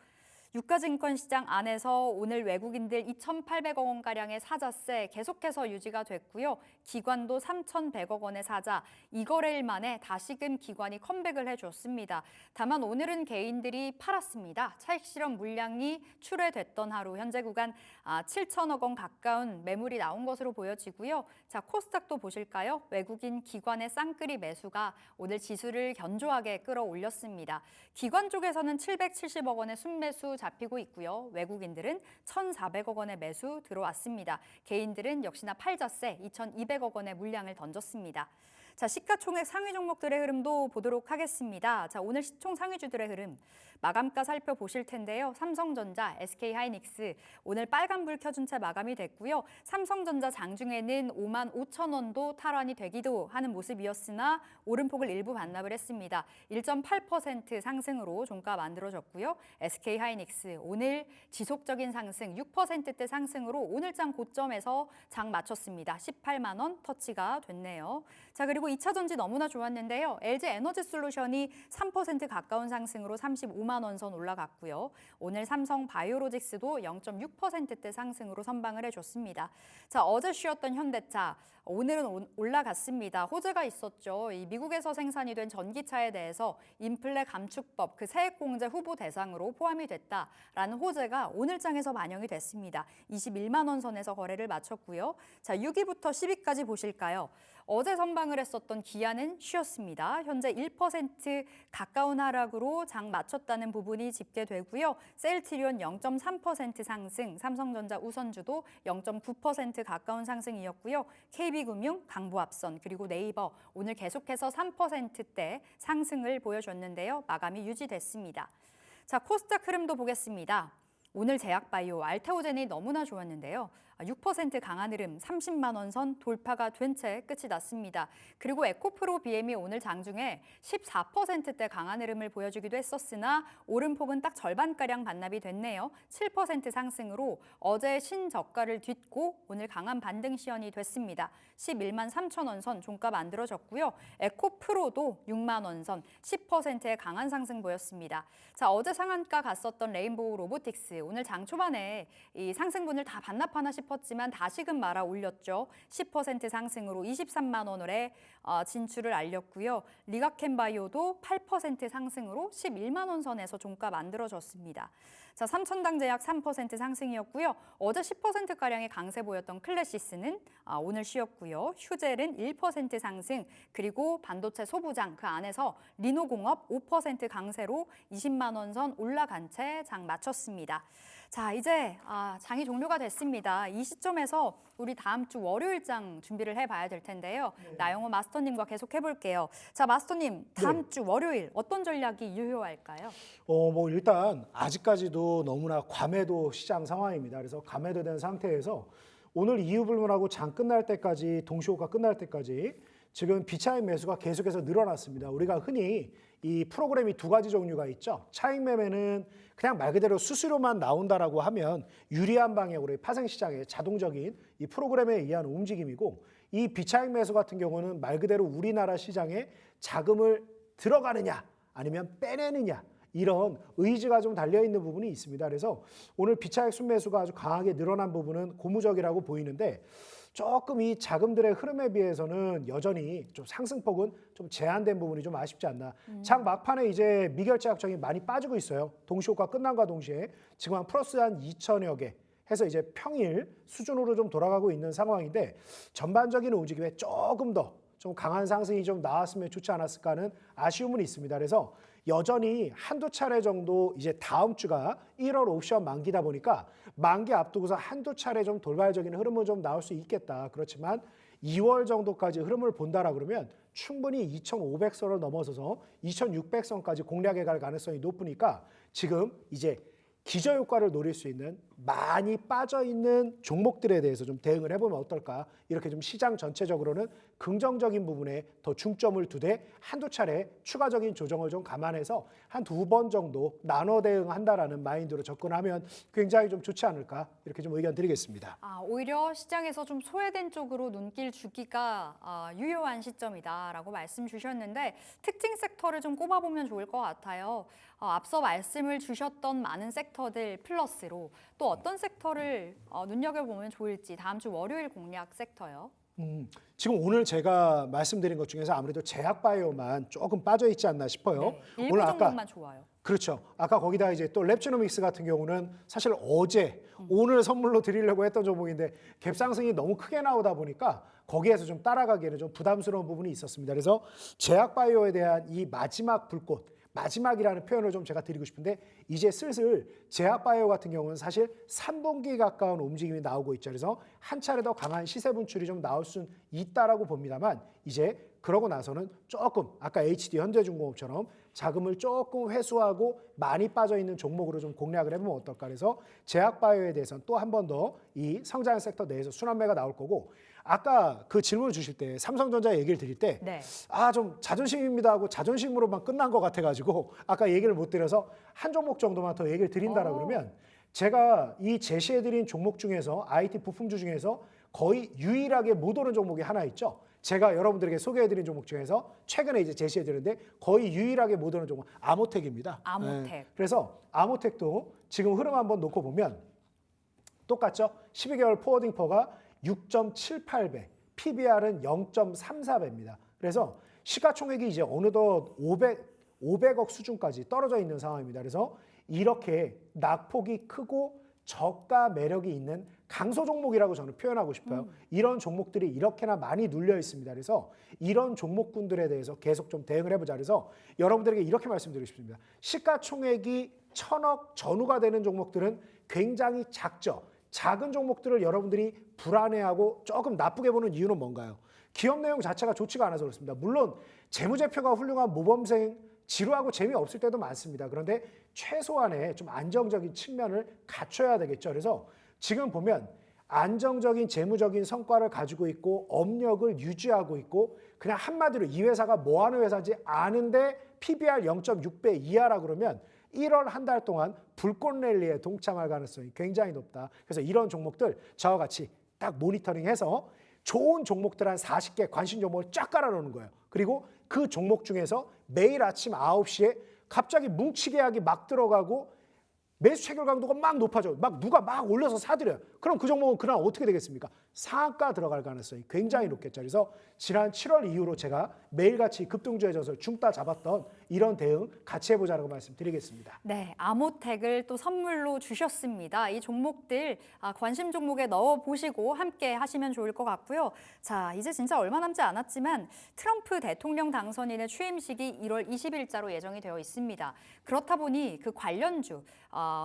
유가증권 시장 안에서 오늘 외국인들 2,800억 원가량의 사자세 계속해서 유지가 됐고요. 기관도 3,100억 원의 사자, 2거래일 만에 다시금 기관이 컴백을 해줬습니다. 다만 오늘은 개인들이 팔았습니다. 차익 실현 물량이 출회됐던 하루, 현재 구간 7천억 원 가까운 매물이 나온 것으로 보여지고요. 자, 코스닥도 보실까요? 외국인 기관의 쌍끌이 매수가 오늘 지수를 견조하게 끌어올렸습니다. 기관 쪽에서는 770억 원의 순매수 잡히고 있고요. 외국인들은 1,400억 원의 매수 들어왔습니다. 개인들은 역시나 팔자세 2,200억 원의 물량을 던졌습니다. 자, 시가총액 상위 종목들의 흐름도 보도록 하겠습니다. 자, 오늘 시총 상위주들의 흐름 마감가 살펴보실 텐데요. 삼성전자, SK하이닉스 오늘 빨간불 켜준 채 마감이 됐고요. 삼성전자 장중에는 5만 5천 원도 탈환이 되기도 하는 모습이었으나 오름폭을 일부 반납을 했습니다. 1.8% 상승으로 종가 만들어졌고요. SK하이닉스 오늘 지속적인 상승 6%대 상승으로 오늘장 고점에서 장 마쳤습니다. 18만 원 터치가 됐네요. 자, 그리고 2차 전지 너무나 좋았는데요. LG에너지솔루션이 3% 가까운 상승으로 35만 원 선 올라갔고요. 오늘 삼성바이오로직스도 0.6%대 상승으로 선방을 해줬습니다. 자, 어제 쉬었던 현대차 오늘은 올라갔습니다. 호재가 있었죠. 이 미국에서 생산이 된 전기차에 대해서 인플레 감축법 그 세액공제 후보 대상으로 포함이 됐다라는 호재가 오늘장에서 반영이 됐습니다. 21만 원 선에서 거래를 마쳤고요. 자, 6위부터 10위까지 보실까요? 어제 선방을 했었던 기아는 쉬었습니다. 현재 1% 가까운 하락으로 장 마쳤다는 부분이 집계되고요. 셀트리온 0.3% 상승, 삼성전자 우선주도 0.9% 가까운 상승이었고요. KB금융, 강보합선, 그리고 네이버 오늘 계속해서 3%대 상승을 보여줬는데요. 마감이 유지됐습니다. 자, 코스닥 흐름도 보겠습니다. 오늘 제약바이오, 알테오젠이 너무나 좋았는데요. 6% 강한 흐름, 30만 원 선 돌파가 된 채 끝이 났습니다. 그리고 에코프로 BM이 오늘 장중에 14%대 강한 흐름을 보여주기도 했었으나 오름폭은 딱 절반가량 반납이 됐네요. 7% 상승으로 어제 신저가를 딛고 오늘 강한 반등 시연이 됐습니다. 11만 3천 원 선 종가 만들어졌고요. 에코프로도 6만 원 선 10%의 강한 상승 보였습니다. 자, 어제 상한가 갔었던 레인보우 로보틱스 오늘 장 초반에 이 상승분을 다 반납하나 싶었지만 다시금 말아 올렸죠. 10% 상승으로 23만 원에 진출을 알렸고요. 리가켄바이오도 8% 상승으로 11만 원 선에서 종가 만들어졌습니다. 자, 삼천당제약 3% 상승이었고요. 어제 10%가량의 강세 보였던 클래시스는 오늘 쉬었고요. 휴젤은 1% 상승, 그리고 반도체 소부장 그 안에서 리노공업 5% 강세로 20만 원 선 올라간 채 장 마쳤습니다. 자, 이제 장이 종료가 됐습니다. 이 시점에서 우리 다음 주 월요일장 준비를 해봐야 될 텐데요. 나영호 마스터님과 계속 해볼게요. 자, 마스터님, 다음 주 월요일 어떤 전략이 유효할까요? 뭐 일단 아직까지도 너무나 과매도 시장 상황입니다. 그래서 과매도된 상태에서 오늘 이유 불문하고 장 끝날 때까지, 동시호가 끝날 때까지 지금 비차익 매수가 계속해서 늘어났습니다. 우리가 흔히 이 프로그램이 두 가지 종류가 있죠. 차익 매매는 그냥 말 그대로 수수료만 나온다라고 하면 유리한 방향으로 파생시장의 자동적인 이 프로그램에 의한 움직임이고, 이 비차익 매수 같은 경우는 말 그대로 우리나라 시장에 자금을 들어가느냐 아니면 빼내느냐, 이런 의지가 좀 달려있는 부분이 있습니다. 그래서 오늘 비차익 순매수가 아주 강하게 늘어난 부분은 고무적이라고 보이는데, 조금 이 자금들의 흐름에 비해서는 여전히 좀 상승폭은 좀 제한된 부분이 좀 아쉽지 않나. 장 막판에 이제 미결제 약정이 많이 빠지고 있어요. 동시효과 끝난과 동시에 지금 한 플러스 한 2천여 개 해서 이제 평일 수준으로 좀 돌아가고 있는 상황인데, 전반적인 움직임에 조금 더 좀 강한 상승이 좀 나왔으면 좋지 않았을까 하는 아쉬움은 있습니다. 그래서 여전히 한두 차례 정도 이제 다음 주가 1월 옵션 만기다 보니까 만기 앞두고서 한두 차례 좀 돌발적인 흐름은 좀 나올 수 있겠다. 그렇지만 2월 정도까지 흐름을 본다라 그러면 충분히 2,500선을 넘어서서 2,600선까지 공략해 갈 가능성이 높으니까 지금 이제 기저효과를 노릴 수 있는 많이 빠져있는 종목들에 대해서 좀 대응을 해보면 어떨까. 이렇게 좀 시장 전체적으로는 긍정적인 부분에 더 중점을 두되 한두 차례 추가적인 조정을 좀 감안해서 한 두 번 정도 나눠 대응한다라는 마인드로 접근하면 굉장히 좀 좋지 않을까, 이렇게 좀 의견 드리겠습니다. 오히려 시장에서 좀 소외된 쪽으로 눈길 주기가 유효한 시점이다라고 말씀 주셨는데, 특징 섹터를 좀 꼽아보면 좋을 것 같아요. 앞서 말씀을 주셨던 많은 섹터들 플러스로 또 어떤 섹터를 눈여겨보면 좋을지, 다음 주 월요일 공략 섹터요. 지금 오늘 제가 말씀드린 것 중에서 아무래도 제약바이오만 조금 빠져있지 않나 싶어요. 네, 일부 오늘 종목만 좋아요. 그렇죠. 아까 거기다 이제 또 랩지노믹스 같은 경우는 사실 어제 오늘 선물로 드리려고 했던 종목인데 갭상승이 너무 크게 나오다 보니까 거기에서 좀 따라가기에는 좀 부담스러운 부분이 있었습니다. 그래서 제약바이오에 대한 이 마지막 불꽃, 마지막이라는 표현을 좀 제가 드리고 싶은데, 이제 슬슬 제약바이오 같은 경우는 사실 3분기 가까운 움직임이 나오고 있죠. 그래서 한 차례 더 강한 시세 분출이 좀 나올 수는 있다라고 봅니다만, 이제 그러고 나서는 조금 아까 HD 현대중공업처럼 자금을 조금 회수하고 많이 빠져있는 종목으로 좀 공략을 해보면 어떨까. 그래서 제약바이오에 대해서는 또 한 번 더 이 성장 섹터 내에서 순환매가 나올 거고, 아까 그 질문을 주실 때 삼성전자 얘기를 드릴 때 좀 자존심입니다 하고 자존심으로만 끝난 것 같아가지고 아까 얘기를 못 드려서 한 종목 정도만 더 얘기를 드린다라 그러면, 제가 이 제시해드린 종목 중에서 IT 부품주 중에서 거의 유일하게 못 오른 종목이 하나 있죠. 제가 여러분들에게 소개해드린 종목 중에서 최근에 이제 제시해드렸는데 거의 유일하게 못 오른 종목 아모텍입니다. 아모텍. 네. 그래서 아모텍도 지금 흐름 한번 놓고 보면 똑같죠. 12개월 포워딩 퍼가 6.78배, PBR은 0.34배입니다. 그래서 시가총액이 이제 어느덧 500억 수준까지 떨어져 있는 상황입니다. 그래서 이렇게 낙폭이 크고 저가 매력이 있는 강소 종목이라고 저는 표현하고 싶어요. 이런 종목들이 이렇게나 많이 눌려 있습니다. 그래서 이런 종목군들에 대해서 계속 좀 대응을 해보자. 그래서 여러분들에게 이렇게 말씀드리고 싶습니다. 시가총액이 1,000억 전후가 되는 종목들은 굉장히 작죠. 작은 종목들을 여러분들이 불안해하고 조금 나쁘게 보는 이유는 뭔가요? 기업 내용 자체가 좋지가 않아서 그렇습니다. 물론 재무제표가 훌륭한 모범생, 지루하고 재미없을 때도 많습니다. 그런데 최소한의 좀 안정적인 측면을 갖춰야 되겠죠. 그래서 지금 보면 안정적인 재무적인 성과를 가지고 있고 업력을 유지하고 있고, 그냥 한마디로 이 회사가 뭐 하는 회사인지 아는데 PBR 0.6배 이하라 그러면 1월 한 달 동안 불꽃 랠리에 동참할 가능성이 굉장히 높다. 그래서 이런 종목들 저와 같이 딱 모니터링해서 좋은 종목들 한 40개 관심 종목을 쫙 깔아놓는 거예요. 그리고 그 종목 중에서 매일 아침 9시에 갑자기 뭉치 계약이 막 들어가고 매수 체결 강도가 막 높아져요. 막 누가 막 올려서 사들여요. 그럼 그 종목은 그날 어떻게 되겠습니까? 상한가 들어갈 가능성이 굉장히 높겠죠. 그래서 지난 7월 이후로 제가 매일같이 급등주의 젖을 중따 잡았던 이런 대응 같이 해보자라고 말씀드리겠습니다. 네, 아모텍을 또 선물로 주셨습니다. 이 종목들 관심 종목에 넣어보시고 함께 하시면 좋을 것 같고요. 자, 이제 진짜 얼마 남지 않았지만 트럼프 대통령 당선인의 취임식이 1월 20일자로 예정이 되어 있습니다. 그렇다 보니 그 관련주,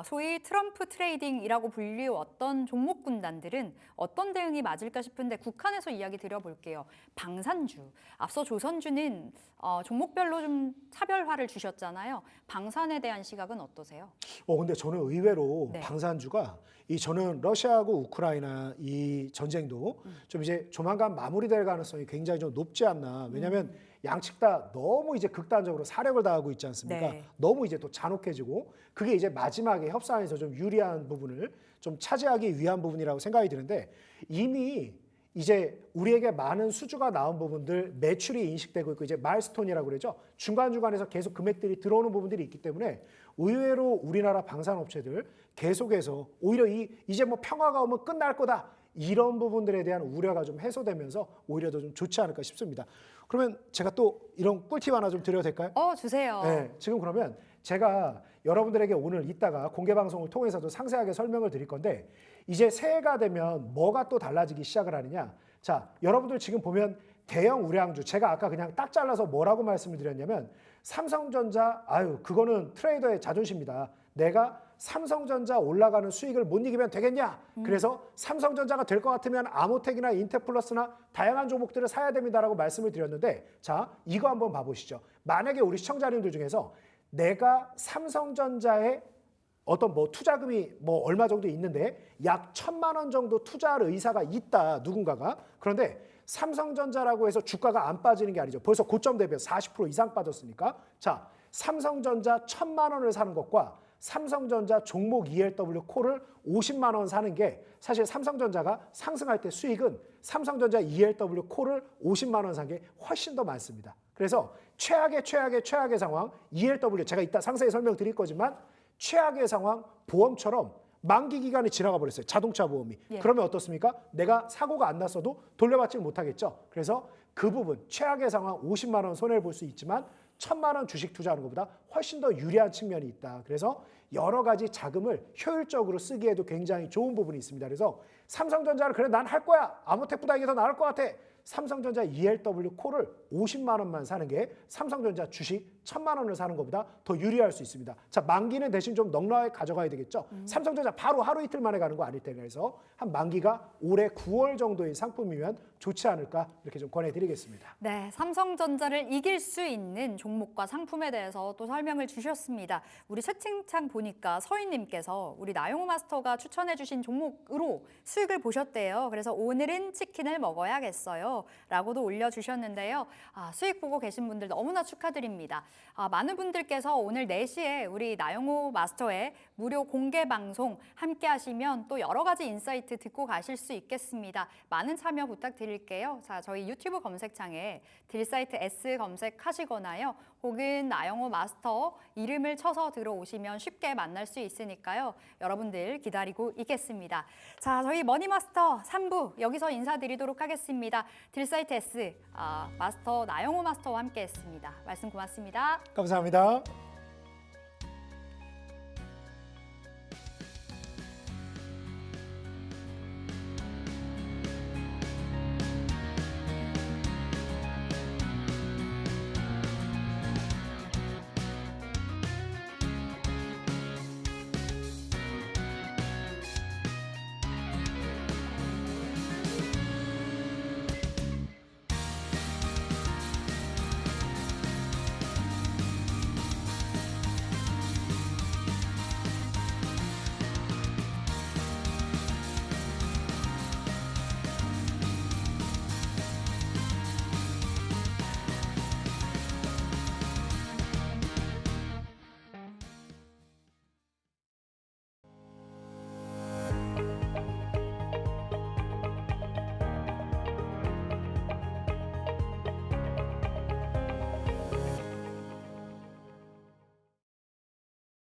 소위 트럼프 트레이딩이라고 불리웠던 종목 군단들은 어떤 대응이 맞을까 싶은데 국한에서 이야기 드려볼게요. 방산주, 앞서 조선주는 종목별로 좀 차별화를 주셨잖아요. 방산에 대한 시각은 어떠세요? 근데 저는 의외로 네. 방산주가 저는 러시아하고 우크라이나 이 전쟁도 좀 이제 조만간 마무리될 가능성이 굉장히 좀 높지 않나. 왜냐하면 양측 다 너무 이제 극단적으로 사력을 다하고 있지 않습니까? 네. 너무 이제 또 잔혹해지고 그게 이제 마지막에 협상에서 좀 유리한 부분을 좀 차지하기 위한 부분이라고 생각이 드는데 이미 이제 우리에게 많은 수주가 나온 부분들 매출이 인식되고 있고 이제 마일스톤이라고 그러죠. 중간중간에서 계속 금액들이 들어오는 부분들이 있기 때문에 의외로 우리나라 방산업체들 계속해서 오히려 이제 뭐 평화가 오면 끝날 거다. 이런 부분들에 대한 우려가 좀 해소되면서 오히려 더 좀 좋지 않을까 싶습니다. 그러면 제가 또 이런 꿀팁 하나 좀 드려도 될까요? 주세요. 네, 지금 그러면 제가 여러분들에게 오늘 이따가 공개 방송을 통해서도 상세하게 설명을 드릴 건데 이제 새해가 되면 뭐가 또 달라지기 시작을 하느냐. 자, 여러분들 지금 보면 대형 우량주 제가 아까 그냥 딱 잘라서 뭐라고 말씀을 드렸냐면 삼성전자 그거는 트레이더의 자존심이다. 내가 삼성전자 올라가는 수익을 못 이기면 되겠냐? 그래서 삼성전자가 될 것 같으면 아모텍이나 인테플러스나 다양한 종목들을 사야 됩니다라고 말씀을 드렸는데 자, 이거 한번 봐보시죠. 만약에 우리 시청자님들 중에서 내가 삼성전자에 어떤 뭐 투자금이 뭐 얼마 정도 있는데 약 1,000만 원 정도 투자할 의사가 있다 누군가가. 그런데 삼성전자라고 해서 주가가 안 빠지는 게 아니죠. 벌써 고점 대비해서 40% 이상 빠졌으니까. 자, 삼성전자 1,000만 원을 사는 것과 삼성전자 종목 ELW 콜을 50만 원 사는 게 사실 삼성전자가 상승할 때 수익은 삼성전자 ELW 콜을 50만 원 산 게 훨씬 더 많습니다. 그래서 최악의 상황 ELW 제가 이따 상세히 설명드릴 거지만 최악의 상황 보험처럼 만기 기간이 지나가 버렸어요. 자동차 보험이. 예. 그러면 어떻습니까? 내가 사고가 안 났어도 돌려받지를 못하겠죠. 그래서 그 부분 최악의 상황 50만 원 손해를 볼 수 있지만 1,000만 원 주식 투자하는 것보다 훨씬 더 유리한 측면이 있다. 그래서 여러 가지 자금을 효율적으로 쓰기에도 굉장히 좋은 부분이 있습니다. 그래서 삼성전자를 그래 난 할 거야. 아모텍보다 이게 더 나을 것 같아. 삼성전자 ELW 콜을 50만 원만 사는 게 삼성전자 주식 1,000만 원을 사는 것보다 더 유리할 수 있습니다. 자, 만기는 대신 좀 넉넉하게 가져가야 되겠죠. 삼성전자 바로 하루 이틀 만에 가는 거 아닐 테니 그래서 한 만기가 올해 9월 정도의 상품이면 좋지 않을까 이렇게 좀 권해드리겠습니다. 네, 삼성전자를 이길 수 있는 종목과 상품에 대해서 또 설명을 주셨습니다. 우리 채팅창 보니까 서인님께서 우리 나영호 마스터가 추천해주신 종목으로 수익을 보셨대요. 그래서 오늘은 치킨을 먹어야겠어요. 라고도 올려주셨는데요. 수익 보고 계신 분들 너무나 축하드립니다. 많은 분들께서 오늘 4시에 우리 나영호 마스터의 무료 공개 방송 함께 하시면 또 여러 가지 인사이트 듣고 가실 수 있겠습니다. 많은 참여 부탁드릴게요. 자, 저희 유튜브 검색창에 딜사이트 S 검색하시거나요. 혹은 나영호 마스터 이름을 쳐서 들어오시면 쉽게 만날 수 있으니까요. 여러분들 기다리고 있겠습니다. 자, 저희 머니마스터 3부 여기서 인사드리도록 하겠습니다. 딜사이트 S 마스터 나영호 마스터와 함께 했습니다. 말씀 고맙습니다. 감사합니다.